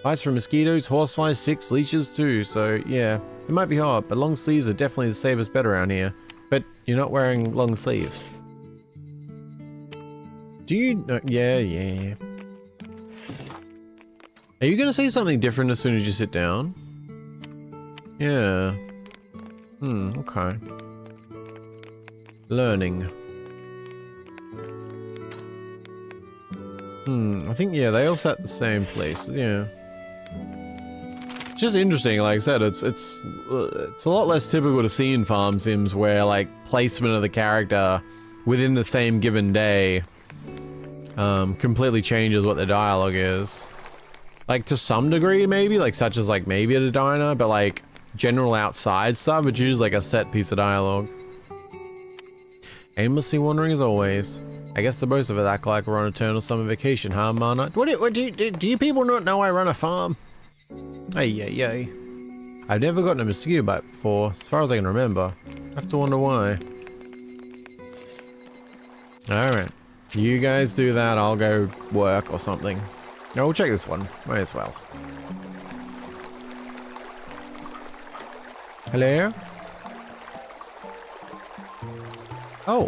Bites from mosquitoes, horseflies, ticks, leeches too, so yeah, it might be hot, but long sleeves are definitely the safest bet around here. But you're not wearing long sleeves. Do you know? Yeah. Are you gonna say something different as soon as you sit down? Yeah. Okay. Learning. I think, yeah, they all sat the same place, yeah. It's just interesting, like I said, it's a lot less typical to see in farm sims where, like, placement of the character within the same given day completely changes what the dialogue is. Like, to some degree, maybe, like, such as, like, maybe at a diner, but, like, general outside stuff, it's usually like a set piece of dialogue. Aimlessly wandering as always. I guess the most of it act like we're on eternal summer vacation, huh, Mana? Do you people not know I run a farm? Hey. I've never gotten a mosquito bite before, as far as I can remember. I have to wonder why. Alright. You guys do that, I'll go work or something. No, we'll check this one. Might as well. Hello? Oh.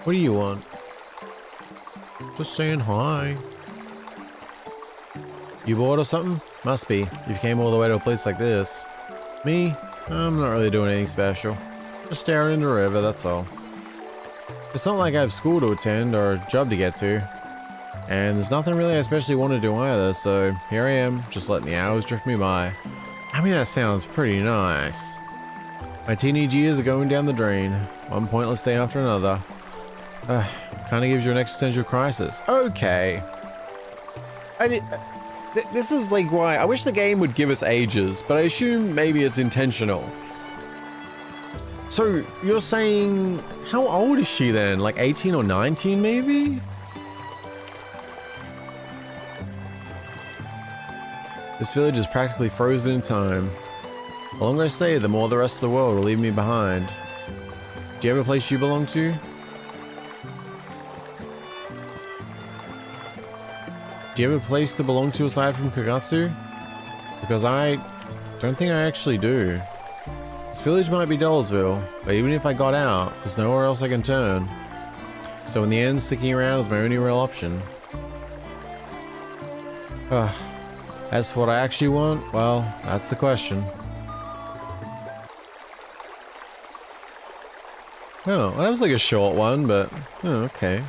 What do you want? Just saying hi. You bored or something? Must be. You came all the way to a place like this. Me? I'm not really doing anything special. Just staring into the river, that's all. It's not like I have school to attend or a job to get to. And there's nothing really I especially want to do either, so here I am, just letting the hours drift me by. I mean, that sounds pretty nice. My teenage years are going down the drain, one pointless day after another. Kinda gives you an existential crisis. Okay. This is like why, I wish the game would give us ages, but I assume maybe it's intentional. So, you're saying, how old is she then? Like 18 or 19 maybe? This village is practically frozen in time. The longer I stay, the more the rest of the world will leave me behind. Do you have a place you belong to? Do you have a place to belong to aside from Kagatsu? Because I don't think I actually do. This village might be Dollsville, but even if I got out, there's nowhere else I can turn. So in the end, sticking around is my only real option. As for what I actually want, well, that's the question. Oh, that was like a short one, but oh, okay.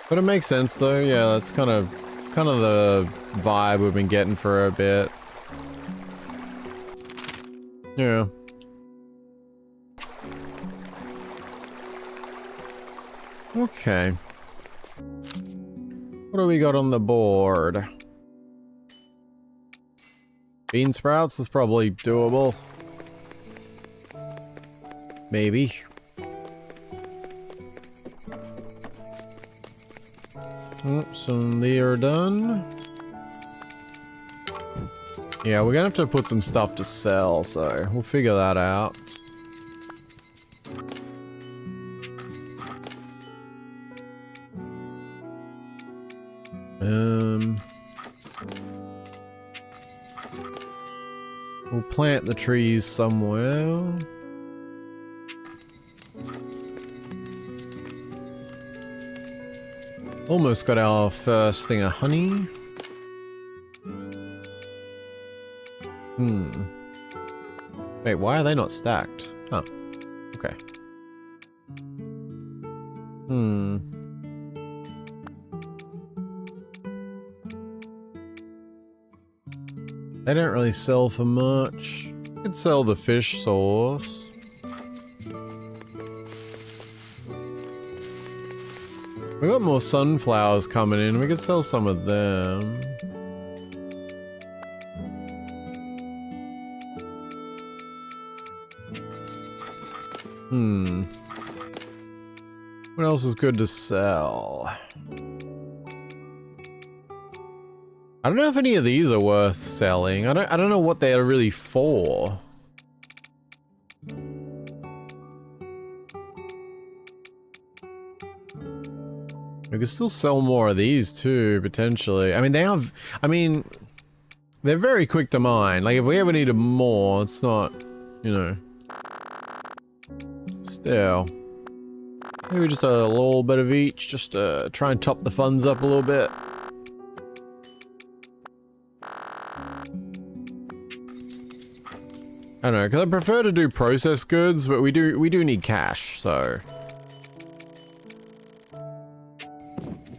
But it makes sense though, yeah, that's kind of the vibe we've been getting for a bit. Yeah. Okay. What do we got on the board? Bean sprouts is probably doable. Maybe. So they are done. Yeah, we're gonna have to put some stuff to sell, so we'll figure that out. We'll plant the trees somewhere. Almost got our first thing of honey. Wait, why are they not stacked? Oh, okay. They don't really sell for much. Could sell the fish sauce. We got more sunflowers coming in. We could sell some of them. What else is good to sell? I don't know if any of these are worth selling. I don't know what they are really for. We could still sell more of these too, potentially. I mean, they're very quick to mine. Like, if we ever needed more, it's not, you know. Still. Maybe just a little bit of each, just to try and top the funds up a little bit. I don't know, because I prefer to do processed goods, but we do need cash, so.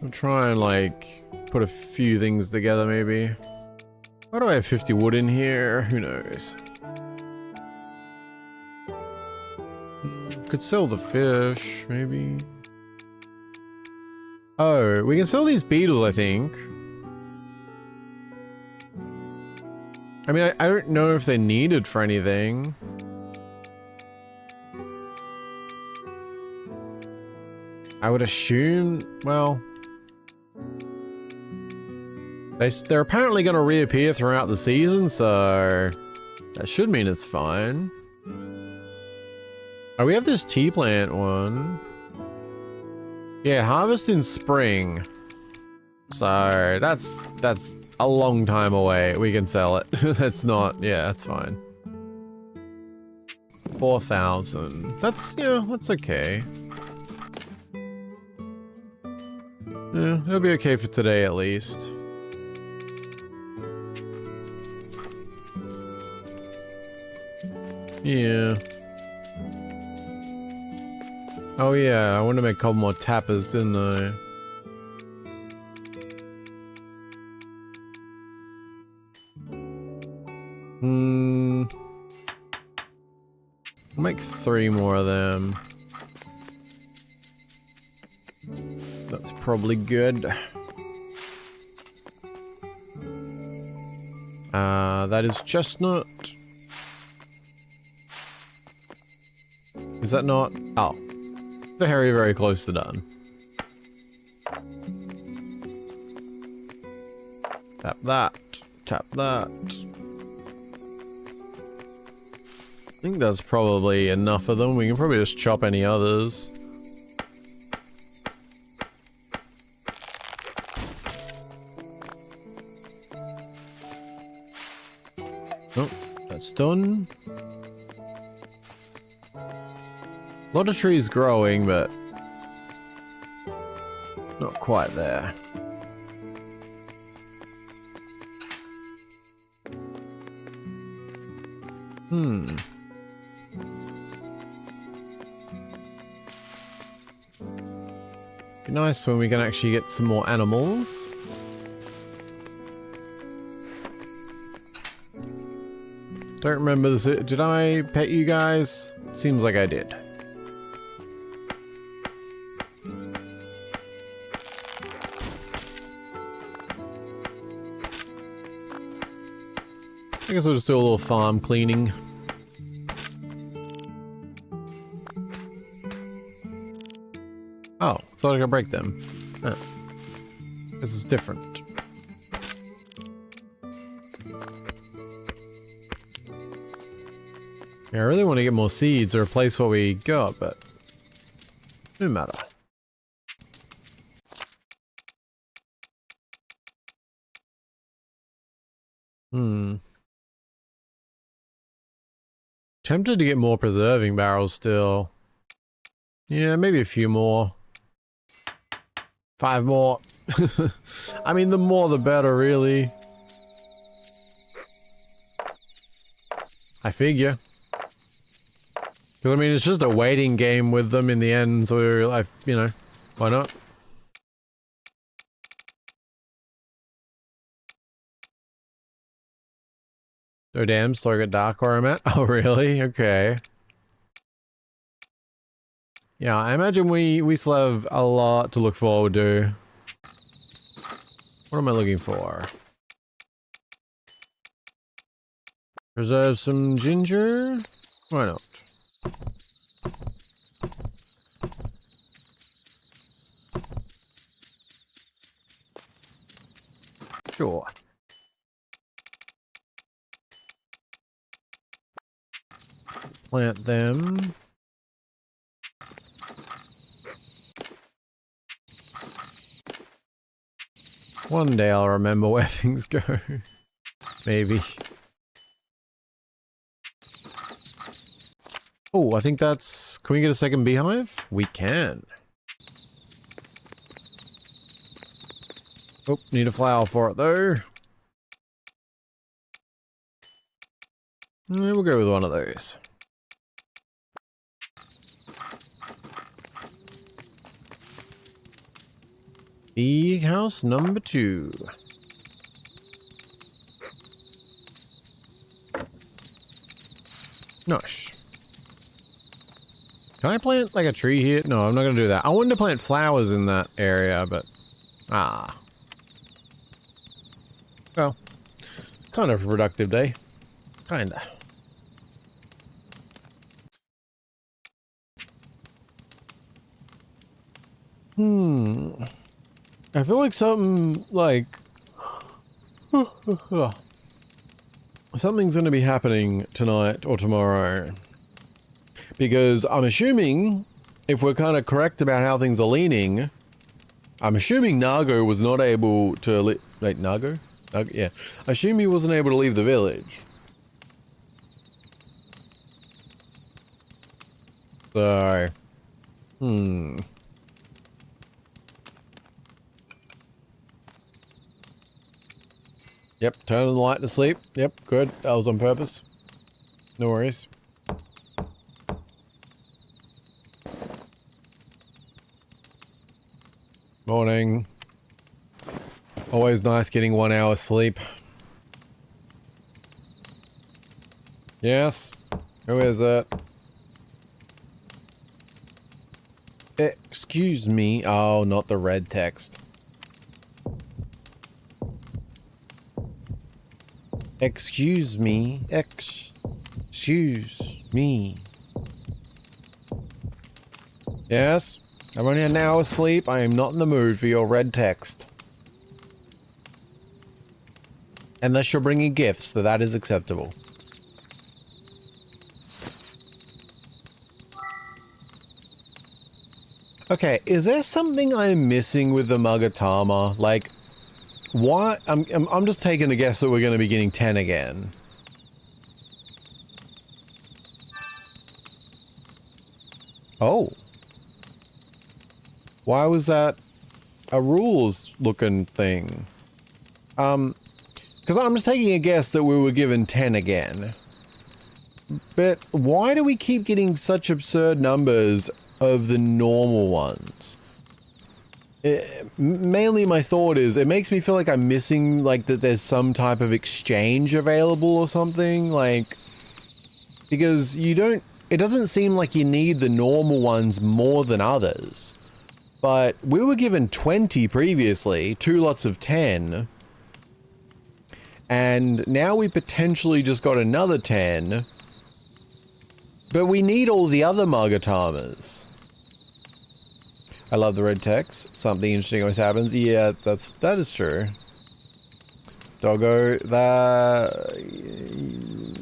I'll try and, like, put a few things together, maybe. Why do I have 50 wood in here? Who knows? Could sell the fish, maybe. Oh, we can sell these beetles, I think. I mean, I don't know if they're needed for anything. I would assume, well... They're apparently going to reappear throughout the season, so... that should mean it's fine. Oh, we have this tea plant one. Yeah, harvest in spring. So, that's a long time away. We can sell it. That's not, yeah, that's fine. 4,000. That's, yeah, that's okay. Yeah, it'll be okay for today at least. Yeah. Oh yeah, I want to make a couple more tappers, didn't I? I'll make 3 more of them. That's probably good. That is chestnut. Is that not? Oh. Very, very close to done. Tap that. Tap that. I think that's probably enough of them. We can probably just chop any others. That's done. A lot of trees growing, but not quite there. Be nice when we can actually get some more animals. Don't remember this. Did I pet you guys? Seems like I did. I guess we'll just do a little farm cleaning. Oh, thought I could break them. Oh. This is different. Yeah, I really want to get more seeds or replace what we got, but no matter. Tempted to get more preserving barrels still. Yeah, maybe a few more. 5 more. I mean, the more the better, really. I figure. Because, I mean, it's just a waiting game with them in the end, so, you know, why not? Oh, damn, still got dark where I'm at? Oh, really? Okay. Yeah, I imagine we still have a lot to look forward to. What am I looking for? Preserve some ginger? Why not? Sure. Plant them. One day I'll remember where things go. Maybe. Oh, I think that's... Can we get a second beehive? We can. Oh, need a flower for it though. We'll go with one of those. Bee house number 2. Nice. Can I plant like a tree here? No, I'm not gonna do that. I wanted to plant flowers in that area, but... Ah. Well, kind of a productive day. Kinda. I feel like something, like... something's gonna be happening tonight or tomorrow. Because I'm assuming, if we're kind of correct about how things are leaning, I'm assuming Nago was not able to wait, Nago? Yeah. I assume he wasn't able to leave the village. So... Yep, turning the light to sleep. Yep, good. That was on purpose. No worries. Morning. Always nice getting 1 hour sleep. Yes? Who is it? Excuse me. Oh, not the red text. Excuse me. Excuse me. Yes? I'm only an hour asleep. I am not in the mood for your red text. Unless you're bringing gifts, so that is acceptable. Okay, is there something I'm missing with the Magatama? Like, why? I'm just taking a guess that we're going to be getting 10 again. Oh. Why was that a rules looking thing? Because I'm just taking a guess that we were given 10 again. But why do we keep getting such absurd numbers of the normal ones? Mainly my thought is, it makes me feel like I'm missing, like, that there's some type of exchange available or something, like, because you don't, it doesn't seem like you need the normal ones more than others. But we were given 20 previously, 2 lots of 10. And now we potentially just got another 10. But we need all the other Magatamas. I love the red text. Something interesting always happens. Yeah, that is true. Doggo,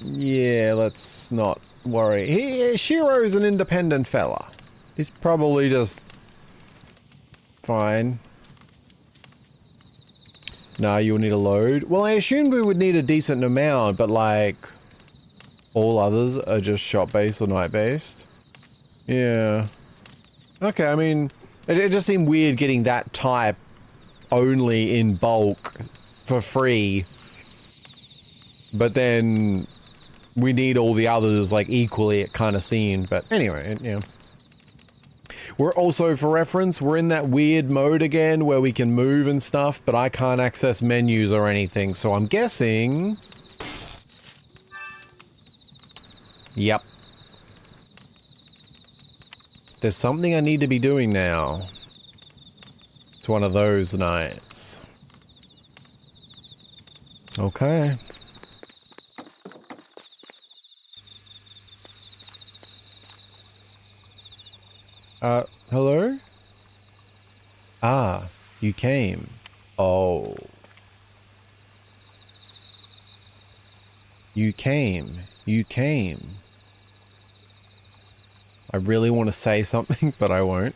yeah, let's not worry. Shiro's an independent fella. He's probably just fine. Nah, you'll need a load. Well, I assumed we would need a decent amount, but like, all others are just shop-based or night-based. Yeah. Okay, I mean, it just seemed weird getting that type only in bulk for free. But then we need all the others like equally, it kind of seemed. But anyway, yeah. We're also, for reference, we're in that weird mode again where we can move and stuff, but I can't access menus or anything. So I'm guessing... Yep. There's something I need to be doing now. It's one of those nights. Okay. Hello? Ah, you came. Oh. You came. You came. I really want to say something, but I won't.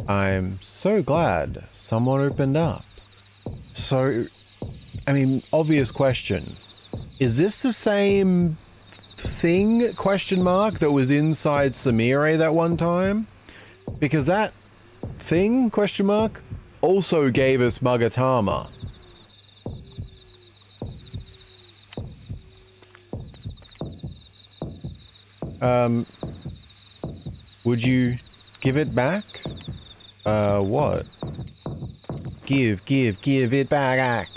I'm so glad someone opened up. So, I mean, obvious question. Is this the same thing, question mark, that was inside Samire that one time? Because that thing, question mark, also gave us Magatama. Would you give it back? What? Give it back.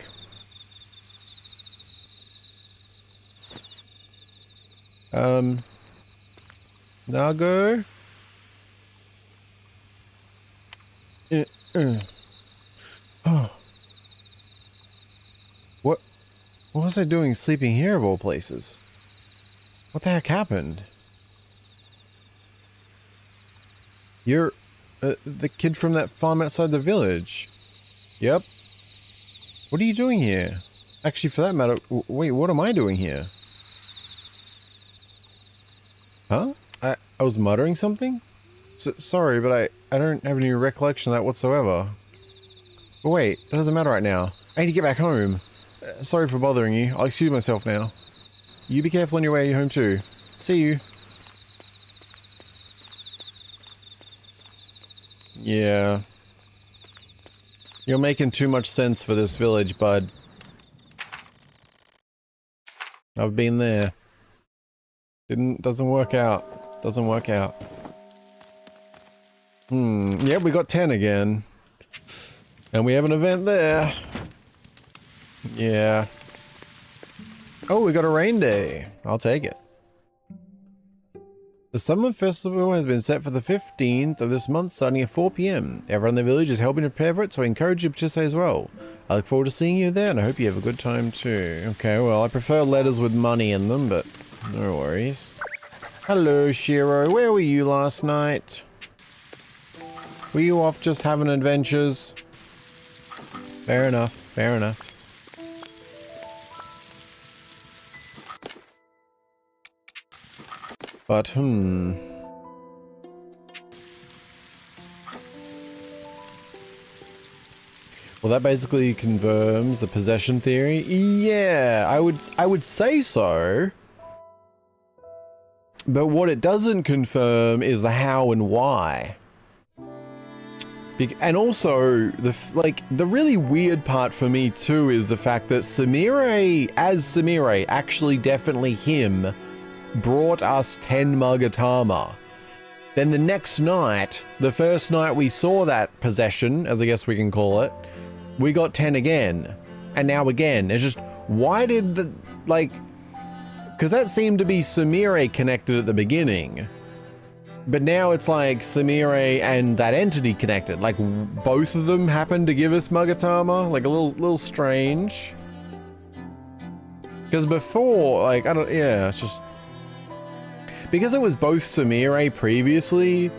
Nago? Oh. What was I doing sleeping here of all places? What the heck happened? You're the kid from that farm outside the village. Yep. What are you doing here? Actually, for that matter, wait, what am I doing here? Huh? I was muttering something? Sorry, but I don't have any recollection of that whatsoever. But wait, that doesn't matter right now. I need to get back home. Sorry for bothering you. I'll excuse myself now. You be careful on your way home too. See you. Yeah. You're making too much sense for this village, bud. I've been there. Doesn't work out. Doesn't work out. Yeah, we got 10 again. And we have an event there. Yeah. Oh, we got a rain day. I'll take it. The Summer Festival has been set for the 15th of this month, starting at 4 PM. Everyone in the village is helping to prepare for it, so I encourage you to participate as well. I look forward to seeing you there, and I hope you have a good time too. Okay, well, I prefer letters with money in them, but no worries. Hello, Shiro. Where were you last night? Were you off just having adventures? Fair enough, fair enough. But, Well, that basically confirms the possession theory. Yeah, I would say so. But what it doesn't confirm is the how and why. And also, the really weird part for me too is the fact that Samire, actually definitely him, brought us 10 Magatama. Then the next night, the first night we saw that possession, as I guess we can call it, we got 10 again. And now again. It's just, why did the, like, because that seemed to be Samire connected at the beginning. But now it's like Samire and that entity connected. Like both of them happened to give us Magatama. Like a little strange. Because before, like, it's just... Because it was both Samire previously,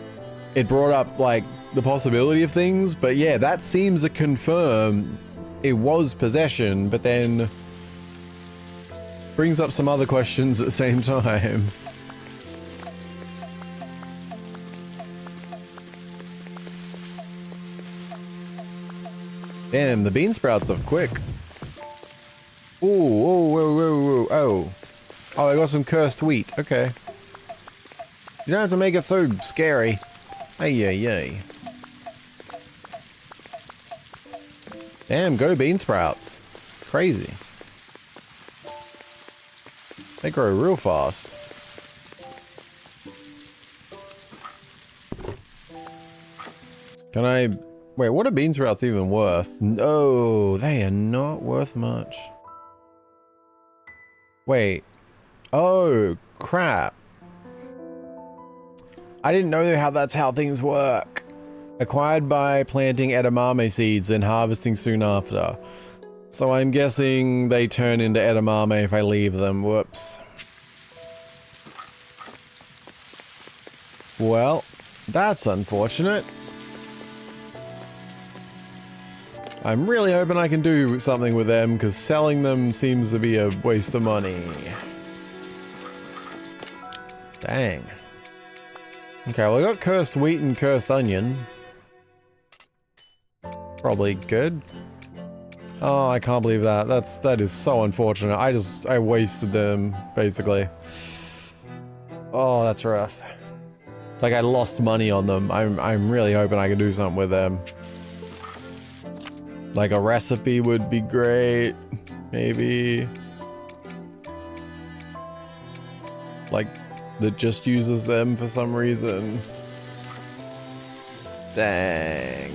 it brought up, like, the possibility of things. But yeah, that seems to confirm it was possession, but then brings up some other questions at the same time. Damn, the bean sprouts are quick. Ooh, whoa, whoa, whoa, whoa, oh. Oh, I got some cursed wheat. Okay. You don't have to make it so scary. Ay, ay, ay. Damn, go bean sprouts. Crazy. They grow real fast. Can I... Wait, what are bean sprouts even worth? No, they are not worth much. Wait. Oh, crap. I didn't know how that's how things work. Acquired by planting edamame seeds and harvesting soon after. So I'm guessing they turn into edamame if I leave them. Whoops. Well, that's unfortunate. I'm really hoping I can do something with them, because selling them seems to be a waste of money. Dang. Okay, well, I got cursed wheat and cursed onion. Probably good. Oh, I can't believe that. That is so unfortunate. I wasted them, basically. Oh, that's rough. Like, I lost money on them. I'm really hoping I can do something with them. Like a recipe would be great, maybe. Like, that just uses them for some reason. Dang.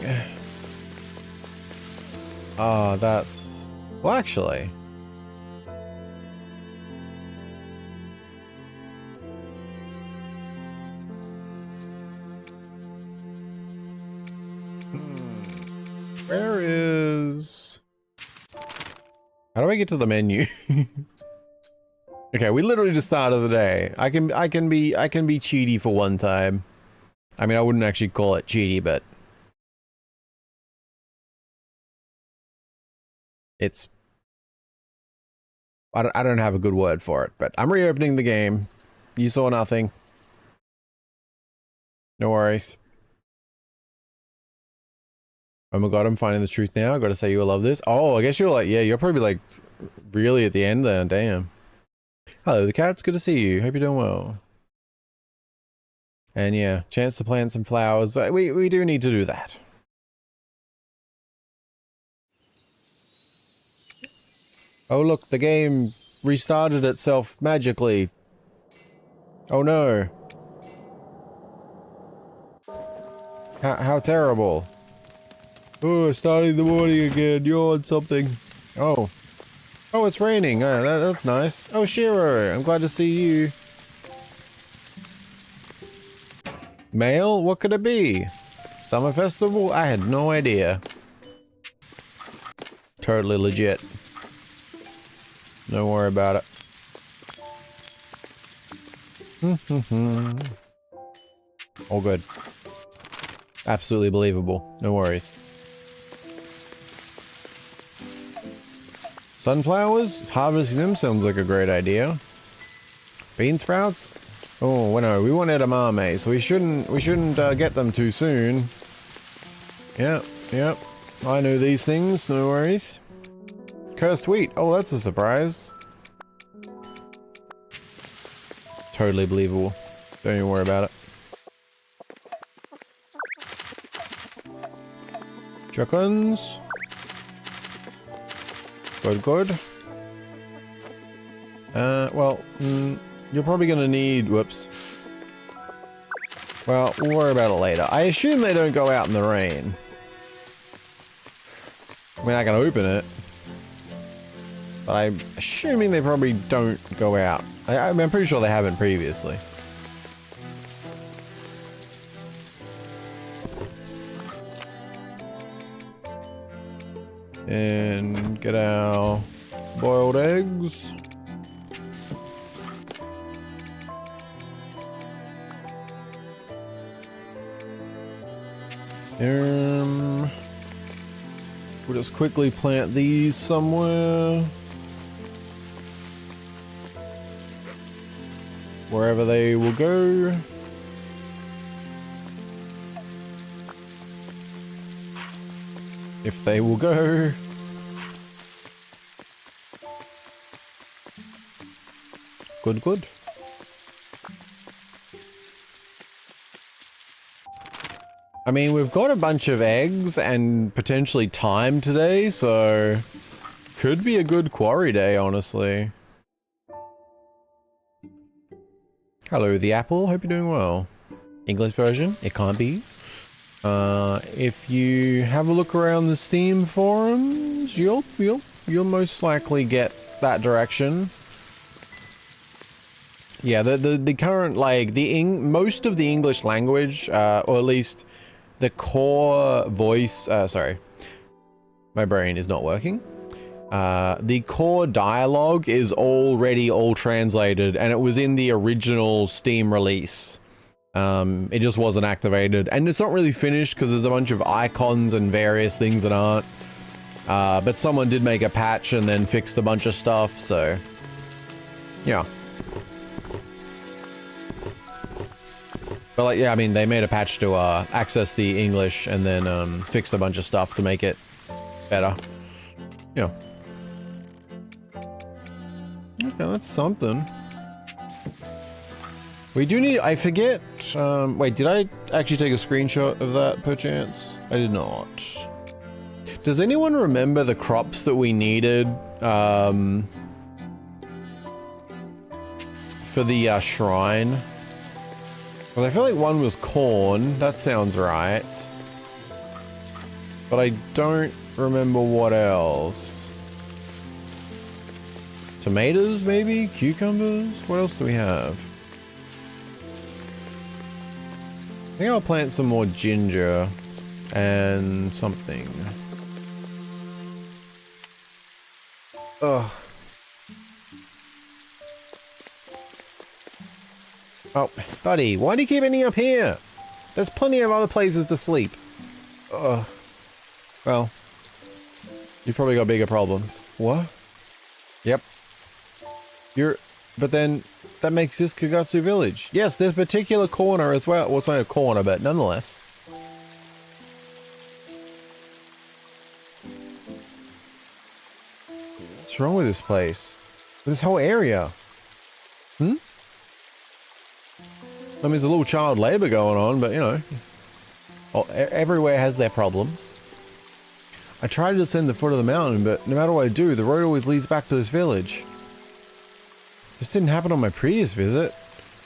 Oh, that's... Well, actually... Where is... How do I get to the menu? Okay, we literally just started the day. I can be cheaty for one time. I mean, I wouldn't actually call it cheaty, but it's... I don't have a good word for it, but I'm reopening the game. You saw nothing. No worries. Oh my god, I'm finding the truth now. I gotta say you will love this. Oh, I guess you're like, yeah, you're probably like really at the end there. Damn. Hello, the cats. Good to see you. Hope you're doing well. And yeah, chance to plant some flowers. We do need to do that. Oh look, the game restarted itself magically. Oh no. How terrible. Oh, starting the morning again. You're on something. Oh. Oh, it's raining. Oh, that's nice. Oh, Shiro, I'm glad to see you. Mail? What could it be? Summer festival? I had no idea. Totally legit. Don't worry about it. All good. Absolutely believable. No worries. Sunflowers? Harvesting them sounds like a great idea. Bean sprouts? Oh, well, no, we want edamame, so we shouldn't get them too soon. Yep. I know these things, no worries. Cursed wheat. Oh, that's a surprise. Totally believable. Don't even worry about it. Chickens. Good, good. Well, you're probably gonna need... Whoops. Well, we'll worry about it later. I assume they don't go out in the rain. I mean, I can open it. But I'm assuming they probably don't go out. I'm pretty sure they haven't previously. And get our boiled eggs. We'll just quickly plant these somewhere. Wherever they will go. If they will go. Good, good. I mean, we've got a bunch of eggs and potentially time today, so could be a good quarry day, honestly. Hello, the apple. Hope you're doing well. English version, it can't be. If you have a look around the Steam forums, you'll most likely get that direction. Yeah, the current, like, most of the English language, or at least the core voice, sorry, my brain is not working. The core dialogue is already all translated, and it was in the original Steam release. It just wasn't activated, and it's not really finished because there's a bunch of icons and various things that aren't. But someone did make a patch and then fixed a bunch of stuff, so yeah. But like, yeah, I mean, they made a patch to access the English and then fixed a bunch of stuff to make it better. Yeah. Okay, that's something. We do need, I forget, wait, did I actually take a screenshot of that perchance? I did not. Does anyone remember the crops that we needed for the shrine? Well, I feel like one was corn. That sounds right. But I don't remember what else. Tomatoes, maybe? Cucumbers? What else do we have? I think I'll plant some more ginger and something. Ugh. Oh, buddy, why do you keep ending up here? There's plenty of other places to sleep. Ugh. Well, you've probably got bigger problems. What? Yep. But then, that makes this Kagatsu village. Yes, there's a particular corner as well. Well, it's not a corner, but nonetheless. What's wrong with this place? With this whole area? Hmm? I mean, there's a little child labor going on, but you know, everywhere has their problems. I tried to descend the foot of the mountain, but no matter what I do, the road always leads back to this village. This didn't happen on my previous visit,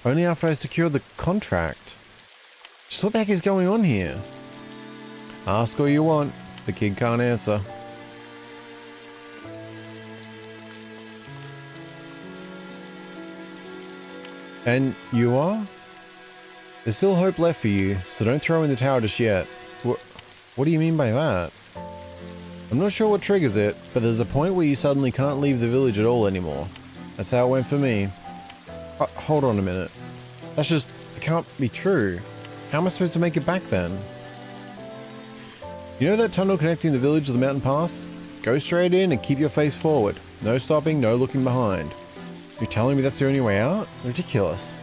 only after I secured the contract. Just what the heck is going on here? Ask all you want, the kid can't answer. And you are? There's still hope left for you, so don't throw in the towel just yet. What do you mean by that? I'm not sure what triggers it, but there's a point where you suddenly can't leave the village at all anymore. That's how it went for me. Hold on a minute. That's just... it can't be true. How am I supposed to make it back then? You know that tunnel connecting the village to the mountain pass? Go straight in and keep your face forward. No stopping, no looking behind. You're telling me that's the only way out? Ridiculous.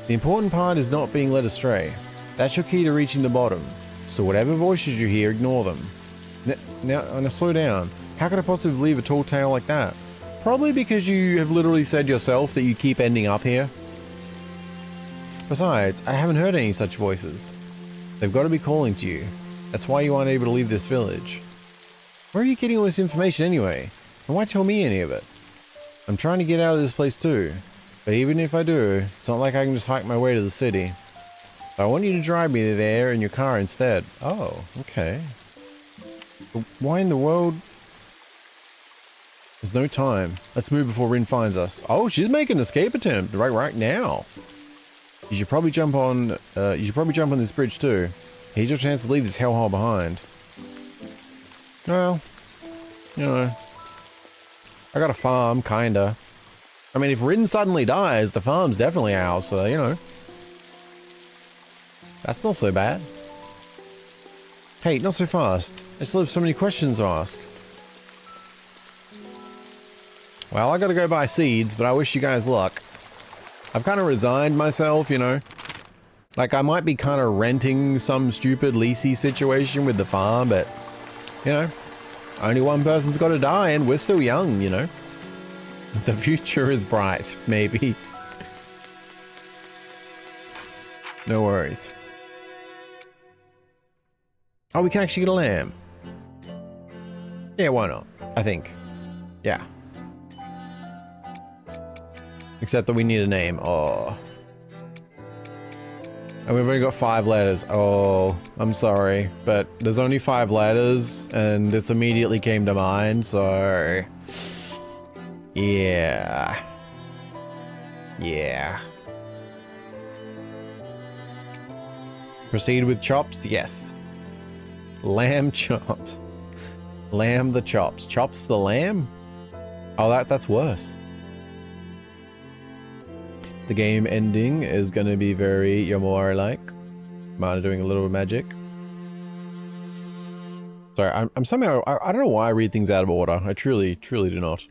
The important part is not being led astray. That's your key to reaching the bottom. So whatever voices you hear, ignore them. Now slow down. How could I possibly leave a tall tale like that? Probably because you have literally said yourself that you keep ending up here. Besides, I haven't heard any such voices. They've got to be calling to you. That's why you aren't able to leave this village. Where are you getting all this information anyway? And why tell me any of it? I'm trying to get out of this place too. But even if I do, it's not like I can just hike my way to the city. So I want you to drive me there in your car instead. Oh, okay. But why in the world? There's no time. Let's move before Rin finds us. Oh, she's making an escape attempt right now. You should probably jump on this bridge too. Here's your chance to leave this hellhole behind. Well, you know, I got a farm, kinda. I mean, if Rin suddenly dies, the farm's definitely ours, so, you know. That's not so bad. Hey, not so fast. I still have so many questions to ask. Well, I gotta go buy seeds, but I wish you guys luck. I've kind of resigned myself, you know. Like, I might be kind of renting some stupid leasey situation with the farm, but, you know, only one person's got to die, and we're still young, you know. The future is bright, maybe. No worries. Oh, we can actually get a lamb. Yeah, why not? I think. Yeah. Except that we need a name. Oh. And we've only got 5 letters. Oh, I'm sorry. But there's only 5 letters, and this immediately came to mind, so... Yeah. Yeah. Proceed with chops? Yes. Lamb chops. Lamb the chops. Chops the lamb? Oh, that's worse. The game ending is going to be very Yomori-like. Mana doing a little magic. Sorry, I'm somehow... I don't know why I read things out of order. I truly do not.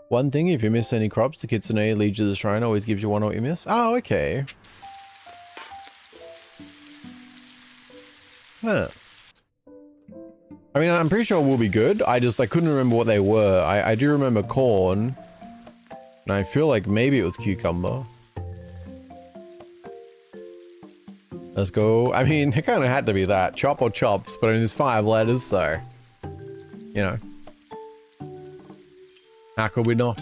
One thing, if you miss any crops, the kitsune leads you to the shrine always gives you one what you miss. Oh, okay. Huh. I mean, I'm pretty sure we'll be good. I couldn't remember what they were. I do remember corn. And I feel like maybe it was cucumber. Let's go. I mean, it kind of had to be that. Chop or chops, but I mean, there's 5 letters, so... You know. How could we not?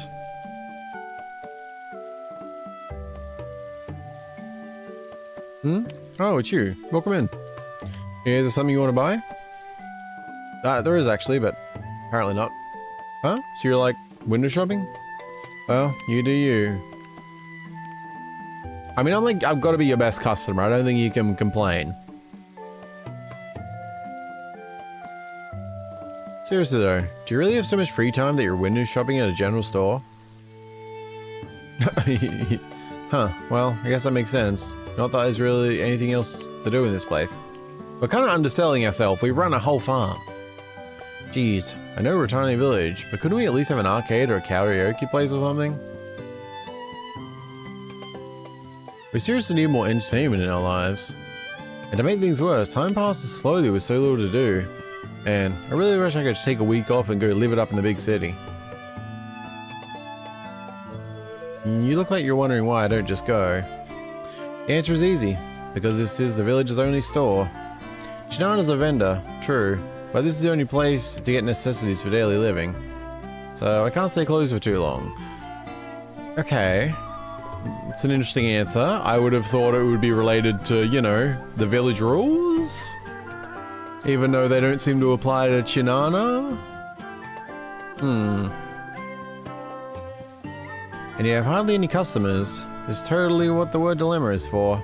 Hmm? Oh, it's you. Welcome in. Is there something you want to buy? There is actually, but apparently not. Huh? So you're like window shopping? Well, you do you. I mean, I've got to be your best customer. I don't think you can complain. Seriously though, do you really have so much free time that you're window shopping at a general store? Huh, well, I guess that makes sense. Not that there's really anything else to do in this place. We're kind of underselling ourselves. We run a whole farm. Jeez, I know we're a tiny village, but couldn't we at least have an arcade or a karaoke place or something? We seriously need more entertainment in our lives. And to make things worse, time passes slowly with so little to do. And I really wish I could just take a week off and go live it up in the big city. You look like you're wondering why I don't just go. The answer is easy, because this is the village's only store. She's known as a vendor, true, but this is the only place to get necessities for daily living. So I can't stay closed for too long. Okay. It's an interesting answer. I would have thought it would be related to, you know, the village rules? Even though they don't seem to apply to Chinana? And you have hardly any customers. It's totally what the word dilemma is for.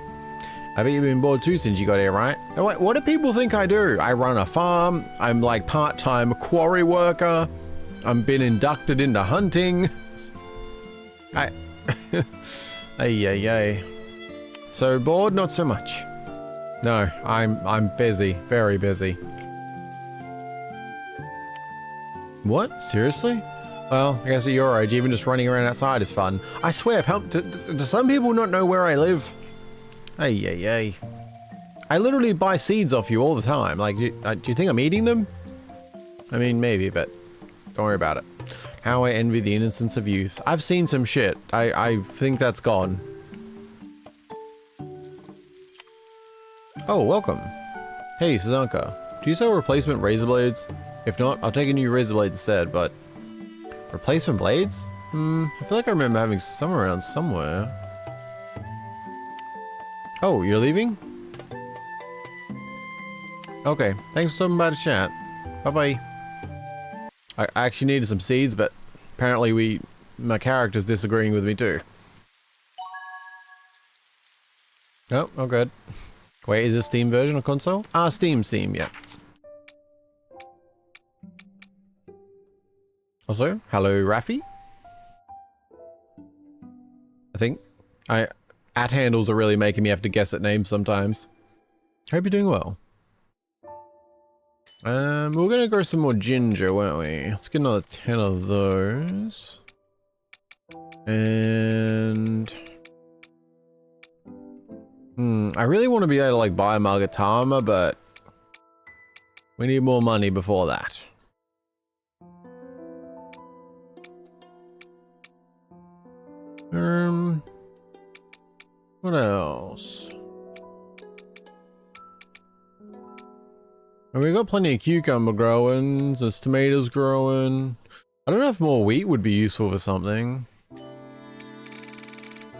I bet you've been bored too since you got here, right? Now, wait, what do people think I do? I run a farm. I'm like part-time quarry worker. I've been inducted into hunting. Ay. So bored, not so much. No, I'm busy, very busy. What? Seriously? Well, I guess at your age, even just running around outside is fun. I swear, do some people not know where I live? Ay. I literally buy seeds off you all the time. Like, do you think I'm eating them? I mean, maybe, but don't worry about it. How I envy the innocence of youth. I've seen some shit. I think that's gone. Oh, welcome. Hey, Suzanka. Do you sell replacement razor blades? If not, I'll take a new razor blade instead, but... Replacement blades? I feel like I remember having some around somewhere. Oh, you're leaving? Okay, thanks for stopping by to chat. Bye-bye. I actually needed some seeds, but apparently my character's disagreeing with me too. Oh, oh good. Wait, is this Steam version or console? Ah, Steam, yeah. Also, hello, Raffy. I think at handles are really making me have to guess at names sometimes. Hope you're doing well. We're gonna grow some more ginger, weren't we? Let's get another 10 of those. And... I really want to be able to, like, buy a Margatama, but... we need more money before that. What else? And we've got plenty of cucumber growing, there's tomatoes growing. I don't know if more wheat would be useful for something.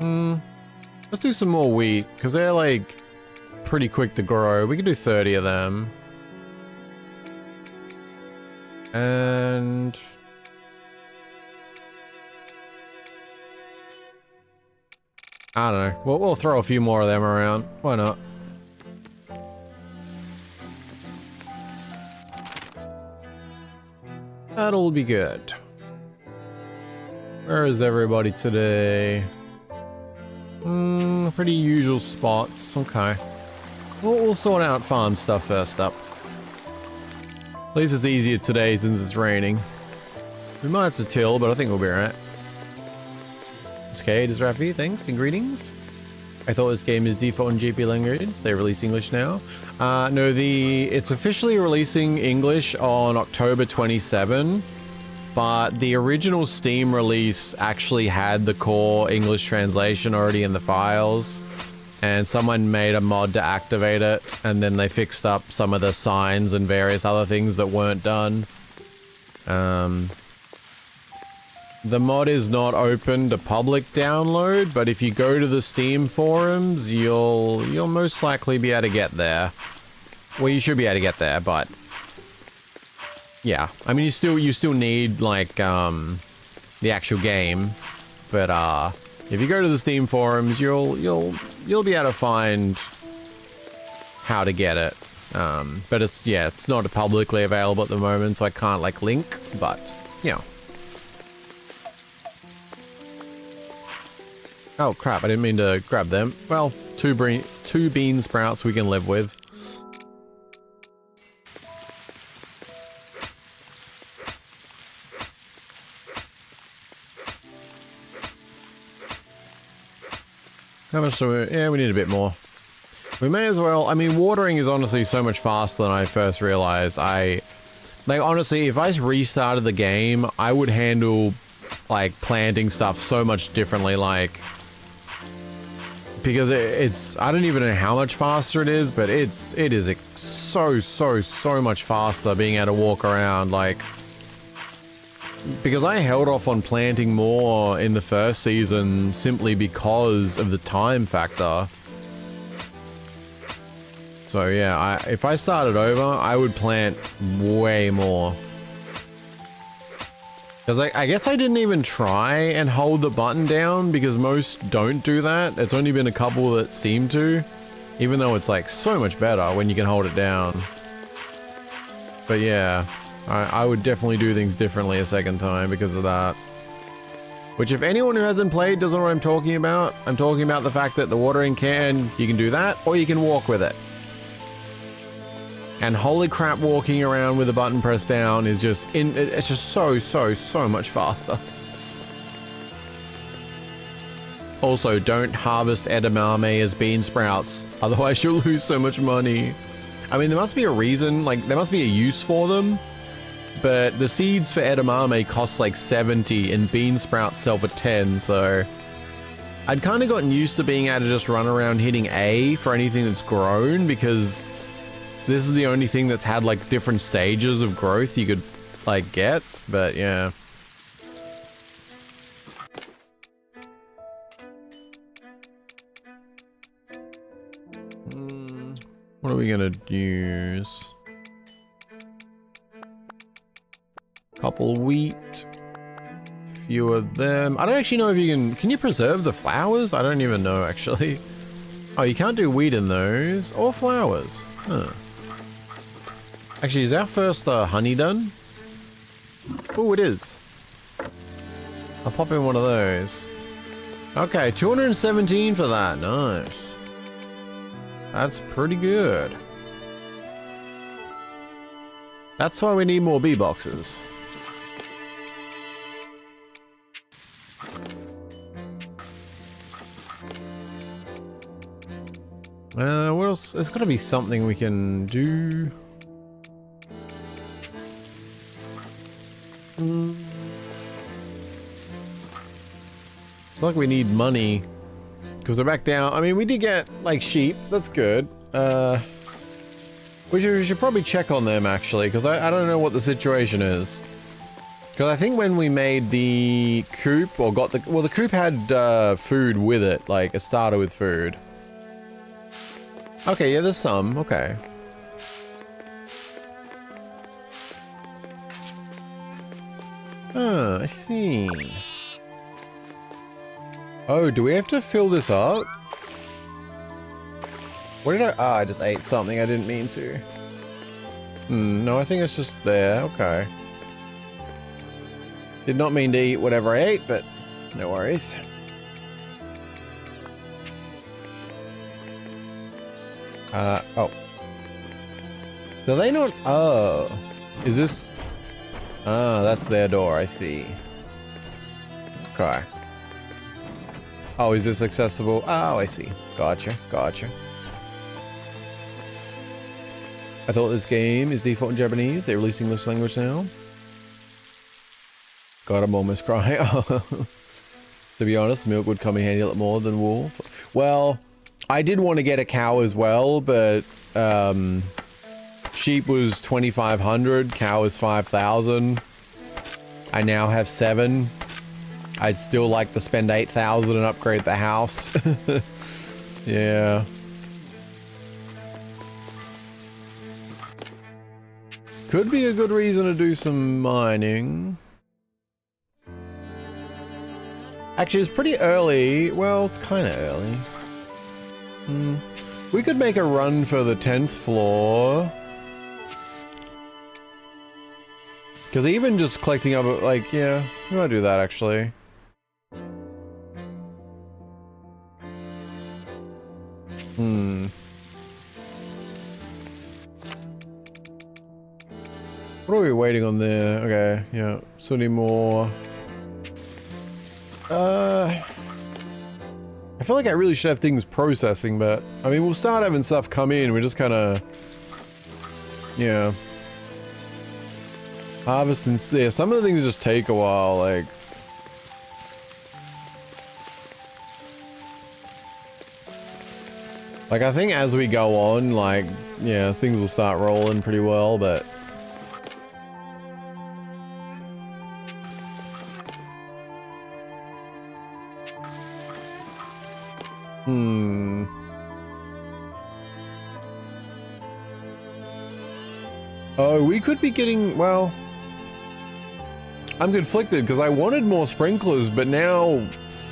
Let's do some more wheat, because they're like pretty quick to grow. We could do 30 of them. And... I don't know. We'll throw a few more of them around. Why not? That'll be good. Where is everybody today? Pretty usual spots. Okay. We'll sort out farm stuff first up. At least it's easier today since it's raining. We might have to till, but I think we'll be alright. Okay, does Rafi, thanks and greetings. I thought this game is default in GP language. They release English now. No, it's officially releasing English on October 27, but the original Steam release actually had the core English translation already in the files, and someone made a mod to activate it, and then they fixed up some of the signs and various other things that weren't done. The mod is not open to public download, but if you go to the Steam forums, you'll most likely be able to get there. Well, you should be able to get there, but yeah, I mean, you still need like the actual game, but if you go to the Steam forums, you'll be able to find how to get it. But it's not publicly available at the moment, so I can't like link, but yeah. Oh crap, I didn't mean to grab them. Well, two bean sprouts we can live with. How much do we... yeah, we need a bit more. We may as well... I mean, watering is honestly so much faster than I first realized. Like, honestly, if I restarted the game, I would handle, like, planting stuff so much differently, like... because it's... I don't even know how much faster it is, but it is so much faster being able to walk around, like... because I held off on planting more in the first season simply because of the time factor. So yeah, if I started over, I would plant way more. Because I guess I didn't even try and hold the button down because most don't do that. It's only been a couple that seem to. Even though it's like so much better when you can hold it down. But yeah, I would definitely do things differently a second time because of that. Which if anyone who hasn't played doesn't know what I'm talking about the fact that the watering can, you can do that or you can walk with it. And holy crap, walking around with the button pressed down is just it's just so much faster. Also, don't harvest edamame as bean sprouts, otherwise you'll lose so much money. I mean, there must be a reason, like there must be a use for them, but the seeds for edamame cost like 70 and bean sprouts sell for 10, so I'd kind of gotten used to being able to just run around hitting A for anything that's grown, because this is the only thing that's had like different stages of growth you could like get, but yeah. What are we gonna use? Couple wheat. Few of them. I don't actually know if you can you preserve the flowers? I don't even know actually. Oh, you can't do wheat in those or flowers. Huh. Actually, is our first honey done? Oh, it is. I'll pop in one of those. Okay, 217 for that. Nice. That's pretty good. That's why we need more bee boxes. What else? There's got to be something we can do. I feel like we need money. Because they're back down. I mean, we did get, like, sheep. That's good. We should probably check on them, actually. Because I don't know what the situation is. Because I think when we made the coop, or got the... Well, the coop had food with it. Like, a starter with food. Okay, yeah, there's some. Okay. Oh, I see. Oh, do we have to fill this up? What did I... Ah, I just ate something I didn't mean to. No, I think it's just there. Okay. Did not mean to eat whatever I ate, but no worries. Oh. Do they not... Oh. Is this... Ah, that's their door, I see. Okay. Oh, is this accessible? Oh, I see. Gotcha, gotcha. I thought this game is default in Japanese. They release English language now. God, I'm almost crying. To be honest, milk would come in handy a lot more than wool. Well, I did want to get a cow as well, but sheep was 2,500, cow is 5,000. I now have 7. I'd still like to spend 8,000 and upgrade the house. Yeah. Could be a good reason to do some mining. Actually, it's pretty early. Well, it's kind of early. We could make a run for the 10th floor. Because even just collecting up, like, yeah, we might do that actually. What are we waiting on there? Okay, yeah, so any more. I feel like I really should have things processing, but I mean, we'll start having stuff come in. We're just kind of, yeah. Harvest and yeah, some of the things just take a while, like. Like, I think as we go on, like, yeah, things will start rolling pretty well, but. Oh, we could be getting, well, I'm conflicted because I wanted more sprinklers, but now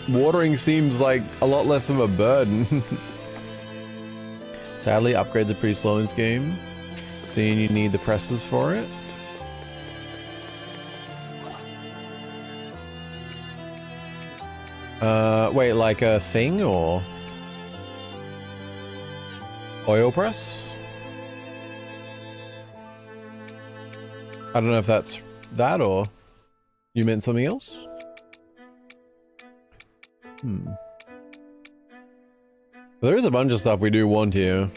watering seems like a lot less of a burden. Sadly, upgrades are pretty slow in this game, seeing you need the presses for it. Wait, like a thing or oil press? I don't know if that's that or you meant something else? There is a bunch of stuff we do want here.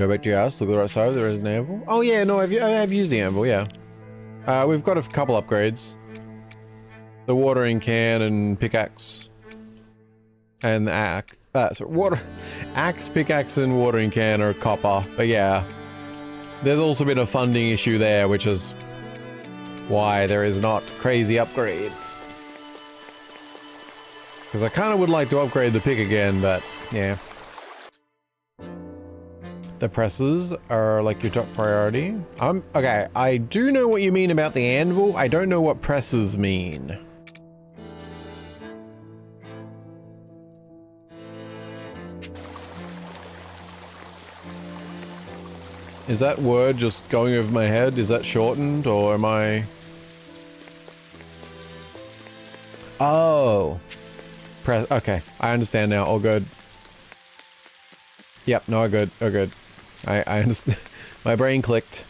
Go back to your house, look at the right side, there is an anvil. Oh yeah, no, I've used the anvil, yeah. We've got a couple upgrades. The watering can and pickaxe. And the axe. Axe, pickaxe, and watering can are copper, but yeah. There's also been a funding issue there, which is why there is not crazy upgrades. Because I kind of would like to upgrade the pick again, but yeah. The presses are like your top priority. Okay, I do know what you mean about the anvil. I don't know what presses mean. Is that word just going over my head? Is that shortened, or am I... Oh. Press, okay, I understand now, all good. Yep, no, all good, all good. I understand. My brain clicked.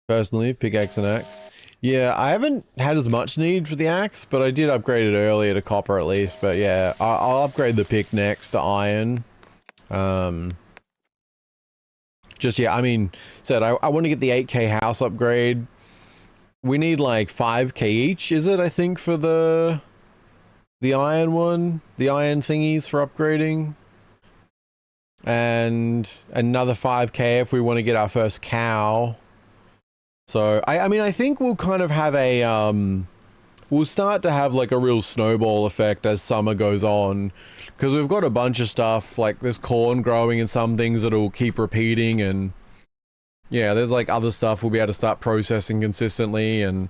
Personally, pickaxe and axe. Yeah, I haven't had as much need for the axe, but I did upgrade it earlier to copper at least. But yeah, I'll upgrade the pick next to iron. Just, yeah, I mean, said I want to get the 8K house upgrade. We need like 5K each, is it, I think, for the iron one? The iron thingies for upgrading. And another 5K if we want to get our first cow. So, I mean, I think we'll kind of have a, we'll start to have like a real snowball effect as summer goes on. Because we've got a bunch of stuff, like there's corn growing and some things that'll keep repeating, and yeah, there's like other stuff we'll be able to start processing consistently, and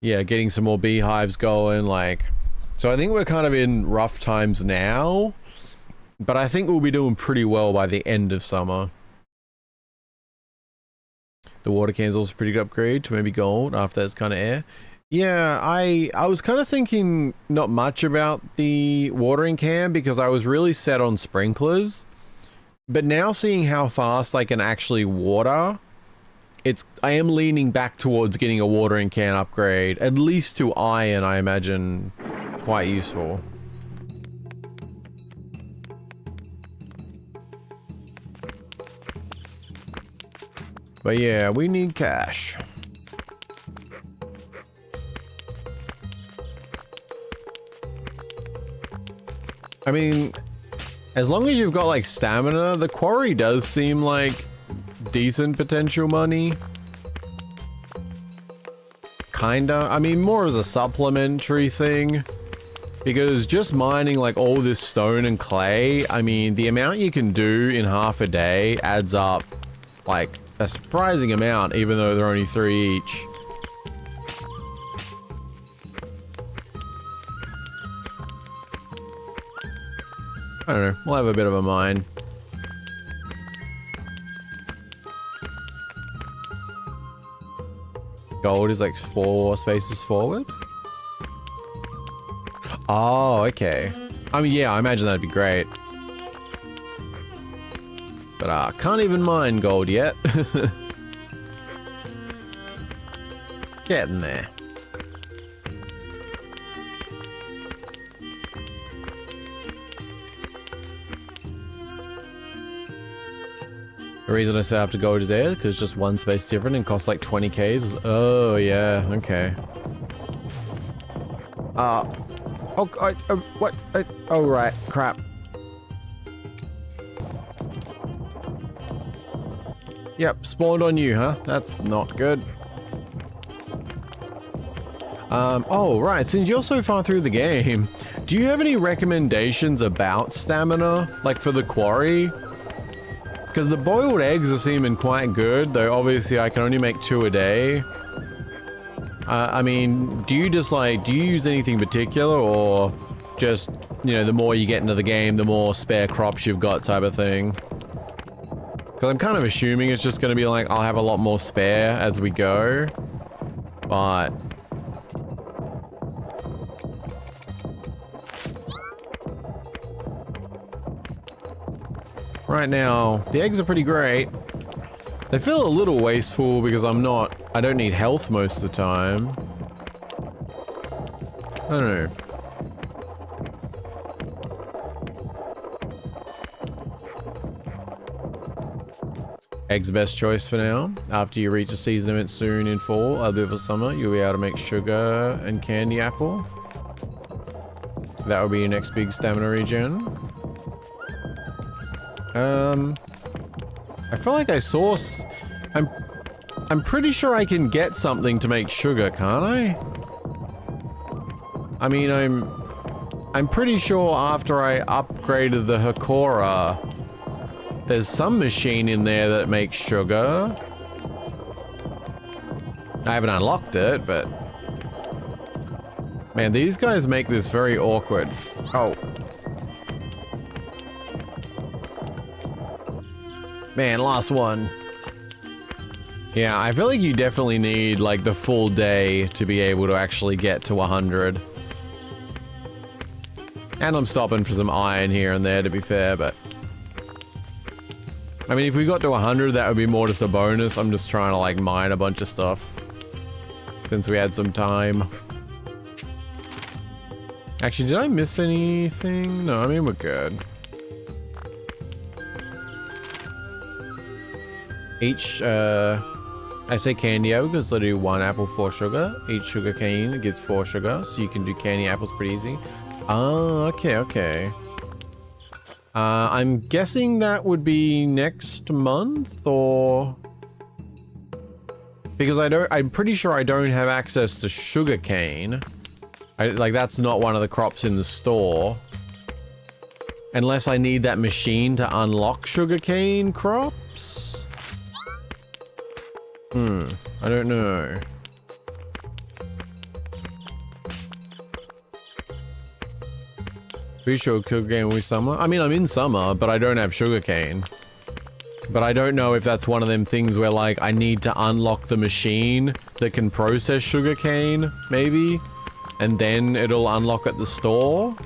yeah, getting some more beehives going, like. So I think we're kind of in rough times now, but I think we'll be doing pretty well by the end of summer. The water can's also a pretty good upgrade to maybe gold after that's kind of air. Yeah, I was kind of thinking not much about the watering can because I was really set on sprinklers. But now seeing how fast I can actually water, I am leaning back towards getting a watering can upgrade, at least to iron, I imagine quite useful. But yeah, we need cash. I mean, as long as you've got like stamina, the quarry does seem like decent potential money. Kinda. I mean, more as a supplementary thing. Because just mining like all this stone and clay, I mean, the amount you can do in half a day adds up like a surprising amount, even though they're only 3 each. I don't know, we'll have a bit of a mine. Gold is like 4 spaces forward? Oh, okay. I mean, yeah, I imagine that'd be great. But can't even mine gold yet. Getting there. The reason I set up to gold is there because just one space different and costs like 20Ks. Oh yeah, okay. What? Oh right, crap. Yep, spawned on you, huh? That's not good. Oh, right, since you're so far through the game, do you have any recommendations about stamina, like for the quarry? Because the boiled eggs are seeming quite good, though obviously I can only make 2 a day. I mean, do you just like, do you use anything particular, or just, you know, the more you get into the game, the more spare crops you've got type of thing? Because I'm kind of assuming it's just going to be like, I'll have a lot more spare as we go. But... right now, the eggs are pretty great. They feel a little wasteful because I don't need health most of the time. I don't know. Egg's best choice for now. After you reach a season event soon in fall, a bit of summer, you'll be able to make sugar and candy apple. That will be your next big stamina regen. I feel like I saw... I'm pretty sure I can get something to make sugar, can't I? I mean, I'm pretty sure after I upgraded the Hakora, there's some machine in there that makes sugar. I haven't unlocked it, but... Man, these guys make this very awkward. Oh. Man, last one. Yeah, I feel like you definitely need, like, the full day to be able to actually get to 100. And I'm stopping for some iron here and there, to be fair, but... I mean, if we got to 100, that would be more just a bonus. I'm just trying to, like, mine a bunch of stuff. Since we had some time. Actually, did I miss anything? No, I mean, we're good. Each, I say candy apple because they do 1 apple, 4 sugar. Each sugar cane gives 4 sugar, so you can do candy apples pretty easy. Oh, okay, okay. I'm guessing that would be next month, or... Because I'm pretty sure I don't have access to sugar cane. Like, that's not one of the crops in the store. Unless I need that machine to unlock sugarcane crops? I don't know. Pretty sure sugarcane will be summer. I mean, I'm in summer, but I don't have sugarcane. But I don't know if that's one of them things where, like, I need to unlock the machine that can process sugarcane, maybe? And then it'll unlock at the store?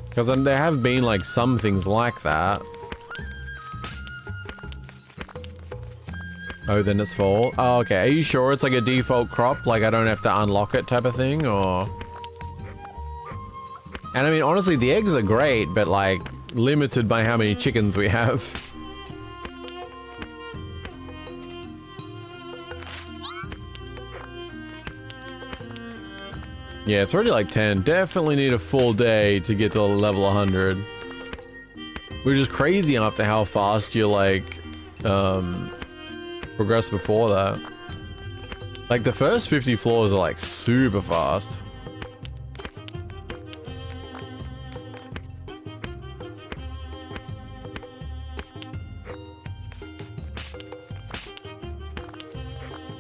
Because there have been, like, some things like that. Oh, then it's fall. Oh, okay. Are you sure it's like a default crop? Like, I don't have to unlock it type of thing, or... And I mean, honestly, the eggs are great, but, like, limited by how many chickens we have. Yeah, it's already like 10. Definitely need a full day to get to level 100. Which is crazy after how fast you, like, progress before that. Like, the first 50 floors are, like, super fast.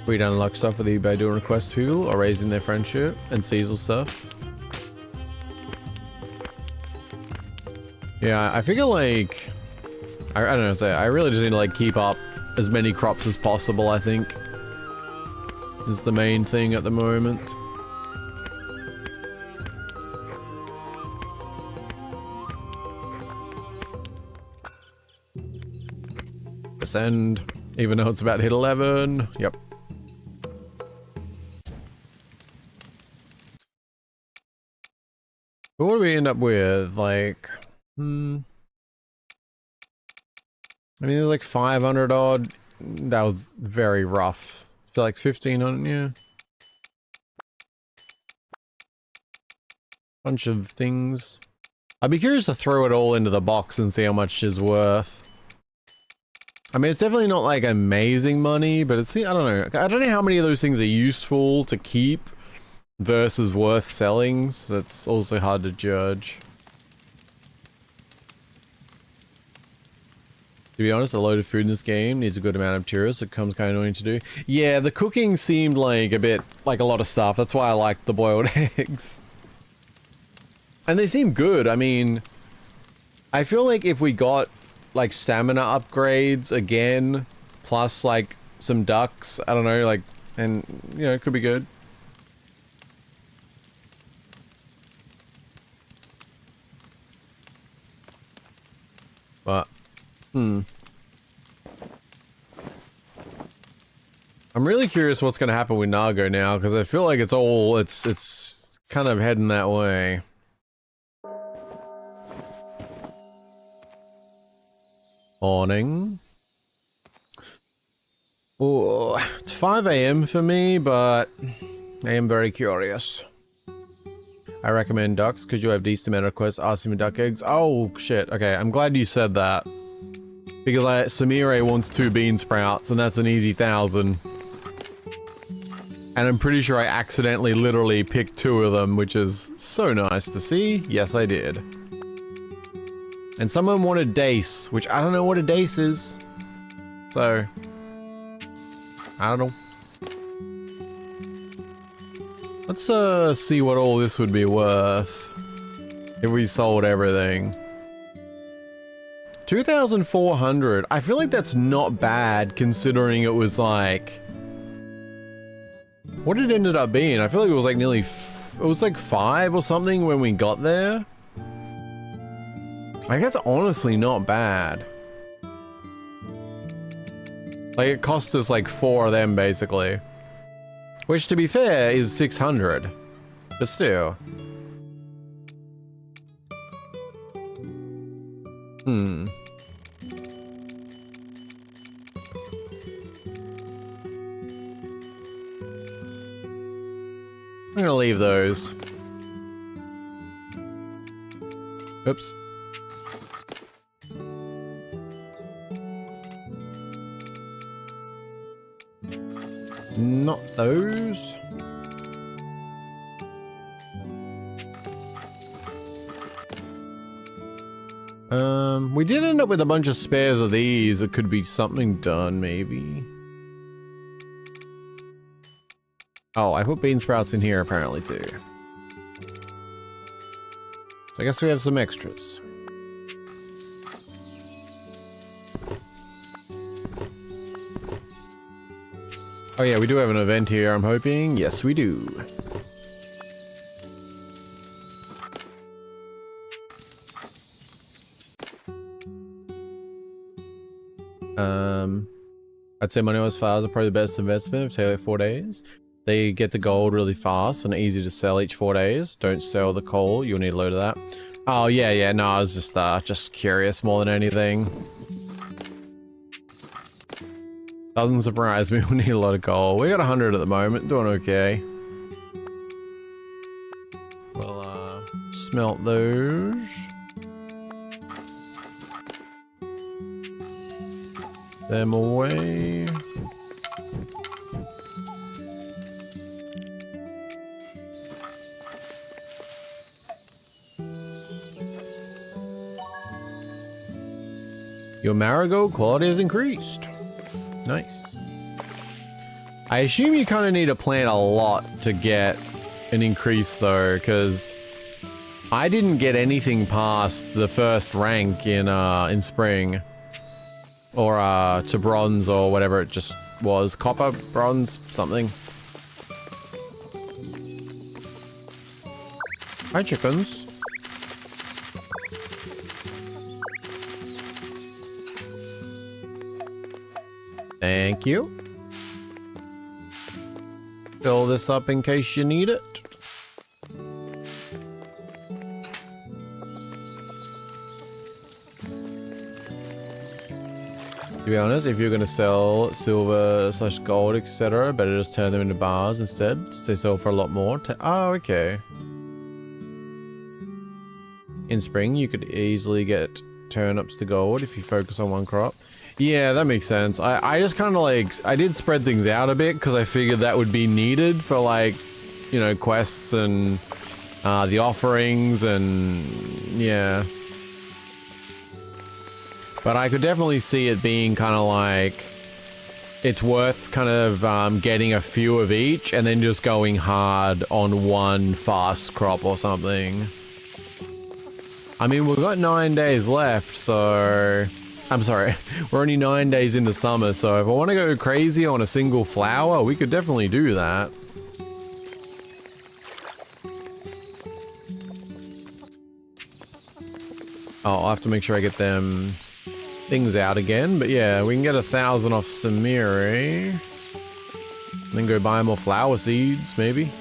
We don't unlock stuff with you by doing requests to people or raising their friendship and seasonal stuff. Yeah, I figure like... I don't know, say I really just need to like keep up as many crops as possible, I think. Is the main thing at the moment. Ascend, even though it's about to hit 11. Yep. But what do we end up with? Like, I mean, there's like 500 odd. That was very rough. So like 1500, yeah. Bunch of things. I'd be curious to throw it all into the box and see how much is worth. I mean, it's definitely not like amazing money, but it's, I don't know. I don't know how many of those things are useful to keep versus worth selling, so that's also hard to judge. To be honest, a load of food in this game needs a good amount of materials, so it comes kind of annoying to do. Yeah, the cooking seemed like a bit, like a lot of stuff. That's why I liked the boiled eggs. And they seem good. I mean, I feel like if we got, like, stamina upgrades again, plus, like, some ducks, I don't know, like, and, you know, it could be good. But, I'm really curious what's going to happen with Nago now, because I feel like it's all, it's kind of heading that way. Awning. Oh, it's 5 a.m. for me, but I am very curious. I recommend ducks because you have decent amount of requests asking for duck eggs. Oh, shit. Okay, I'm glad you said that. Because Samire wants 2 bean sprouts, and that's an easy 1,000. And I'm pretty sure I accidentally literally picked 2 of them, which is so nice to see. Yes, I did. And someone wanted dace, which I don't know what a dace is. So, I don't know. Let's see what all this would be worth if we sold everything. 2,400. I feel like that's not bad considering it was like... What it ended up being? I feel like it was like nearly... it was like 5 or something when we got there. Like, that's honestly not bad. Like, it cost us like 4 of them, basically. Which, to be fair, is 600. But still. Hmm. I'm gonna leave those. Oops. Not those. We did end up with a bunch of spares of these. It could be something done, maybe. Oh, I put bean sprouts in here apparently too. So I guess we have some extras. Oh yeah, we do have an event here, I'm hoping. Yes, we do. I'd say money wise files are probably the best investment. It'll take like 4 days. They get the gold really fast and easy to sell each 4 days. Don't sell the coal, you'll need a load of that. Oh yeah, no, I was just curious more than anything. Doesn't surprise me, we need a lot of coal. We got 100 at the moment, doing okay. We'll smelt those. Them away. Your marigold quality has increased. Nice. I assume you kind of need to plant a lot to get an increase though, because I didn't get anything past the first rank in spring. Or to bronze or whatever it just was. Copper, bronze, something. Hi chickens. Thank you. Fill this up in case you need it. To be honest, if you're going to sell silver / gold, etc., better just turn them into bars instead, since they sell for a lot more. Oh, okay. In spring, you could easily get turnips to gold if you focus on one crop. Yeah, that makes sense. I just kind of like, I did spread things out a bit because I figured that would be needed for like, you know, quests and the offerings and yeah. But I could definitely see it being kind of like, it's worth kind of getting a few of each and then just going hard on one fast crop or something. I mean, we've got 9 days left, so... I'm sorry, we're only 9 days into summer, so if I want to go crazy on a single flower, we could definitely do that. Oh, I'll have to make sure I get them things out again, but yeah, we can get 1,000 off Samiri. And then go buy more flower seeds, maybe.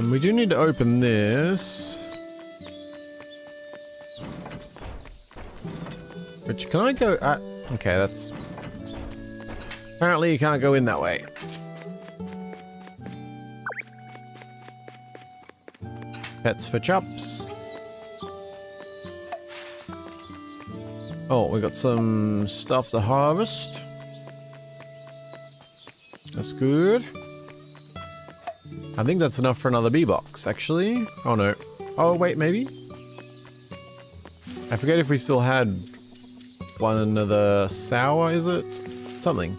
We do need to open this. Can I go? Okay, that's... Apparently you can't go in that way. Pets for chops. Oh, we got some stuff to harvest. That's good. I think that's enough for another bee box, actually. Oh no. Oh wait, maybe? I forget if we still had one of the sour, is it? Something.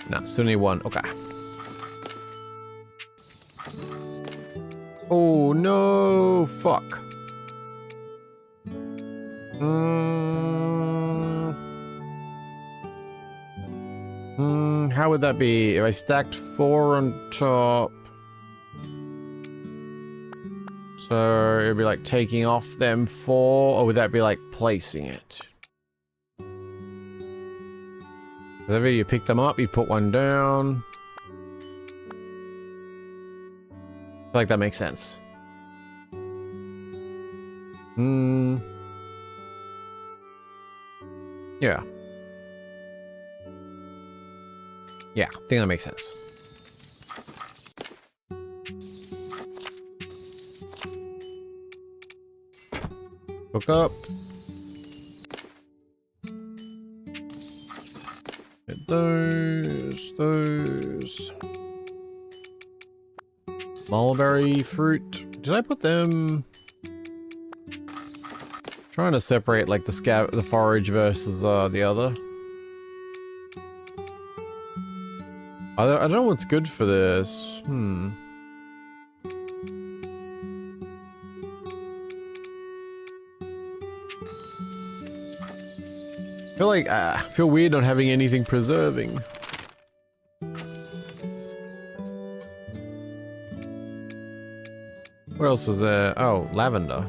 Nah, still need one. Okay. Oh no! Fuck. How would that be if I stacked 4 on top? So it'd be like taking off them 4, or would that be like placing it? Whenever you pick them up, you put one down. I feel like that makes sense. Yeah. Yeah, I think that makes sense. Hook up. Get those. Mulberry fruit. Did I put them? Trying to separate like the forage versus the other. I don't know what's good for this. I feel like I feel weird not having anything preserving. What else was there? Oh, lavender.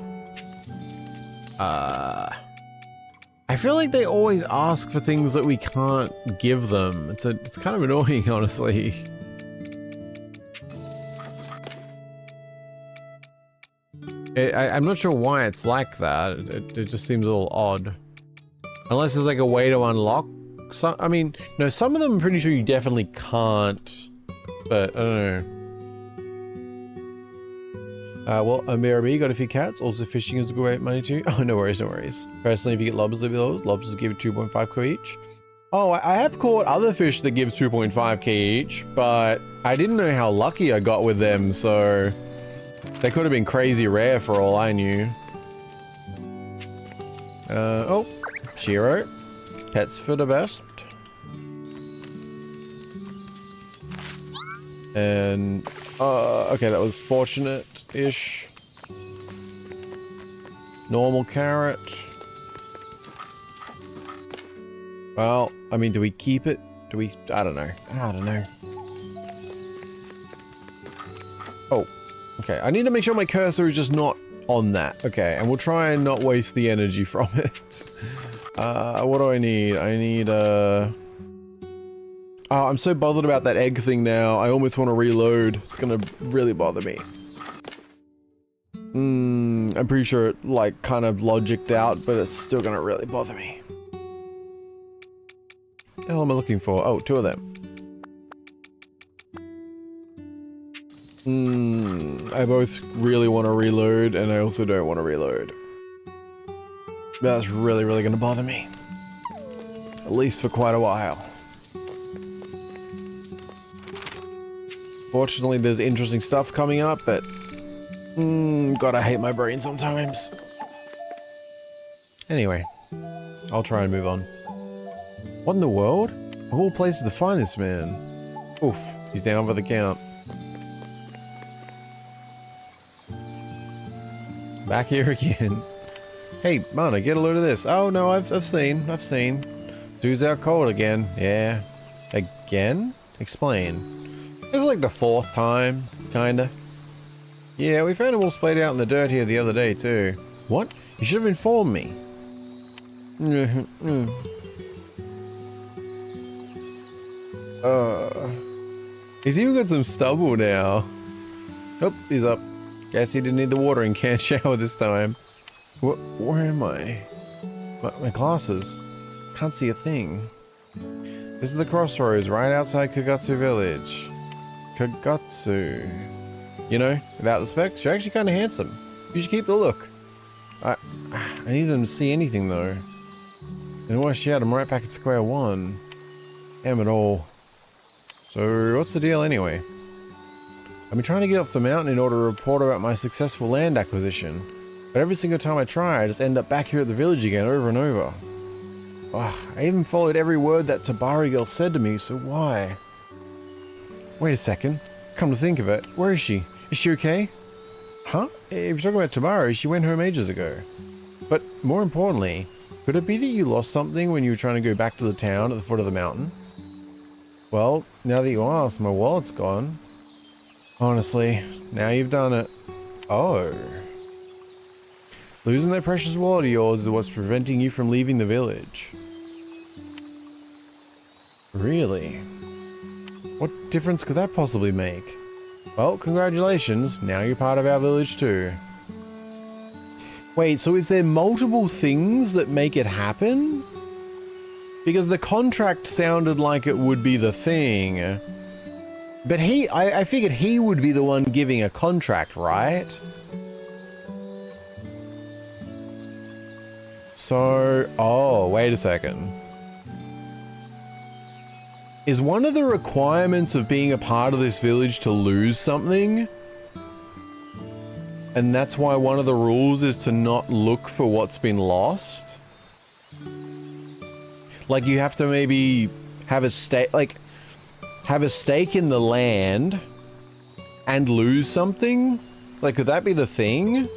I feel like they always ask for things that we can't give them. It's kind of annoying, honestly. I'm not sure why it's like that. It just seems a little odd. Unless there's like a way to unlock some. I mean, no, some of them I'm pretty sure you definitely can't. But I don't know. Well, BRB got a few cats. Also, fishing is a great money too. Oh, no worries, no worries. Personally, if you get lobsters give 2.5k each. Oh, I have caught other fish that give 2.5k each, but I didn't know how lucky I got with them, so they could have been crazy rare for all I knew. Oh, Shiro. Pets for the best. And, okay, that was fortunate-ish. Normal carrot. Well, I mean, do we keep it? Do we? I don't know. I don't know. Oh, okay. I need to make sure my cursor is just not on that. Okay, and we'll try and not waste the energy from it. What do I need? I need, Oh, I'm so bothered about that egg thing now. I almost want to reload. It's gonna really bother me. I'm pretty sure it, like, kind of logicked out, but it's still gonna really bother me. What the hell am I looking for? Oh, 2 of them. I both really want to reload, and I also don't want to reload. That's really, really gonna bother me. At least for quite a while. Fortunately, there's interesting stuff coming up, but... God, I hate my brain sometimes. Anyway, I'll try and move on. What in the world? Of all places to find this man. Oof, he's down for the count. Back here again. Hey, Mana, get a load of this. Oh no, I've seen. Dude's out cold again. Yeah. Again? Explain. This is like the 4th time, kinda. Yeah, we found him all splayed out in the dirt here the other day too. What? You should have informed me. He's even got some stubble now. Oh, he's up. Guess he didn't need the watering can shower this time. Where am I? My glasses. Can't see a thing. This is the crossroads right outside Kagatsu village. Kagatsu. You know, without the specs, you're actually kind of handsome. You should keep the look. I need them to see anything though. And wash out, I'm right back at square one. Damn it all. So, what's the deal anyway? I've been trying to get off the mountain in order to report about my successful land acquisition. But every single time I try, I just end up back here at the village again over and over. Oh, I even followed every word that Tabari girl said to me, so why? Wait a second. Come to think of it, where is she? Is she okay? Huh? If you're talking about Tabari, she went home ages ago. But more importantly, could it be that you lost something when you were trying to go back to the town at the foot of the mountain? Well, now that you ask, my wallet's gone. Honestly, now you've done it. Oh. Losing that precious wallet of yours is what's preventing you from leaving the village. Really? What difference could that possibly make? Well, congratulations, now you're part of our village too. Wait, so is there multiple things that make it happen? Because the contract sounded like it would be the thing. But I figured he would be the one giving a contract, right? So, oh, wait a second. Is one of the requirements of being a part of this village to lose something? And that's why one of the rules is to not look for what's been lost? Like you have to maybe have a stake, like have a stake in the land and lose something? Like could that be the thing?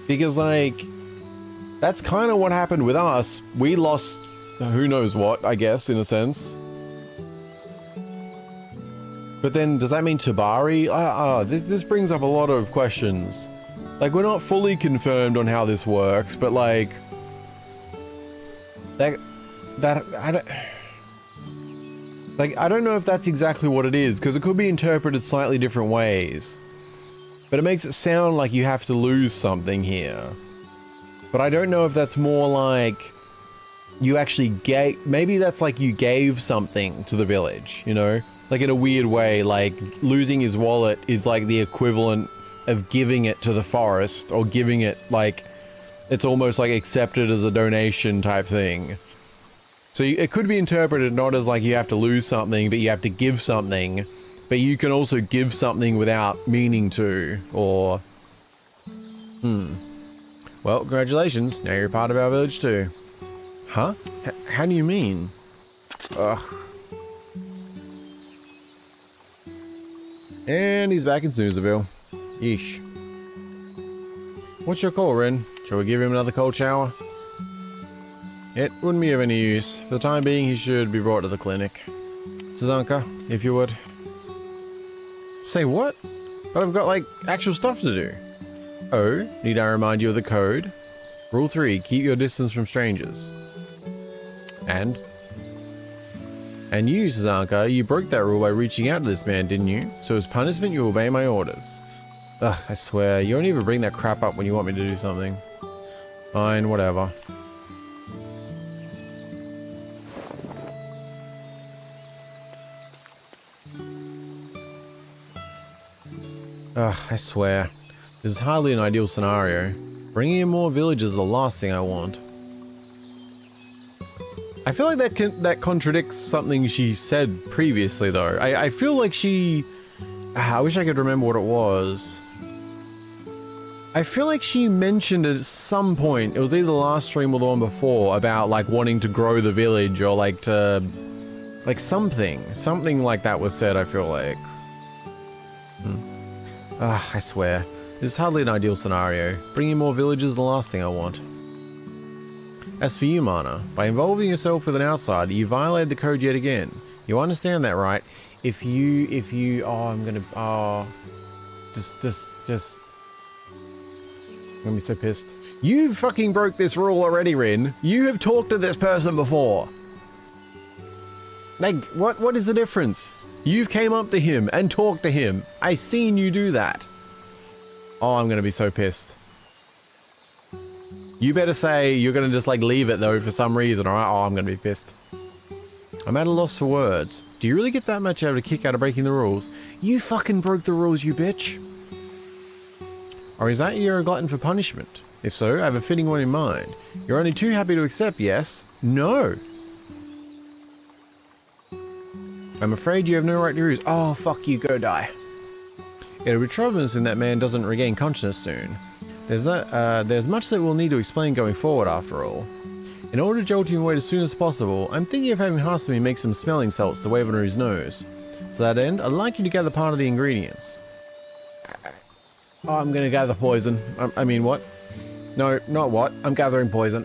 Because like, that's kind of what happened with us. We lost who knows what, I guess, in a sense. But then, does that mean Tabari? This brings up a lot of questions. Like, we're not fully confirmed on how this works, but like... I don't know if that's exactly what it is, because it could be interpreted slightly different ways. But it makes it sound like you have to lose something here. But I don't know if that's more like you actually gave, maybe that's like you gave something to the village, you know? Like in a weird way, like losing his wallet is like the equivalent of giving it to the forest or giving it like, it's almost like accepted as a donation type thing. So it could be interpreted not as like you have to lose something, but you have to give something, but you can also give something without meaning to, or, Well, congratulations. Now you're part of our village too. Huh? How do you mean? Ugh. And he's back in Snoozerville. Yeesh. What's your call, Rin? Shall we give him another cold shower? It wouldn't be of any use. For the time being, he should be brought to the clinic. Sazanka, if you would. Say what? But I've got, like, actual stuff to do. Oh, need I remind you of the code? Rule 3, keep your distance from strangers. And you, Sazanka, you broke that rule by reaching out to this man, didn't you? So as punishment, you obey my orders. Ugh, I swear, you don't even bring that crap up when you want me to do something. Fine, whatever. Ugh, I swear. This is hardly an ideal scenario. Bringing in more villagers is the last thing I want. I feel like that contradicts something she said previously, though. I feel like she... I wish I could remember what it was. I feel like she mentioned at some point, it was either the last stream or the one before, about like wanting to grow the village or like to... like something like that was said, I feel like. I swear. This is hardly an ideal scenario. Bringing more villagers is the last thing I want. As for you, Mana, by involving yourself with an outsider, you violated the code yet again. You understand that, right? If you, I'm gonna be so pissed. You fucking broke this rule already, Rin. You have talked to this person before. Like, what is the difference? You've came up to him and talked to him. I seen you do that. Oh, I'm gonna be so pissed. You better say you're gonna just like leave it though for some reason, alright? Oh, I'm gonna be pissed. I'm at a loss for words. Do you really get that much out of a kick out of breaking the rules? You fucking broke the rules, you bitch. Or is that you're a glutton for punishment? If so, I have a fitting one in mind. You're only too happy to accept, yes? No. I'm afraid you have no right to refuse. Oh, fuck you, go die. It'll be troublesome that man doesn't regain consciousness soon. There's much that we'll need to explain going forward after all. In order to jolt him away as soon as possible, I'm thinking of having Hasumi make some smelling salts to wave under his nose. To that end, I'd like you to gather part of the ingredients. Oh, I'm gonna gather poison. I mean, what? No, not what. I'm gathering poison.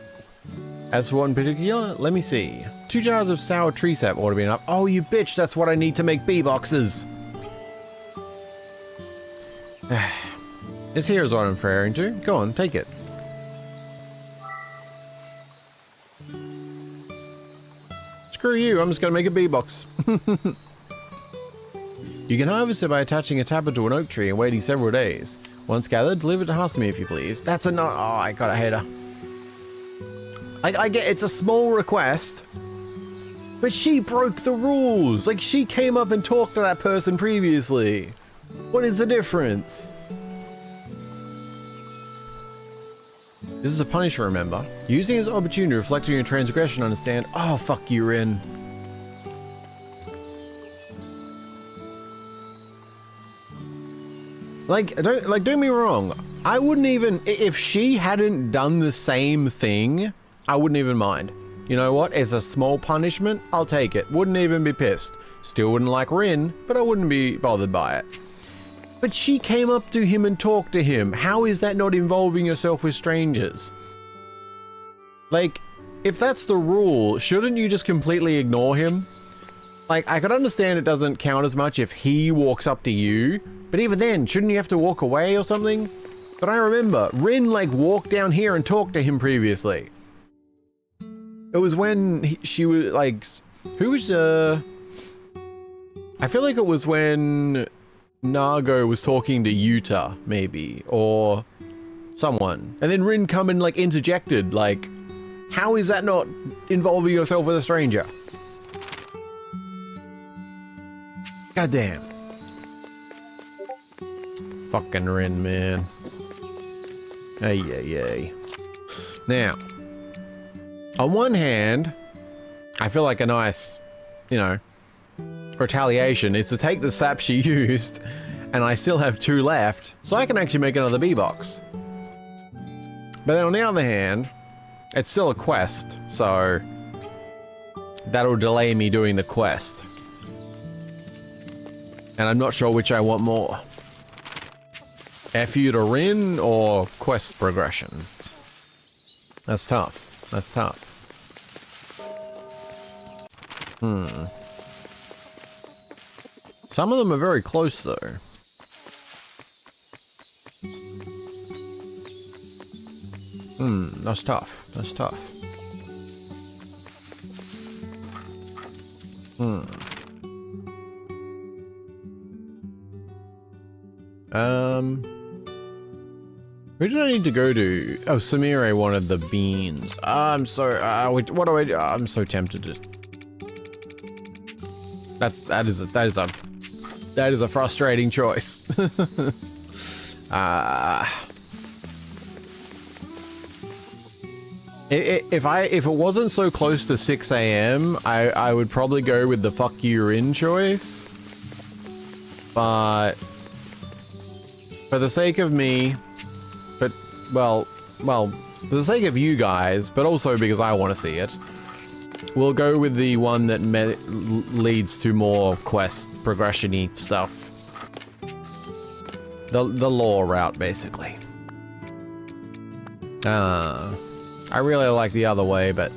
As for what in particular, let me see. 2 jars of sour tree sap ought to be enough. Oh, you bitch, that's what I need to make bee boxes. This here is what I'm referring to. Go on, take it. Screw you, I'm just gonna make a bee box. You can harvest it by attaching a tablet to an oak tree and waiting several days. Once gathered, deliver it to Hasumi if you please. That's a no. Oh, I gotta hate her. I get it's a small request, but she broke the rules. Like, she came up and talked to that person previously. What is the difference? This is a punishment, remember? Using this opportunity to reflect on your transgression, understand? Oh, fuck you, Rin. Don't get me wrong. I wouldn't even, if she hadn't done the same thing, I wouldn't even mind. You know what? It's a small punishment. I'll take it. Wouldn't even be pissed. Still wouldn't like Rin, but I wouldn't be bothered by it. But she came up to him and talked to him. How is that not involving yourself with strangers? Like, if that's the rule, shouldn't you just completely ignore him? Like, I could understand it doesn't count as much if he walks up to you, but even then, shouldn't you have to walk away or something? But I remember, Rin, like, walked down here and talked to him previously. It was when she was, like, who was, I feel like it was when Nago was talking to Yuta, maybe, or someone. And then Rin come and, like, interjected, like, how is that not involving yourself with a stranger? Goddamn. Fucking Rin, man. Ay, ay, ay. Now, on one hand, I feel like a nice, you know, retaliation is to take the sap she used, and I still have 2 left, so I can actually make another bee box. But then on the other hand, it's still a quest, so that'll delay me doing the quest. And I'm not sure which I want more. F you to Rin or quest progression? That's tough. That's tough. Some of them are very close though. That's tough. That's tough. Who did I need to go to? Oh, Samire wanted the beans. I'm so, what do I do? I'm so tempted to. That is a frustrating choice. If it wasn't so close to 6 AM, I would probably go with the fuck you Rin choice. But for the sake of me, well, for the sake of you guys, but also because I want to see it, we'll go with the one that leads to more quest progression-y stuff. The lore route, basically. I really like the other way, but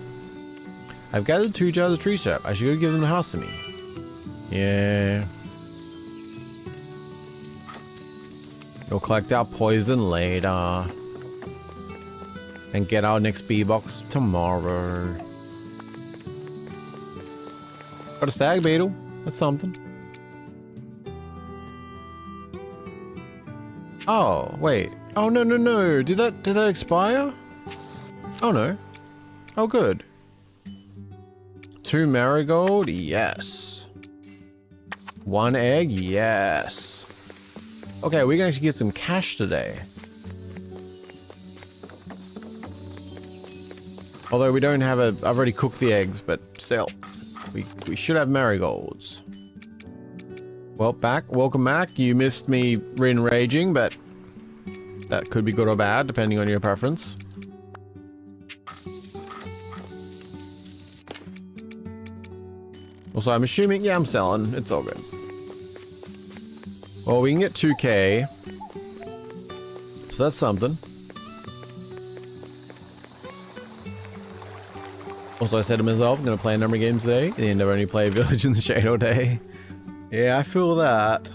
I've gathered 2 jars of tree sap. I should go give them to Hasumi. Yeah. We'll collect our poison later. And get our next bee box tomorrow. Got a stag beetle. That's something. Oh, wait. Oh, no, no, no. Did that expire? Oh, no. Oh, good. 2 marigold? Yes. 1 egg? Yes. Okay, we can actually get some cash today. Although we don't have I've already cooked the eggs, but still. We should have marigolds. Well, welcome back. You missed me raging, but that could be good or bad, depending on your preference. Also, I'm assuming, yeah, I'm selling. It's all good. Well, we can get 2K. So that's something. Also, I said to myself, I'm going to play a number of games today. At the end, I only play Village in the Shade all day. Yeah, I feel that.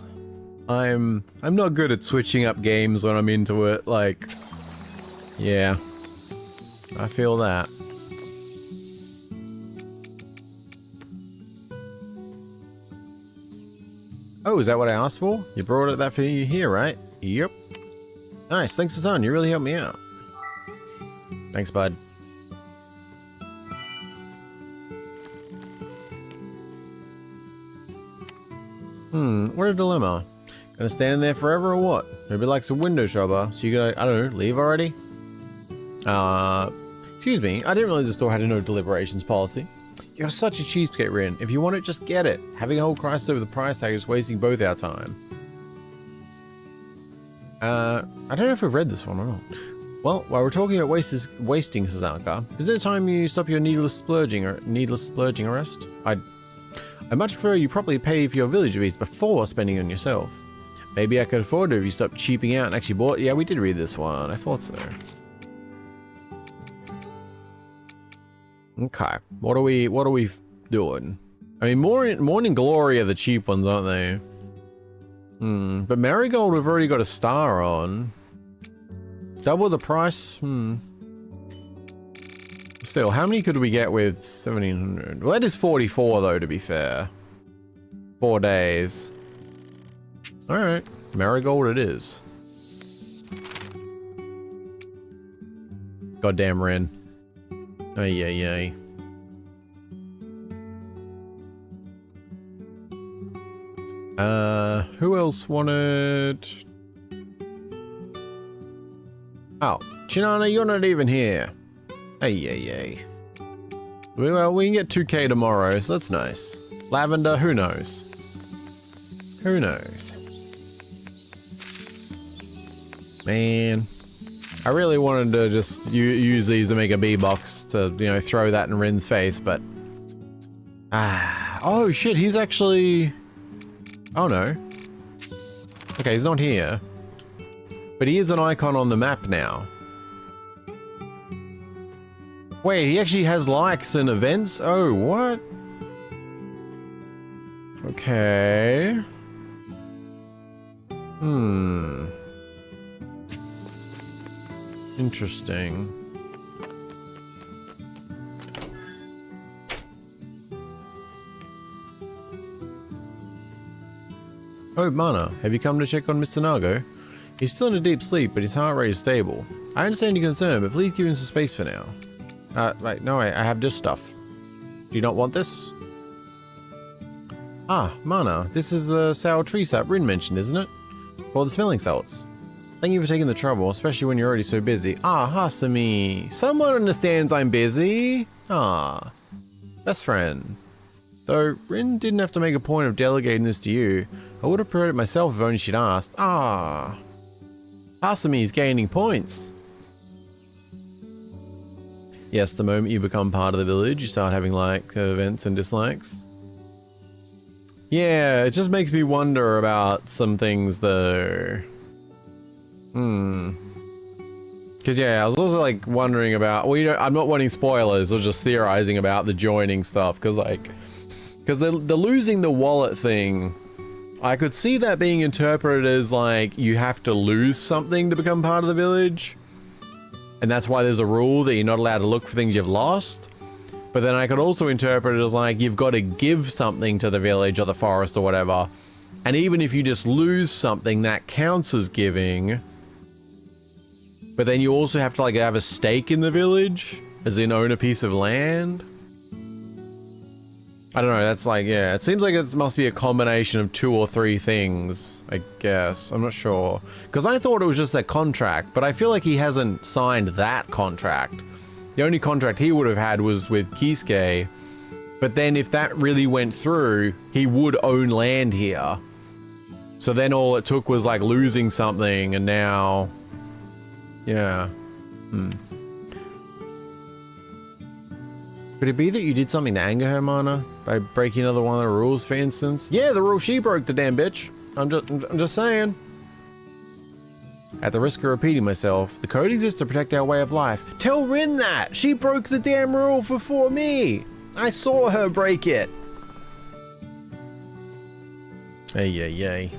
I'm not good at switching up games when I'm into it. Like, yeah. I feel that. Oh, is that what I asked for? You brought it that for you here, right? Yep. Nice, thanks a ton. You really helped me out. Thanks, bud. What a dilemma. Gonna stand there forever or what? Maybe likes a window shopper, so you gotta, I don't know, leave already? Excuse me, I didn't realize the store had a no deliberations policy. You're such a cheapskate, Rin. If you want it, just get it. Having a whole crisis over the price tag is wasting both our time. I don't know if we've read this one or not. Well, while we're talking about wasting, Sazaka, is it time you stop your needless splurging arrest? I'd much prefer you properly pay for your village beast before spending on yourself. Maybe I could afford it if you stopped cheaping out and actually bought. Yeah, we did read this one. I thought so. Okay, what are we doing? I mean, Morning Glory are the cheap ones, aren't they? But Marigold we've already got a star on. Double the price? Still, how many could we get with 1700? Well, that is 44 though, to be fair. 4 days. Alright, Marigold it is. Goddamn Ren. Ay, ay, ay. Who else wanted... Oh, Chinana, you're not even here. Ay, ay, ay. Well, we can get 2K tomorrow, so that's nice. Lavender, who knows? Who knows? Man. I really wanted to just use these to make a B-box to, you know, throw that in Rin's face, but... Oh shit, he's actually... Oh no. Okay, he's not here. But he is an icon on the map now. Wait, he actually has likes and events? Oh, what? Okay. Interesting. Oh, Mana, have you come to check on Mr. Nago? He's still in a deep sleep, but his heart rate is stable. I understand your concern, but please give him some space for now. Wait, no, I have this stuff. Do you not want this? Ah, Mana, this is the sour tree sap Rin mentioned, isn't it? For the smelling salts. Thank you for taking the trouble, especially when you're already so busy. Ah, Hasumi. Someone understands I'm busy. Ah, best friend. Though Rin didn't have to make a point of delegating this to you, I would have prepared it myself if only she'd asked. Ah, Hasumi is gaining points. Yes, the moment you become part of the village, you start having like events and dislikes. Yeah, it just makes me wonder about some things though. Because yeah, I was also like wondering about, well, you know, I'm not wanting spoilers or just theorizing about the joining stuff, because the losing the wallet thing, I could see that being interpreted as like you have to lose something to become part of the village, and that's why there's a rule that you're not allowed to look for things you've lost. But then I could also interpret it as like you've got to give something to the village or the forest or whatever, And even if you just lose something, that counts as giving. But then you also have to like have a stake in the village, as in own a piece of land. I don't know, that's like, yeah, it seems like it must be a combination of 2 or 3 things, I guess. I'm not sure. Because I thought it was just a contract, but I feel like he hasn't signed that contract. The only contract he would have had was with Kisuke. But then if that really went through, he would own land here. So then all it took was like losing something, and now... Yeah. Could it be that you did something to anger her, Mana? By breaking another one of the rules, for instance? Yeah, the rule she broke, the damn bitch. I'm just saying. At the risk of repeating myself, the code exists to protect our way of life. Tell Rin that! She broke the damn rule before me! I saw her break it! Hey.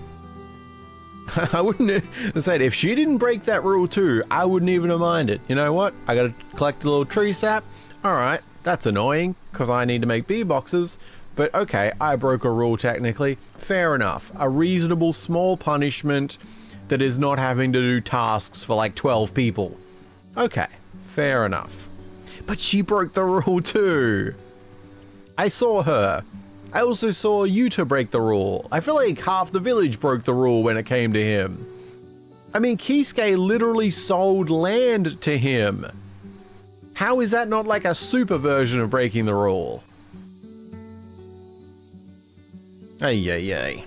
I wouldn't have said, if she didn't break that rule too, I wouldn't even have minded. You know what? I gotta collect a little tree sap. Alright, that's annoying, because I need to make bee boxes. But okay, I broke a rule technically. Fair enough. A reasonable small punishment that is not having to do tasks for like 12 people. Okay, fair enough. But she broke the rule too. I saw her. I also saw Yuta break the rule. I feel like half the village broke the rule when it came to him. I mean, Kisuke literally sold land to him. How is that not like a super version of breaking the rule? Ay.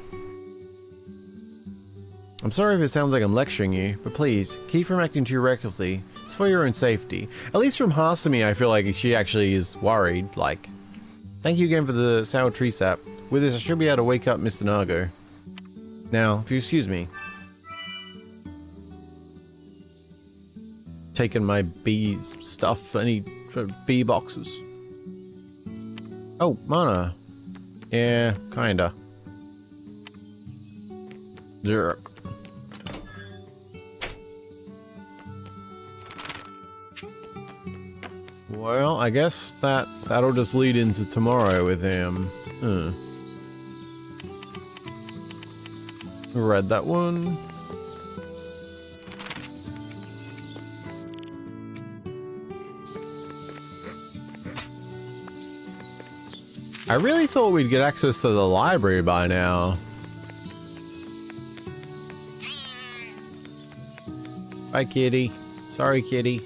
I'm sorry if it sounds like I'm lecturing you, but please, keep from acting too recklessly. It's for your own safety. At least from Hasumi, I feel like she actually is worried, like... Thank you again for the sour tree sap. With this, I should be able to wake up Mr. Nago. Now, if you excuse me. Taking my bee stuff, any bee boxes. Oh, Mana. Yeah, kinda. Jerk. Well, I guess that'll just lead into tomorrow with him. Read that one. I really thought we'd get access to the library by now. Bye, kitty. Sorry, kitty.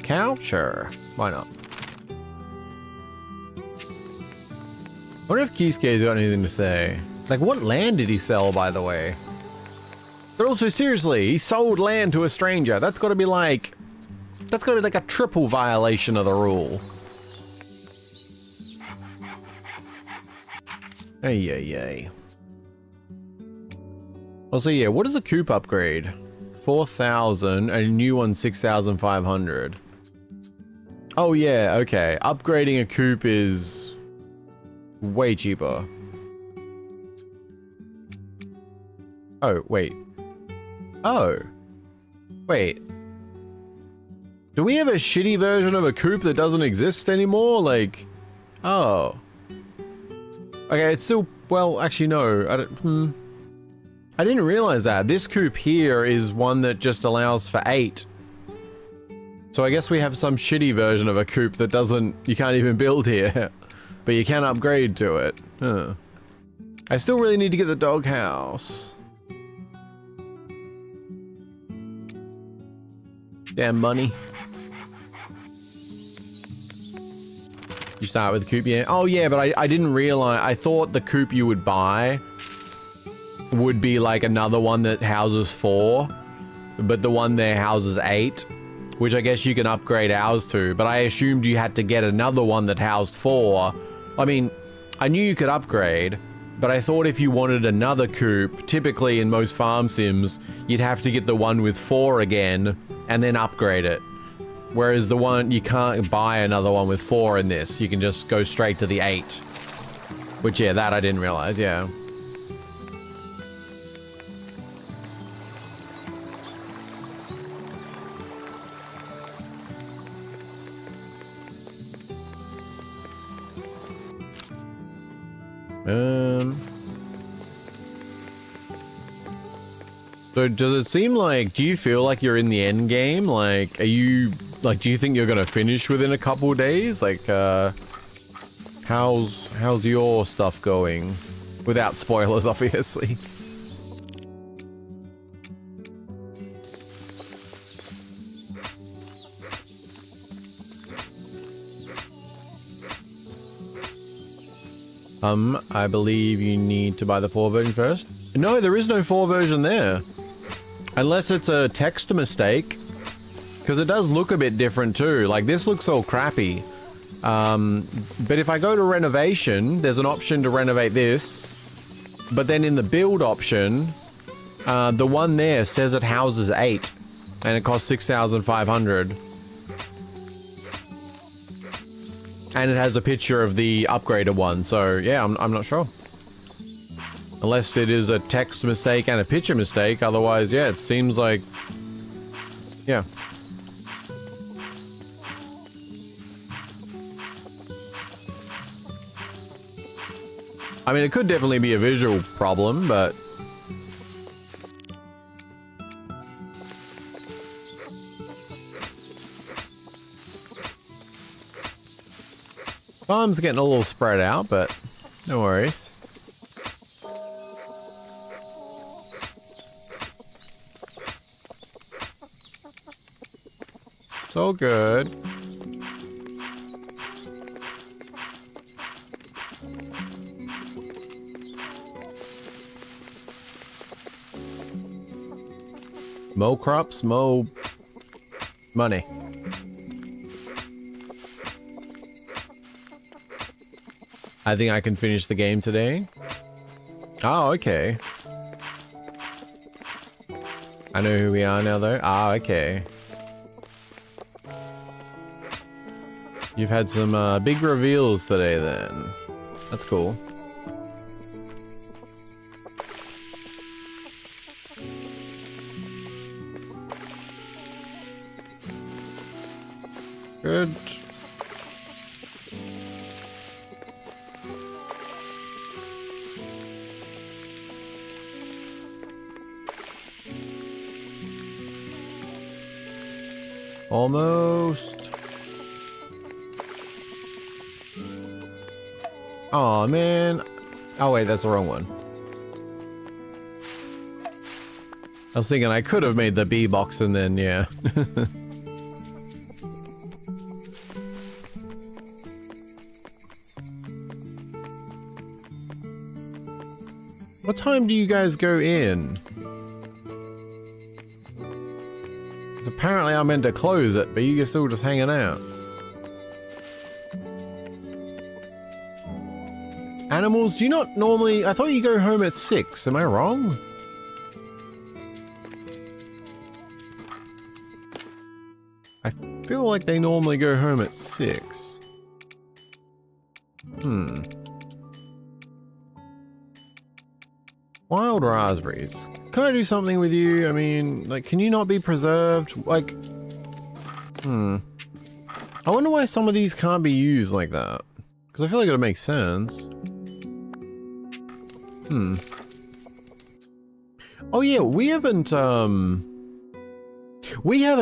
Cow? Sure. Why not? I wonder if Kisuke's got anything to say. Like, what land did he sell, by the way? But also, seriously, he sold land to a stranger. That's gotta be like... That's gotta be like a triple violation of the rule. Ay. Also, yeah, what is a coop upgrade? 4,000, and a new one 6,500. Oh yeah, okay. Upgrading a coop is way cheaper. Oh, wait. Oh. Wait. Do we have a shitty version of a coop that doesn't exist anymore? Like, oh. Okay, it's still, well, actually no. I didn't realize that. This coop here is one that just allows for 8. So I guess we have some shitty version of a coop that doesn't, you can't even build here. But you can upgrade to it. Huh. I still really need to get the doghouse. Damn money. You start with the coop, yeah. Oh yeah, but I didn't realize, I thought the coop you would buy would be like another one that houses 4, but the one there houses 8, which I guess you can upgrade ours to, but I assumed you had to get another one that housed 4. I mean, I knew you could upgrade, but I thought if you wanted another coop, typically in most farm sims, you'd have to get the one with 4 again, and then upgrade it. Whereas the one, you can't buy another one with 4 in this, you can just go straight to the 8. Which, yeah, that I didn't realize, yeah. So does it seem like, do you feel like you're in the end game? Like, are you, like, do you think you're gonna finish within a couple of days? Like, how's your stuff going? Without spoilers, obviously. I believe you need to buy the 4 version first. No, there is no 4 version there. Unless it's a text mistake. Because it does look a bit different too. Like, this looks all crappy. But if I go to renovation, there's an option to renovate this. But then in the build option, the one there says it houses 8. And it costs 6,500. And it has a picture of the upgraded one, so yeah, I'm not sure. Unless it is a text mistake and a picture mistake, otherwise, yeah, it seems like... Yeah. I mean, it could definitely be a visual problem, but... Farm's getting a little spread out, but no worries. It's all good. Mow crops, mow money. I think I can finish the game today. Oh, okay. I know who we are now, though. Ah, okay. You've had some big reveals today, then. That's cool. Good. Almost. Oh man. Oh wait, that's the wrong one. I was thinking I could have made the bee box and then, yeah. What time do you guys go in? Apparently I'm meant to close it, but you're still just hanging out. Animals, do you not normally... I thought you go home at 6, am I wrong? I feel like they normally go home at 6. Wild raspberries. Can I do something with you? I mean, like, can you not be preserved? Like, I wonder why some of these can't be used like that. Because I feel like it makes sense. Oh yeah, we haven't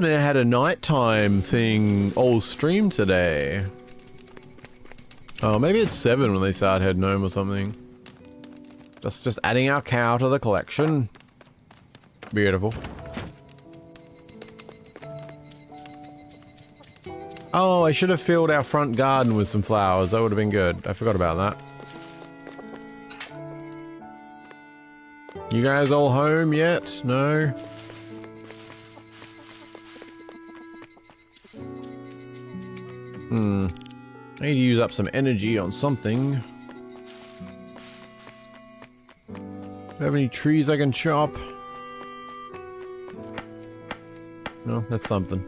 had a nighttime thing all stream today. Oh, maybe it's 7 when they start heading home or something. Just adding our cow to the collection. Beautiful. Oh, I should have filled our front garden with some flowers. That would have been good. I forgot about that. You guys all home yet? No? I need to use up some energy on something. Do I have any trees I can chop? No, that's something.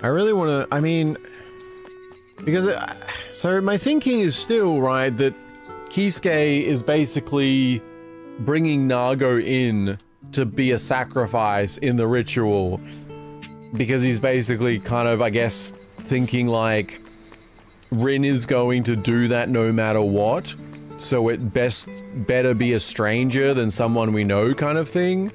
I really want to, I mean, because, so my thinking is still, right, that Kisuke is basically bringing Nago in to be a sacrifice in the ritual. Because he's basically kind of, I guess, thinking like, Rin is going to do that no matter what. So it better be a stranger than someone we know kind of thing.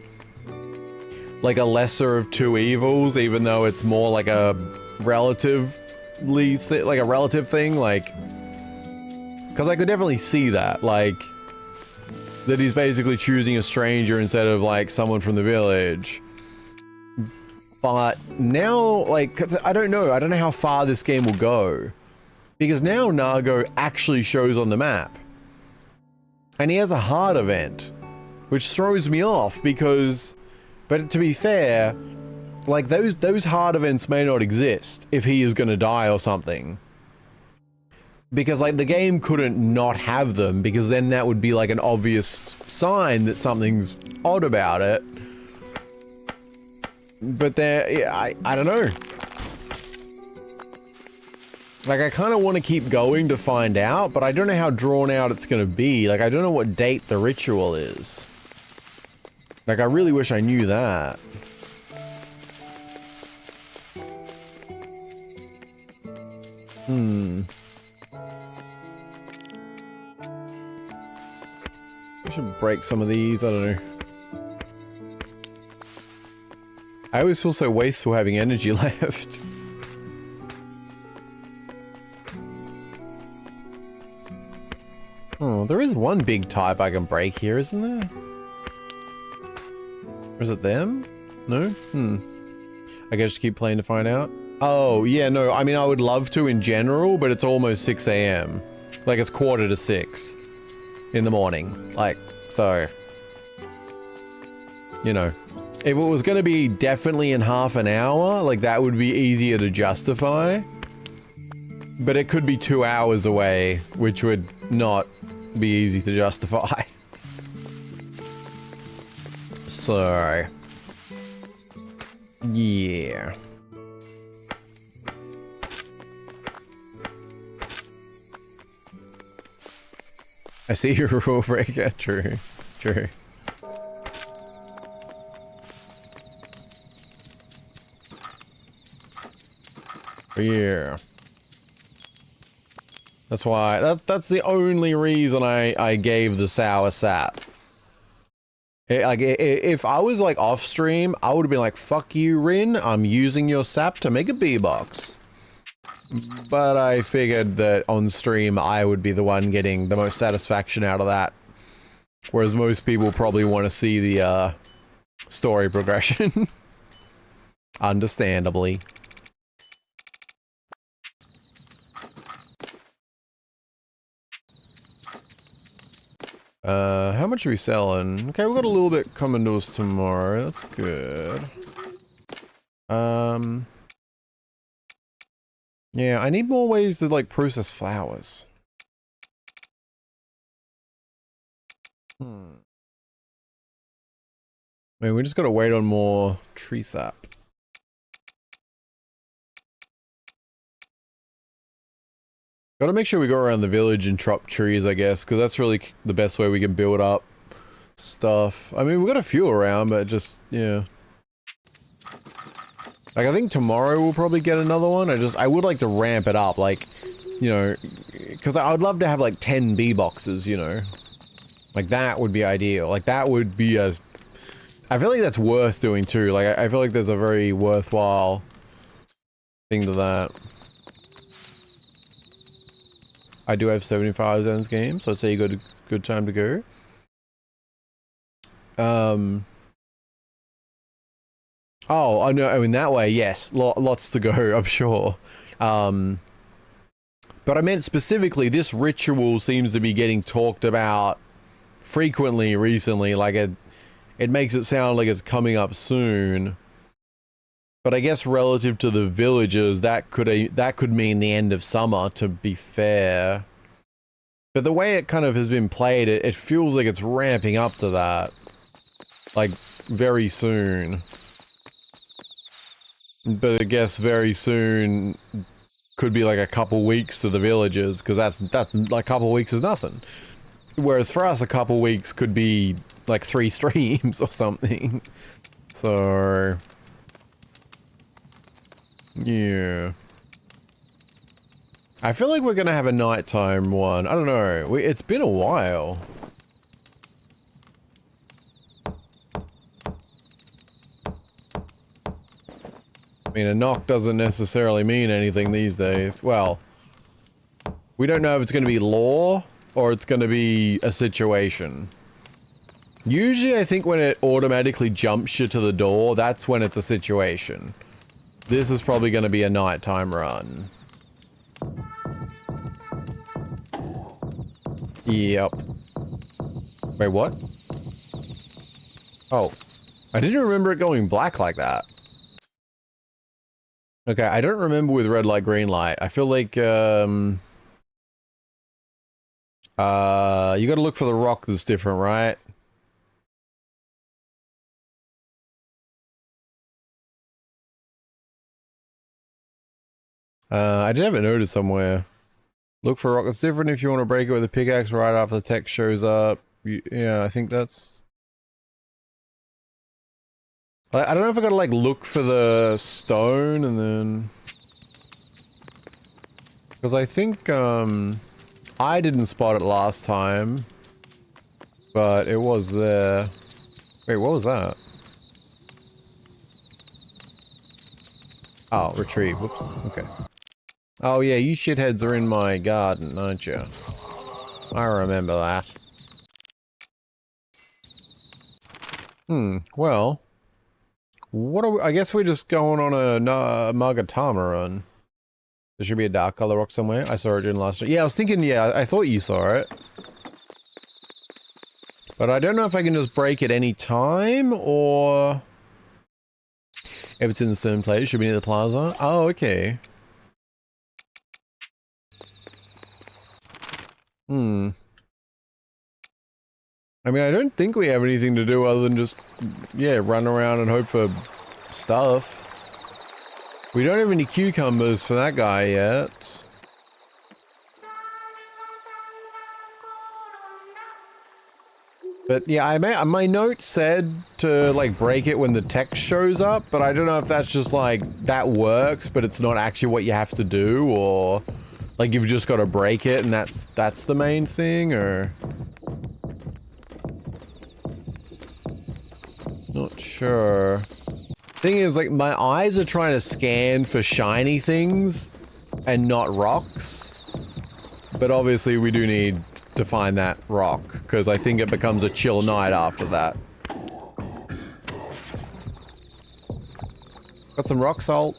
Like a lesser of two evils, even though it's more like a relative thing, like... Because I could definitely see that, like... That he's basically choosing a stranger instead of, like, someone from the village. But now, like, 'cause I don't know how far this game will go. Because now Nago actually shows on the map. And he has a hard event. Which throws me off because... But to be fair, like, those hard events may not exist if he is gonna die or something. Because, like, the game couldn't not have them, because then that would be, like, an obvious sign that something's odd about it. But yeah, I don't know. Like, I kind of want to keep going to find out, but I don't know how drawn out it's going to be. Like, I don't know what date the ritual is. Like, I really wish I knew that. I should break some of these, I don't know. I always feel so wasteful having energy left. Oh, there is one big type I can break here, isn't there? Or is it them? No? I guess just keep playing to find out. Oh, yeah, no, I mean, I would love to in general, but it's almost 6 AM. Like, it's 5:45 in the morning. Like, so... You know. If it was going to be definitely in half an hour, like, that would be easier to justify. But it could be 2 hours away, which would not be easy to justify. So... Yeah. I see your rule breaker. True. True. Yeah. That's why, that's the only reason I gave the sour sap. If I was like off stream, I would have been like, fuck you, Rin, I'm using your sap to make a B-box. But I figured that on stream, I would be the one getting the most satisfaction out of that. Whereas most people probably want to see the, story progression. Understandably. How much are we selling? Okay, we've got a little bit coming to us tomorrow. That's good. Yeah, I need more ways to, like, process flowers. I mean, we just gotta wait on more tree sap. Gotta make sure we go around the village and chop trees, I guess, because that's really the best way we can build up stuff. I mean, we've got a few around, but just, yeah. Like, I think tomorrow we'll probably get another one. I would like to ramp it up, like, you know, because I would love to have, like, 10 bee boxes, you know. Like, that would be ideal. Like, that would be a... I feel like that's worth doing, too. Like, I feel like there's a very worthwhile thing to that. I do have 75 zones game, so I'd say you got a good time to go. Oh, I know, in that way, yes. Lots to go, I'm sure. But I meant specifically, this ritual seems to be getting talked about frequently recently. Like, it makes it sound like it's coming up soon. But I guess relative to the villagers, that could mean the end of summer, to be fair. But the way it kind of has been played, it feels like it's ramping up to that. Like, very soon. But I guess very soon could be like a couple weeks to the villagers, because that's like a couple weeks is nothing. Whereas for us, a couple weeks could be like 3 streams or something. So... Yeah. I feel like we're gonna have a nighttime one. I don't know. It's been a while. I mean, a knock doesn't necessarily mean anything these days. Well, we don't know if it's gonna be law or it's gonna be a situation. Usually, I think when it automatically jumps you to the door, that's when it's a situation. This is probably gonna be a nighttime run. Yep. Wait, what? Oh. I didn't remember it going black like that. Okay, I don't remember with red light, green light. I feel like, you gotta look for the rock that's different, right? I did have it noted somewhere. Look for a rock that's different if you want to break it with a pickaxe right after the text shows up. Yeah, I think that's... I don't know if I gotta, like, look for the stone and then... Because I think, I didn't spot it last time. But it was there. Wait, what was that? Oh, retrieve. Whoops. Okay. Oh yeah, you shitheads are in my garden, aren't you? I remember that. Well. What are we, I guess we're just going on a Magatama run. There should be a dark color rock somewhere. I saw it in last... Yeah, I was thinking, yeah, I thought you saw it. But I don't know if I can just break it any time, or... If it's in the same place, it should be near the plaza. Oh, okay. I mean, I don't think we have anything to do other than just, yeah, run around and hope for stuff. We don't have any cucumbers for that guy yet. But yeah, my note said to, like, break it when the text shows up, but I don't know if that's just, like, that works, but it's not actually what you have to do, or, like, you've just got to break it and that's the main thing, or... Not sure. Thing is, like, my eyes are trying to scan for shiny things and not rocks. But obviously we do need to find that rock, because I think it becomes a chill night after that. Got some rock salt.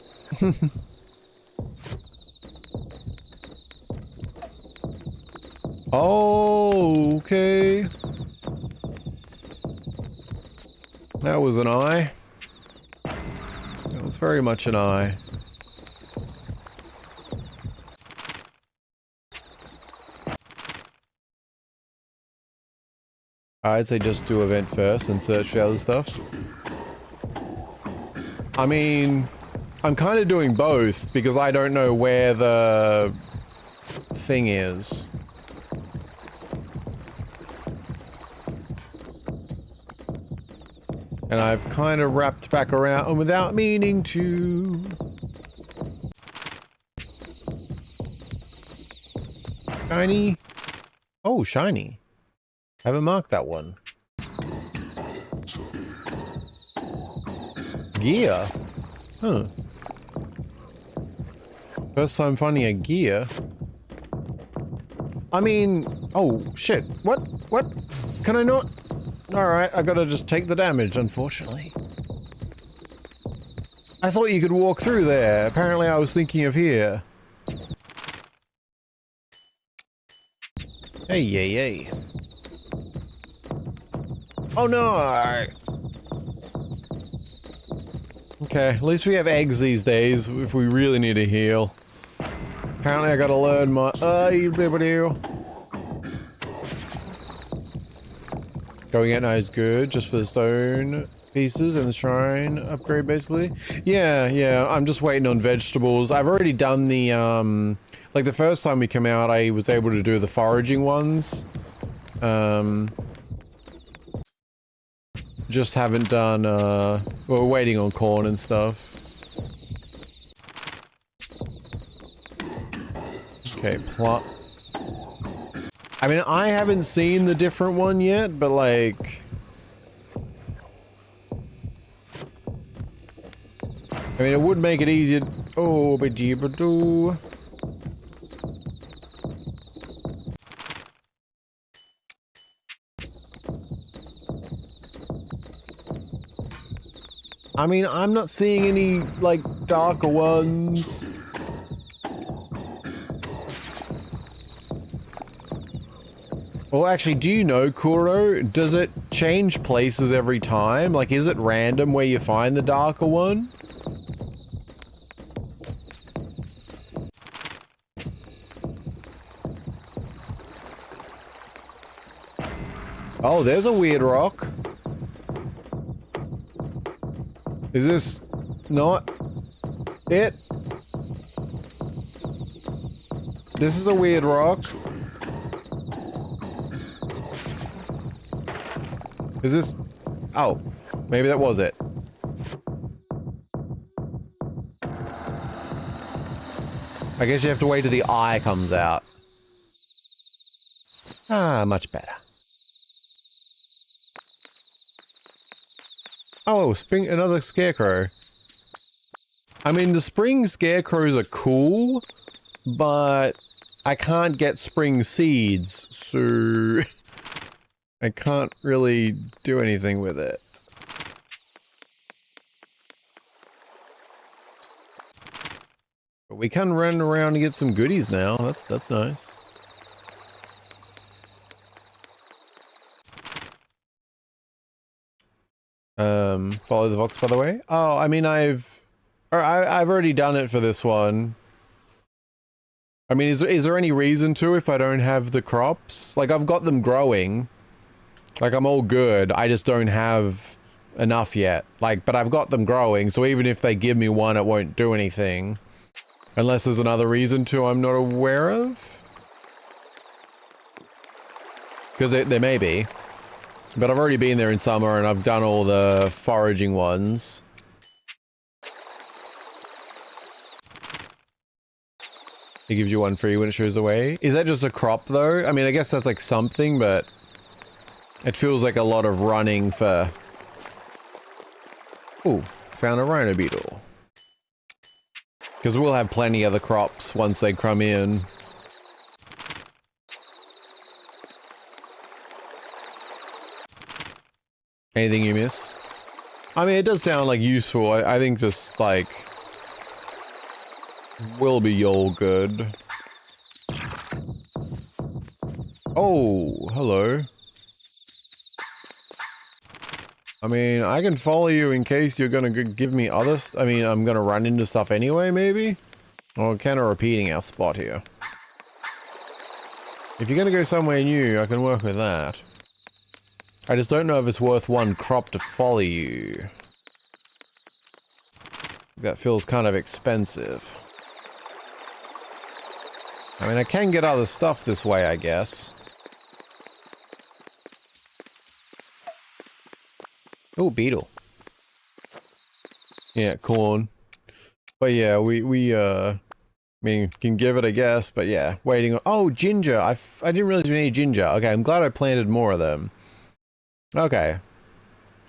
Oh, okay. That was an eye. That was very much an eye. I'd say just do event first and search for other stuff. I mean, I'm kind of doing both because I don't know where the thing is. And I've kind of wrapped back around without meaning to. Shiny. Oh, shiny. Haven't marked that one. Gear? Huh. First time finding a gear. I mean... Oh, shit. What? What? Can I not? Alright, I gotta just take the damage, unfortunately. I thought you could walk through there. Apparently I was thinking of here. Hey, yay, yay. Oh no! Okay, at least we have eggs these days if we really need to heal. Apparently I gotta learn my... Going at night is good, just for the stone pieces and the shrine upgrade, basically. Yeah, I'm just waiting on vegetables. I've already done the, like the first time we came out, I was able to do the foraging ones. Just haven't done, we're waiting on corn and stuff. Okay, plot. I mean, I haven't seen the different one yet, but like... I mean, it would make it easier. Oh, ba-dee-ba-doo. I mean, I'm not seeing any, like, darker ones. Well, actually, do you know, Kuro? Does it change places every time? Like, is it random where you find the darker one? Oh, there's a weird rock. Is this not it? This is a weird rock. Is this... Oh, maybe that was it. I guess you have to wait till the eye comes out. Ah, much better. Oh, spring, another scarecrow. I mean, the spring scarecrows are cool, but I can't get spring seeds, so I can't really do anything with it. But we can run around and get some goodies now. That's nice. Follow the Vox, by the way. Oh, I mean, I've already done it for this one. I mean, is there any reason to if I don't have the crops? Like, I've got them growing. Like, I'm all good. I just don't have enough yet. Like, but I've got them growing, so even if they give me one, it won't do anything. Unless there's another reason to I'm not aware of. Because there may be. But I've already been there in summer and I've done all the foraging ones. It gives you one free when it shows away. Is that just a crop though? I mean, I guess that's like something, but it feels like a lot of running for... Ooh, found a rhino beetle. Because we'll have plenty of the crops once they come in. Anything you miss? I mean, it does sound like useful. I think just like will be all good. Oh, hello. I mean, I can follow you in case you're gonna give me other I mean, I'm gonna run into stuff anyway, maybe? Or kind of repeating our spot here. If you're gonna go somewhere new, I can work with that. I just don't know if it's worth one crop to follow you. That feels kind of expensive. I mean, I can get other stuff this way, I guess. Oh, beetle. Yeah, corn. But yeah, I mean, can give it a guess, but yeah, waiting on... Oh, ginger! I didn't realize we needed ginger. Okay, I'm glad I planted more of them. Okay.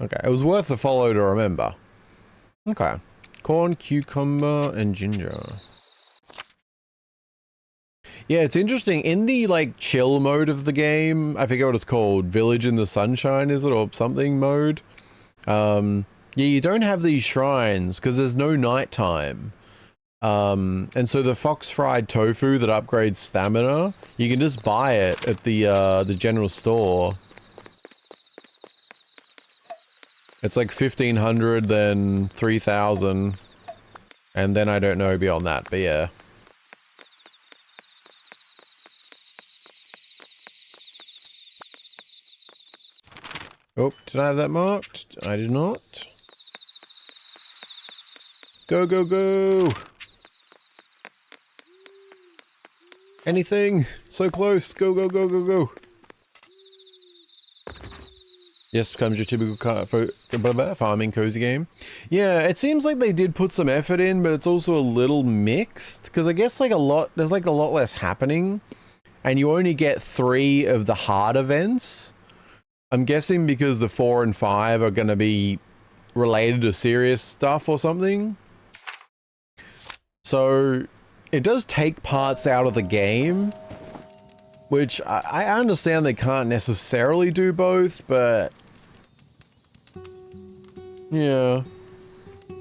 Okay, it was worth the follow to remember. Okay. Corn, cucumber, and ginger. Yeah, it's interesting. In the, like, chill mode of the game, I forget what it's called, Village in the Sunshine, is it? Or something mode? Yeah, you don't have these shrines, because there's no nighttime. And so the fox fried tofu that upgrades stamina, you can just buy it at the general store. It's like 1,500, then 3,000, and then I don't know beyond that, but yeah. Oh, did I have that marked? I did not. Go, go, go! Anything? So close! Go, go, go, go, go! Yes, becomes your typical farming cozy game. Yeah, it seems like they did put some effort in, but it's also a little mixed because I guess like there's like a lot less happening, and you only get 3 of the hard events. I'm guessing because the 4 and 5 are going to be related to serious stuff or something. So it does take parts out of the game, which I understand they can't necessarily do both, but yeah.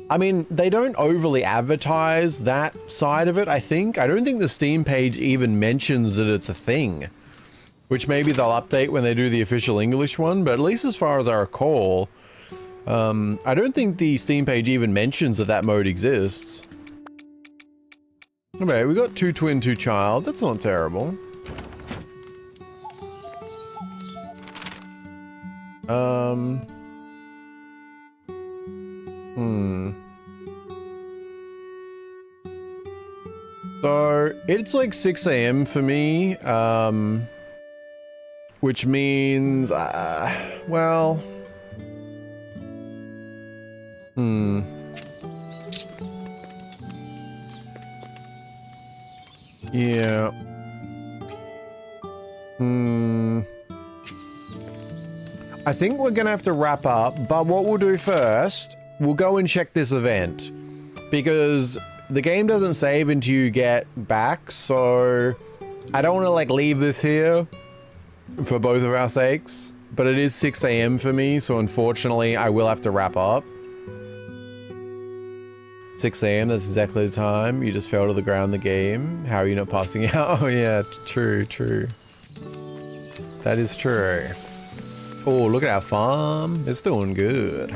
I mean, they don't overly advertise that side of it, I think. I don't think the Steam page even mentions that it's a thing, which maybe they'll update when they do the official English one, but at least as far as I recall, I don't think the Steam page even mentions that that mode exists. Okay, we got 2 twin, 2 child. That's not terrible. So it's like 6 AM for me, which means, well, yeah. I think we're gonna have to wrap up, but what we'll do first, we'll go and check this event, because the game doesn't save until you get back, so I don't want to like leave this here for both of our sakes, but it is 6 AM for me, so unfortunately I will have to wrap up. 6 AM, that's exactly the time you just fell to the ground in the game. How are you not passing out? Oh yeah, true. That is true. Oh, look at our farm. It's doing good.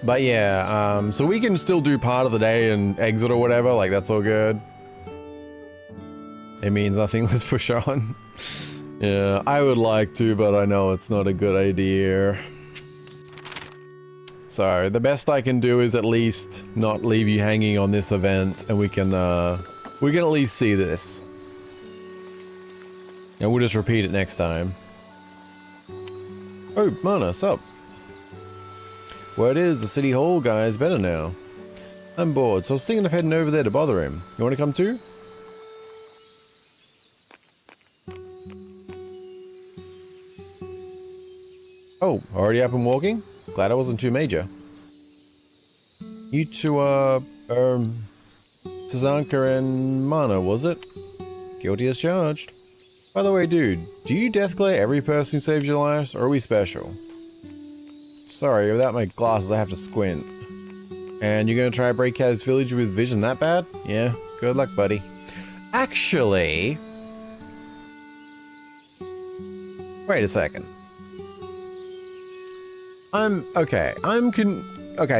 But yeah, so we can still do part of the day and exit or whatever, like that's all good. It means nothing, let's push on. Yeah, I would like to, but I know it's not a good idea. So, the best I can do is at least not leave you hanging on this event, and we can at least see this. And we'll just repeat it next time. Oh, Mana, sup? Word is, the city hall guy is better now. I'm bored, so I was thinking of heading over there to bother him. You want to come too? Oh, already up and walking? Glad I wasn't too major. You two are, Sazanka and Mana, was it? Guilty as charged. By the way, dude, do you deathglare every person who saves your lives, or are we special? Sorry, without my glasses I have to squint. And you're gonna try to break out his village with vision that bad? Yeah, good luck, buddy. Actually... Wait a second. Okay,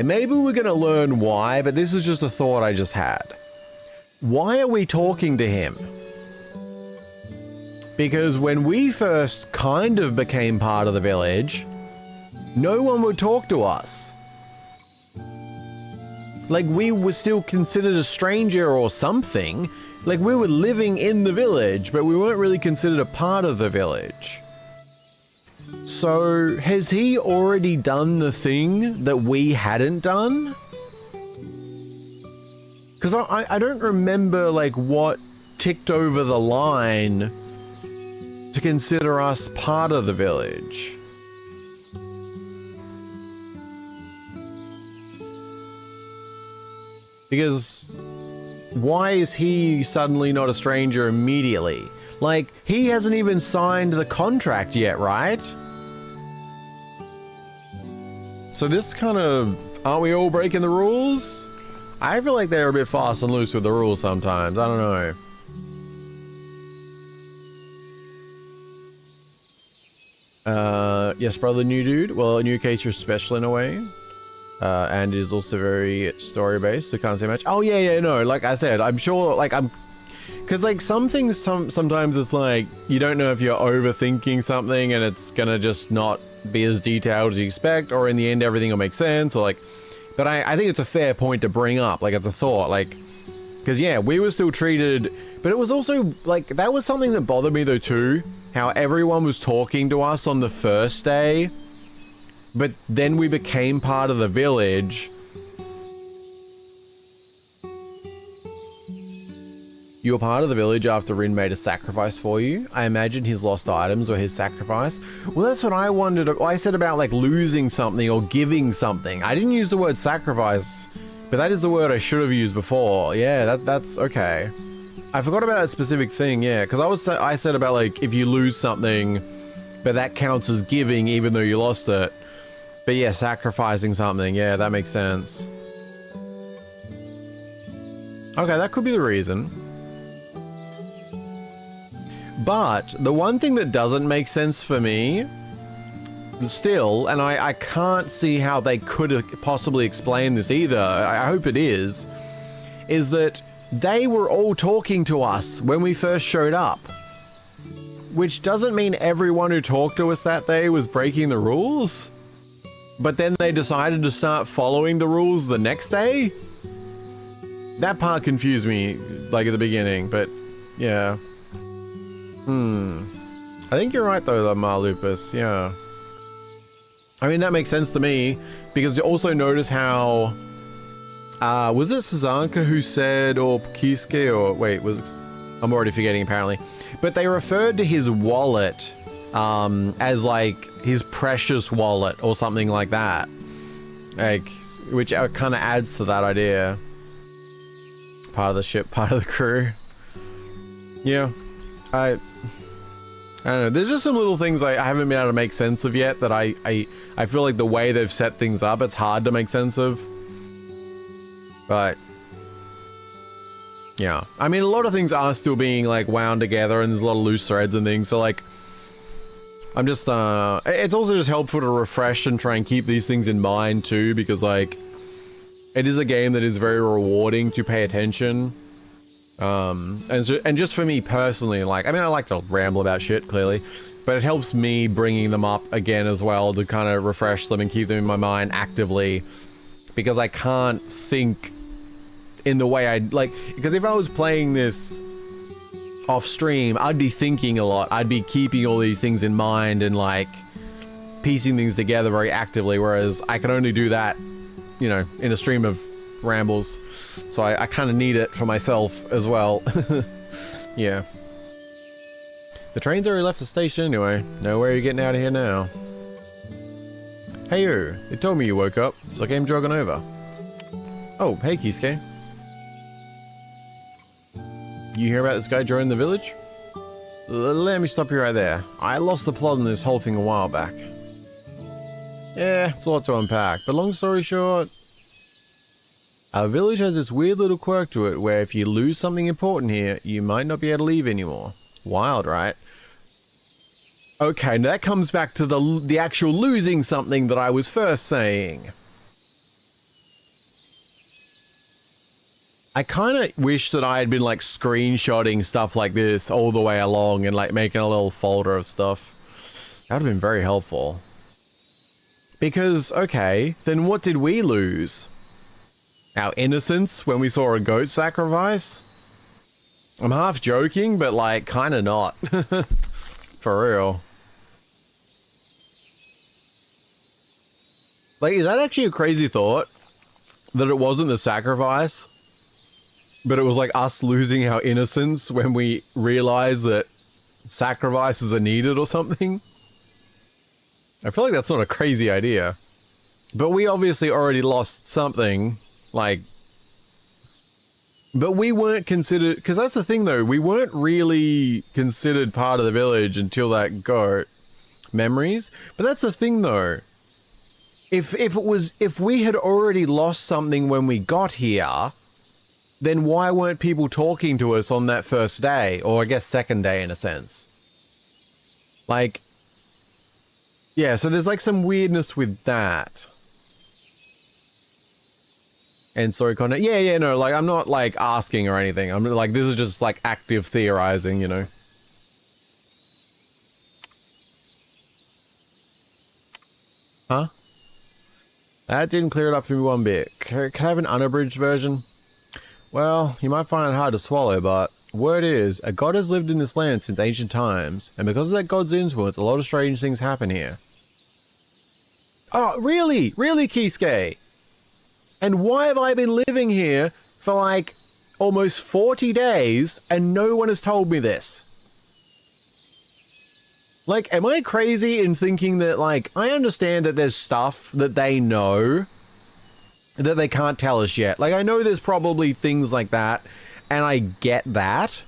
maybe we're gonna learn why, but this is just a thought I just had. Why are we talking to him? Because when we first kind of became part of the village, no one would talk to us. Like, we were still considered a stranger or something. Like, we were living in the village, but we weren't really considered a part of the village. So, has he already done the thing that we hadn't done? Because I don't remember, like, what ticked over the line to consider us part of the village. Because why is he suddenly not a stranger immediately? Like, he hasn't even signed the contract yet, right? So this kind of, aren't we all breaking the rules? I feel like they're a bit fast and loose with the rules sometimes, I don't know. Yes, brother, new dude. Well, in your case, you're special in a way. And it is also very story-based, so can't say much. Oh, yeah, no, like I said, I'm sure, like, because, like, some things, sometimes it's like, you don't know if you're overthinking something and it's gonna just not be as detailed as you expect, or in the end, everything will make sense, or, like, but I think it's a fair point to bring up, like, it's a thought, like, because, yeah, we were still treated, but it was also, like, that was something that bothered me, though, too, how everyone was talking to us on the first day, but then we became part of the village. You were part of the village after Rin made a sacrifice for you. I imagine his lost items or his sacrifice. Well, that's what I wondered. I said about like losing something or giving something. I didn't use the word sacrifice, but that is the word I should have used before. Yeah, that's okay. I forgot about that specific thing, yeah, because I said about like if you lose something, but that counts as giving even though you lost it. But yeah, sacrificing something, yeah, that makes sense. Okay, that could be the reason. But the one thing that doesn't make sense for me, still, and I can't see how they could possibly explain this either, I hope it is that they were all talking to us when we first showed up. Which doesn't mean everyone who talked to us that day was breaking the rules. But then they decided to start following the rules the next day? That part confused me, like at the beginning, but yeah. I think you're right though, Marlupus, yeah. I mean, that makes sense to me, because you also notice how... was it Sazanka who said, or Kisuke, or... Wait, I'm already forgetting apparently. But they referred to his wallet as like his precious wallet or something like that. Like, which kind of adds to that idea. Part of the ship, part of the crew. Yeah. I don't know. There's just some little things I haven't been able to make sense of yet that I feel like the way they've set things up, it's hard to make sense of. But yeah, I mean, a lot of things are still being like wound together and there's a lot of loose threads and things. So like, I'm just, it's also just helpful to refresh and try and keep these things in mind too, because like, it is a game that is very rewarding to pay attention. And just for me personally, like, I mean, I like to ramble about shit, clearly, but it helps me bringing them up again as well to kind of refresh them and keep them in my mind actively, because I can't think in the way I'd like, because if I was playing this off stream, I'd be thinking a lot. I'd be keeping all these things in mind and like piecing things together very actively, whereas I can only do that, you know, in a stream of rambles. So I kind of need it for myself as well. Yeah. The train's already left the station anyway. Know where you're getting out of here now. Hey you, they told me you woke up, so I came jogging over. Oh, hey Kisuke. You hear about this guy joining the village? Let me stop you right there. I lost the plot on this whole thing a while back. Yeah, it's a lot to unpack, but long story short, our village has this weird little quirk to it where if you lose something important here, you might not be able to leave anymore. Wild, right? Okay, now that comes back to the actual losing something that I was first saying. I kind of wish that I had been like screenshotting stuff like this all the way along and like making a little folder of stuff. That would have been very helpful. Because, okay, then what did we lose? Our innocence when we saw a goat sacrifice? I'm half joking, but like kind of not. For real. Like, is that actually a crazy thought? That it wasn't the sacrifice? But it was like us losing our innocence when we realized that sacrifices are needed or something? I feel like that's not a crazy idea. But we obviously already lost something. Like, but we weren't considered, because that's the thing though, we weren't really considered part of the village until that goat memories. But that's the thing though, if we had already lost something when we got here, then why weren't people talking to us on that first day, or I guess second day in a sense? Like, yeah, so there's like some weirdness with that. And sorry, Connor. Yeah, no, like, I'm not, like, asking or anything. I'm, like, this is just, like, active theorizing, you know? Huh? That didn't clear it up for me one bit. Can I have an unabridged version? Well, you might find it hard to swallow, but word is, a god has lived in this land since ancient times, and because of that god's influence, a lot of strange things happen here. Oh, really? Really, Kisuke? And why have I been living here for like almost 40 days and no one has told me this? Like, am I crazy in thinking that, like, I understand that there's stuff that they know that they can't tell us yet. Like, I know there's probably things like that, and I get that.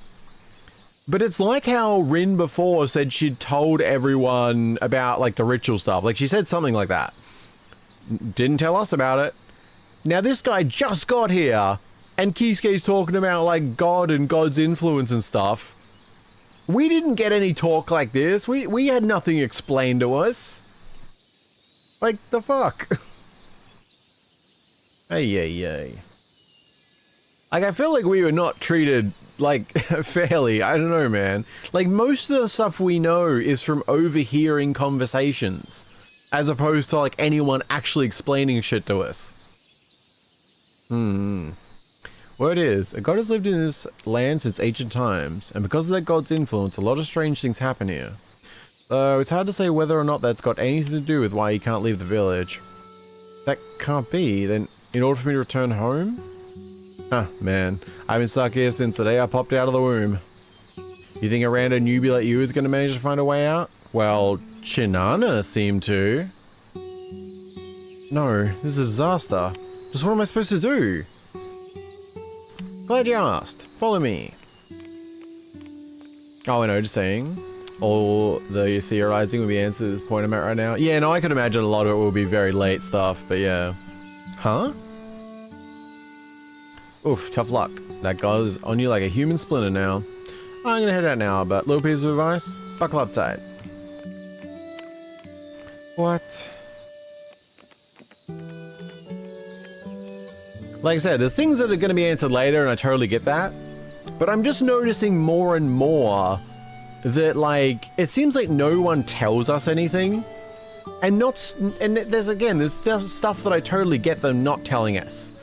But it's like how Rin before said she'd told everyone about, like, the ritual stuff. Like, she said something like that. Didn't tell us about it. Now, this guy just got here, and Kisuke's talking about, like, God and God's influence and stuff. We didn't get any talk like this. We had nothing explained to us. Like, the fuck? Hey. Like, I feel like we were not treated, like, fairly. I don't know, man. Like, most of the stuff we know is from overhearing conversations, as opposed to, like, anyone actually explaining shit to us. Word is, a god has lived in this land since ancient times, and because of that god's influence, a lot of strange things happen here. Though it's hard to say whether or not that's got anything to do with why you can't leave the village. That can't be, then in order for me to return home? Huh, man. I've been stuck here since the day I popped out of the womb. You think a random newbie like you is going to manage to find a way out? Well, Chinana seemed to. No, this is a disaster. Just what am I supposed to do? Glad you asked. Follow me. Oh, I know, just saying. All the theorizing will be answered at this point I'm at right now. Yeah, no, I can imagine a lot of it will be very late stuff, but yeah. Huh? Oof, tough luck. That guy's on you like a human splinter now. I'm gonna head out now, but little piece of advice, buckle up tight. What? Like I said, there's things that are going to be answered later, and I totally get that. But I'm just noticing more and more that, like, it seems like no one tells us anything. And there's stuff that I totally get them not telling us.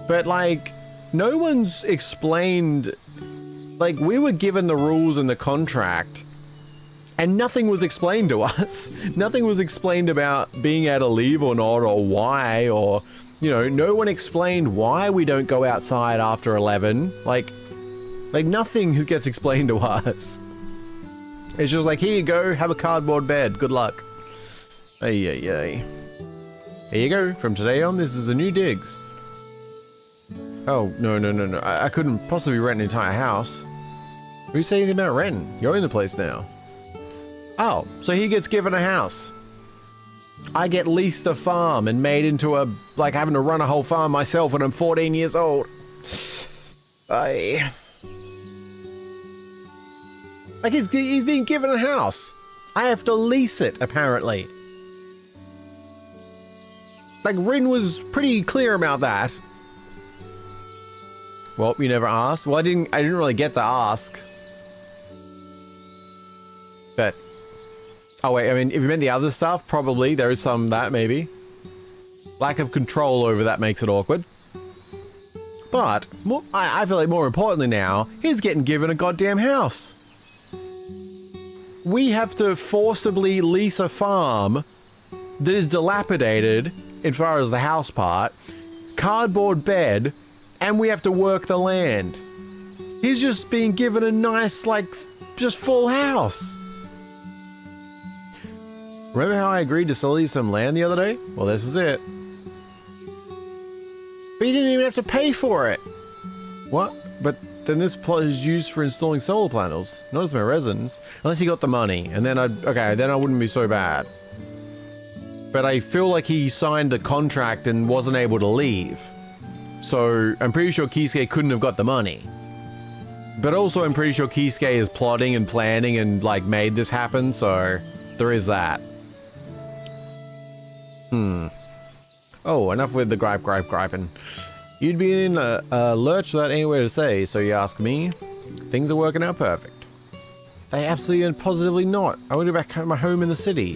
But, like, no one's explained, like, we were given the rules in the contract, and nothing was explained to us. Nothing was explained about being able to leave or not, or why, or... You know, no one explained why we don't go outside after 11. Like nothing gets explained to us. It's just like, here you go, have a cardboard bed. Good luck. Hey. Here you go. From today on, this is a new digs. Oh, no. I couldn't possibly rent an entire house. Who's saying anything about renting? You're in the place now. Oh, so he gets given a house. I get leased a farm and made into a, like, having to run a whole farm myself when I'm 14 years old. Like, he's being given a house. I have to lease it, apparently. Like, Rin was pretty clear about that. Well, you never asked. Well, I didn't really get to ask. But... Oh wait, I mean, if you meant the other stuff, probably. There is some that, maybe. Lack of control over that makes it awkward. But, I feel like more importantly now, he's getting given a goddamn house. We have to forcibly lease a farm that is dilapidated, as far as the house part, cardboard bed, and we have to work the land. He's just being given a nice, like, just full house. Remember how I agreed to sell you some land the other day? Well, this is it. But you didn't even have to pay for it. What? But then this plot is used for installing solar panels, not as my residence. Unless he got the money, and then then I wouldn't be so bad. But I feel like he signed a contract and wasn't able to leave. So I'm pretty sure Kisuke couldn't have got the money. But also I'm pretty sure Kisuke is plotting and planning and, like, made this happen, so there is that. Oh, enough with the griping. You'd be in a lurch without anywhere to stay, so you ask me. Things are working out perfect. They absolutely and positively not. I want to go back to my home in the city.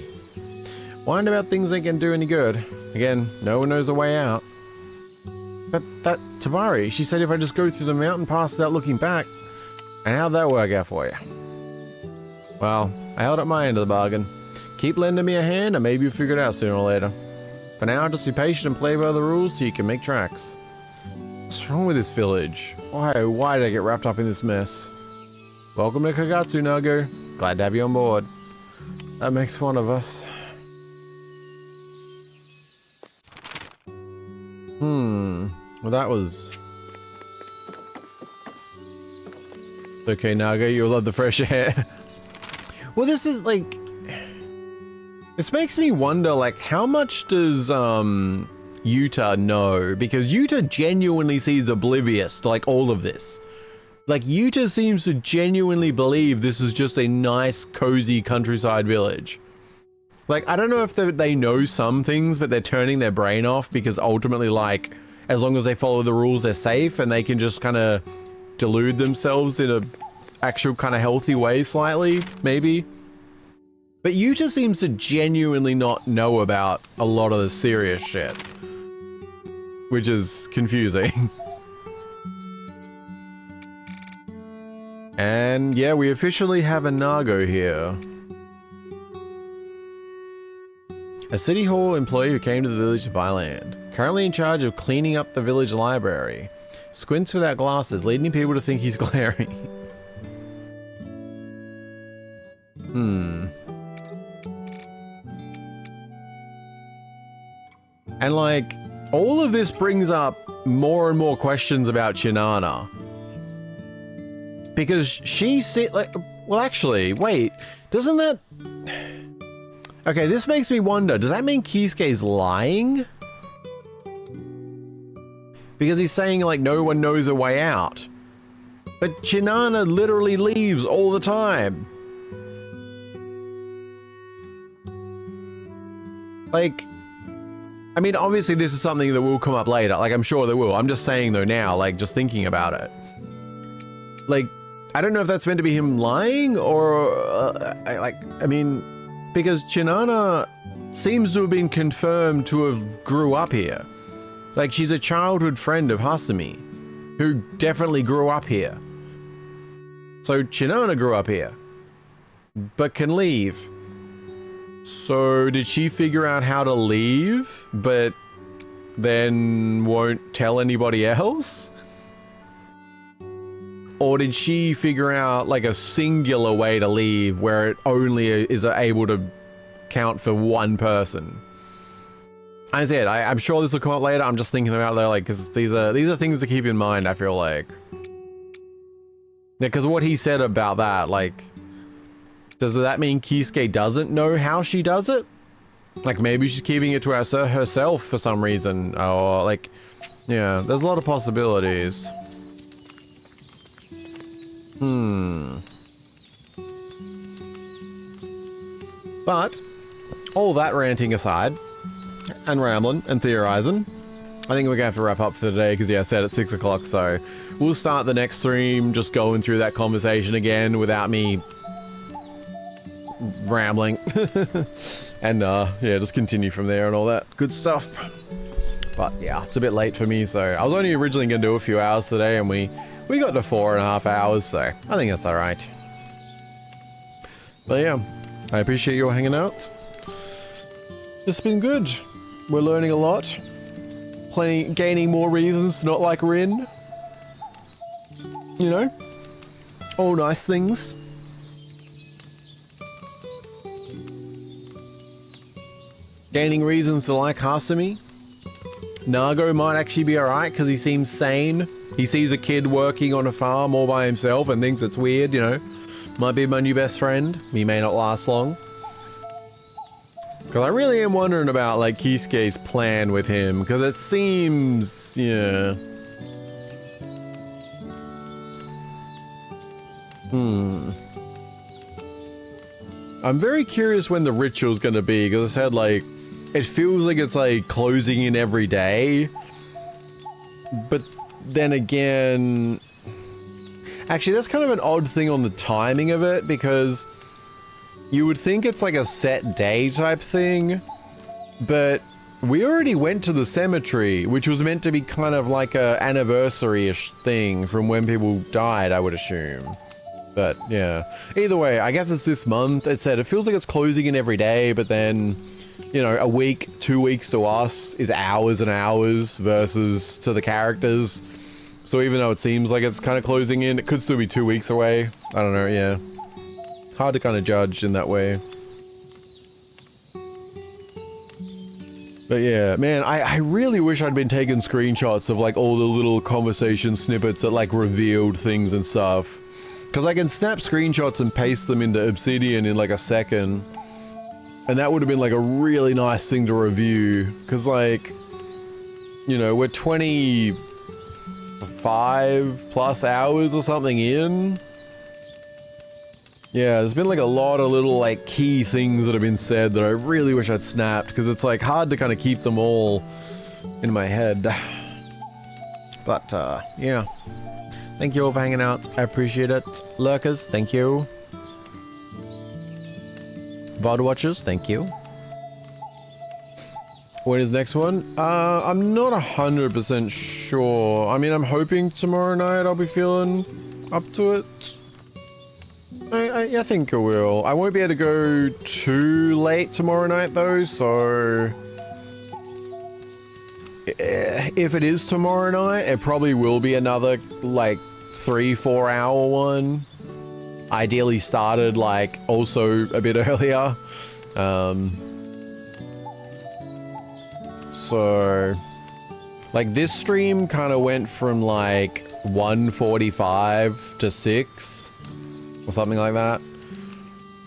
Whined about things ain't gonna do any good. Again, no one knows a way out. But that Tabari, she said if I just go through the mountain pass without looking back. And how'd that work out for you? Well, I held up my end of the bargain. Keep lending me a hand and maybe you'll figure it out sooner or later. For now, just be patient and play by the rules so you can make tracks. What's wrong with this village? Why did I get wrapped up in this mess? Welcome to Kagatsu, Nago. Glad to have you on board. That makes one of us. Well, that was... Okay, Nago, you'll love the fresh air. Well, this is like... This makes me wonder, like, how much does, Yuta know? Because Yuta genuinely seems oblivious to, like, all of this. Like, Yuta seems to genuinely believe this is just a nice, cozy countryside village. Like, I don't know if they know some things, but they're turning their brain off because ultimately, like, as long as they follow the rules, they're safe and they can just kind of delude themselves in a actual kind of healthy way slightly, maybe. But Yuta seems to genuinely not know about a lot of the serious shit, which is confusing. And yeah, we officially have a Nago here. A city hall employee who came to the village to buy land. Currently in charge of cleaning up the village library. Squints without glasses, leading people to think he's glaring. And like, all of this brings up more and more questions about Chinana. Because she said, like, well actually, wait, doesn't that... Okay, this makes me wonder, does that mean Kisuke's lying? Because he's saying, like, no one knows a way out. But Chinana literally leaves all the time. Like, I mean, obviously this is something that will come up later. Like, I'm sure there will. I'm just saying, though, now, like, just thinking about it. Like, I don't know if that's meant to be him lying or, I mean... Because Chinana seems to have been confirmed to have grew up here. Like, she's a childhood friend of Hasumi, who definitely grew up here. So Chinana grew up here, but can leave. So did she figure out how to leave, but then won't tell anybody else? Or did she figure out like a singular way to leave where it only is able to count for one person? I said, I'm sure this will come up later. I'm just thinking about it, like, because these are things to keep in mind, I feel like. Yeah, because what he said about that, like, does that mean Kisuke doesn't know how she does it? Like, maybe she's keeping it to herself for some reason, or like, yeah, there's a lot of possibilities. But, all that ranting aside, and rambling, and theorizing, I think we're gonna have to wrap up for today, because yeah, I said it's 6 o'clock, so we'll start the next stream just going through that conversation again without me rambling. And yeah, just continue from there and all that good stuff. But yeah, it's a bit late for me, so I was only originally gonna do a few hours today, and we got to 4.5 hours, so I think that's all right. But yeah, I appreciate you all hanging out. It's been good. We're learning a lot. Gaining more reasons to not like Rin. You know? All nice things. Gaining reasons to like Hasumi. Nago might actually be alright because he seems sane. He sees a kid working on a farm all by himself and thinks it's weird, you know. Might be my new best friend. He may not last long. Because I really am wondering about, like, Kisuke's plan with him. Because it seems... yeah. I'm very curious when the ritual's going to be. Because I said, like, it feels like it's, like, closing in every day. But... then again, actually that's kind of an odd thing on the timing of it, because you would think it's like a set day type thing, but we already went to the cemetery, which was meant to be kind of like a anniversary-ish thing from when people died, I would assume. But yeah, either way, I guess it's this month. It said it feels like it's closing in every day, but then you know, a week, 2 weeks to us is hours and hours versus to the characters. So even though it seems like it's kind of closing in, it could still be 2 weeks away. I don't know, yeah. Hard to kind of judge in that way. But yeah, man, I really wish I'd been taking screenshots of like all the little conversation snippets that like revealed things and stuff. Because I can snap screenshots and paste them into Obsidian in like a second. And that would have been like a really nice thing to review. Because like, you know, we're 25 plus hours or something in. Yeah, there's been like a lot of little like key things that have been said that I really wish I'd snapped. Because it's like hard to kind of keep them all in my head. But yeah. Thank you all for hanging out. I appreciate it. Lurkers, thank you. VOD watchers, thank you. When is next one? I'm not 100% sure. I mean, I'm hoping tomorrow night I'll be feeling up to it. I think I will. I won't be able to go too late tomorrow night though, so... if it is tomorrow night, it probably will be another, like, 3-4 hour one. Ideally started, like, also a bit earlier. So... like, this stream kind of went from, like, 1:45 to 6. Or something like that.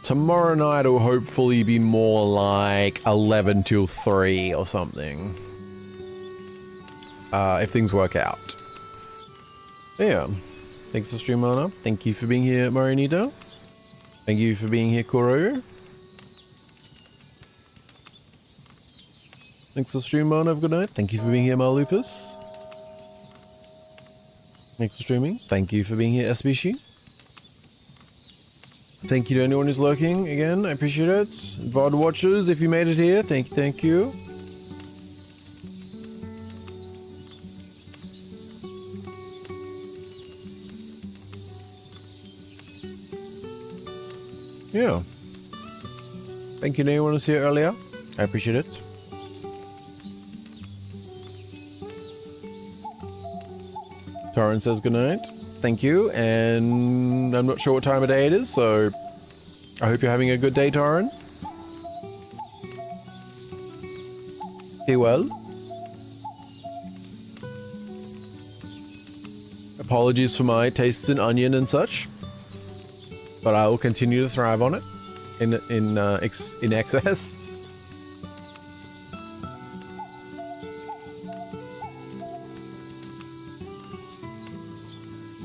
Tomorrow night will hopefully be more like 11 till 3 or something. If things work out. Yeah. Thanks for stream, Mana. Thank you for being here, Marinita. Thank you for being here, Kuro. Thanks for stream, Mana. Have a good night. Thank you for being here, Marlupus. Thanks for streaming. Thank you for being here, Esbishi. Thank you to anyone who's lurking again. I appreciate it. VOD watchers, if you made it here, thank you. Yeah. Thank you to anyone who's here earlier. I appreciate it. Torrin says goodnight. Thank you, and I'm not sure what time of day it is, so I hope you're having a good day, Torrin. Be well. Apologies for my tastes in onion and such, but I will continue to thrive on it in excess.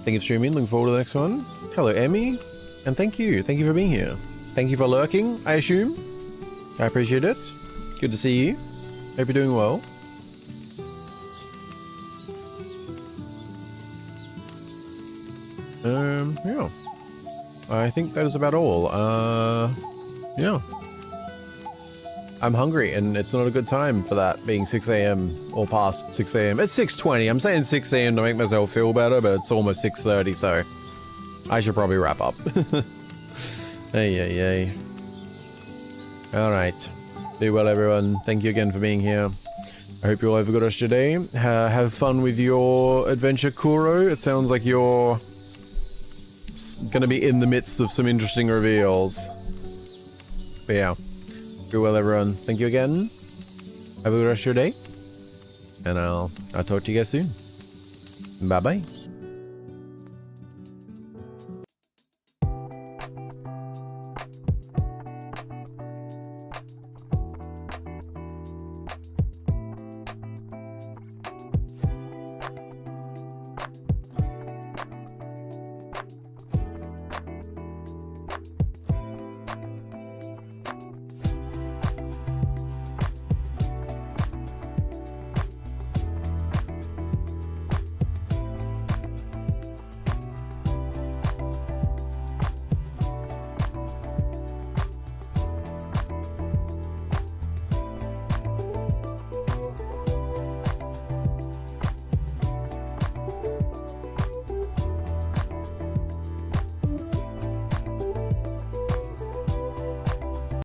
Thank you for streaming. Looking forward to the next one. Hello, Emmy. And thank you. Thank you for being here. Thank you for lurking, I assume. I appreciate it. Good to see you. Hope you're doing well. Yeah. I think that is about all. Yeah. I'm hungry, and it's not a good time for that, being 6 AM or past 6 AM. It's 6:20. I'm saying 6 AM to make myself feel better, but it's almost 6:30, so I should probably wrap up. Hey. Alright. Be well, everyone. Thank you again for being here. I hope you all have a good rest of your day. Have fun with your adventure, Kuro. It sounds like you're gonna be in the midst of some interesting reveals. But yeah. Be well, everyone. Thank you again. Have a good rest of your day. And I'll talk to you guys soon. Bye-bye.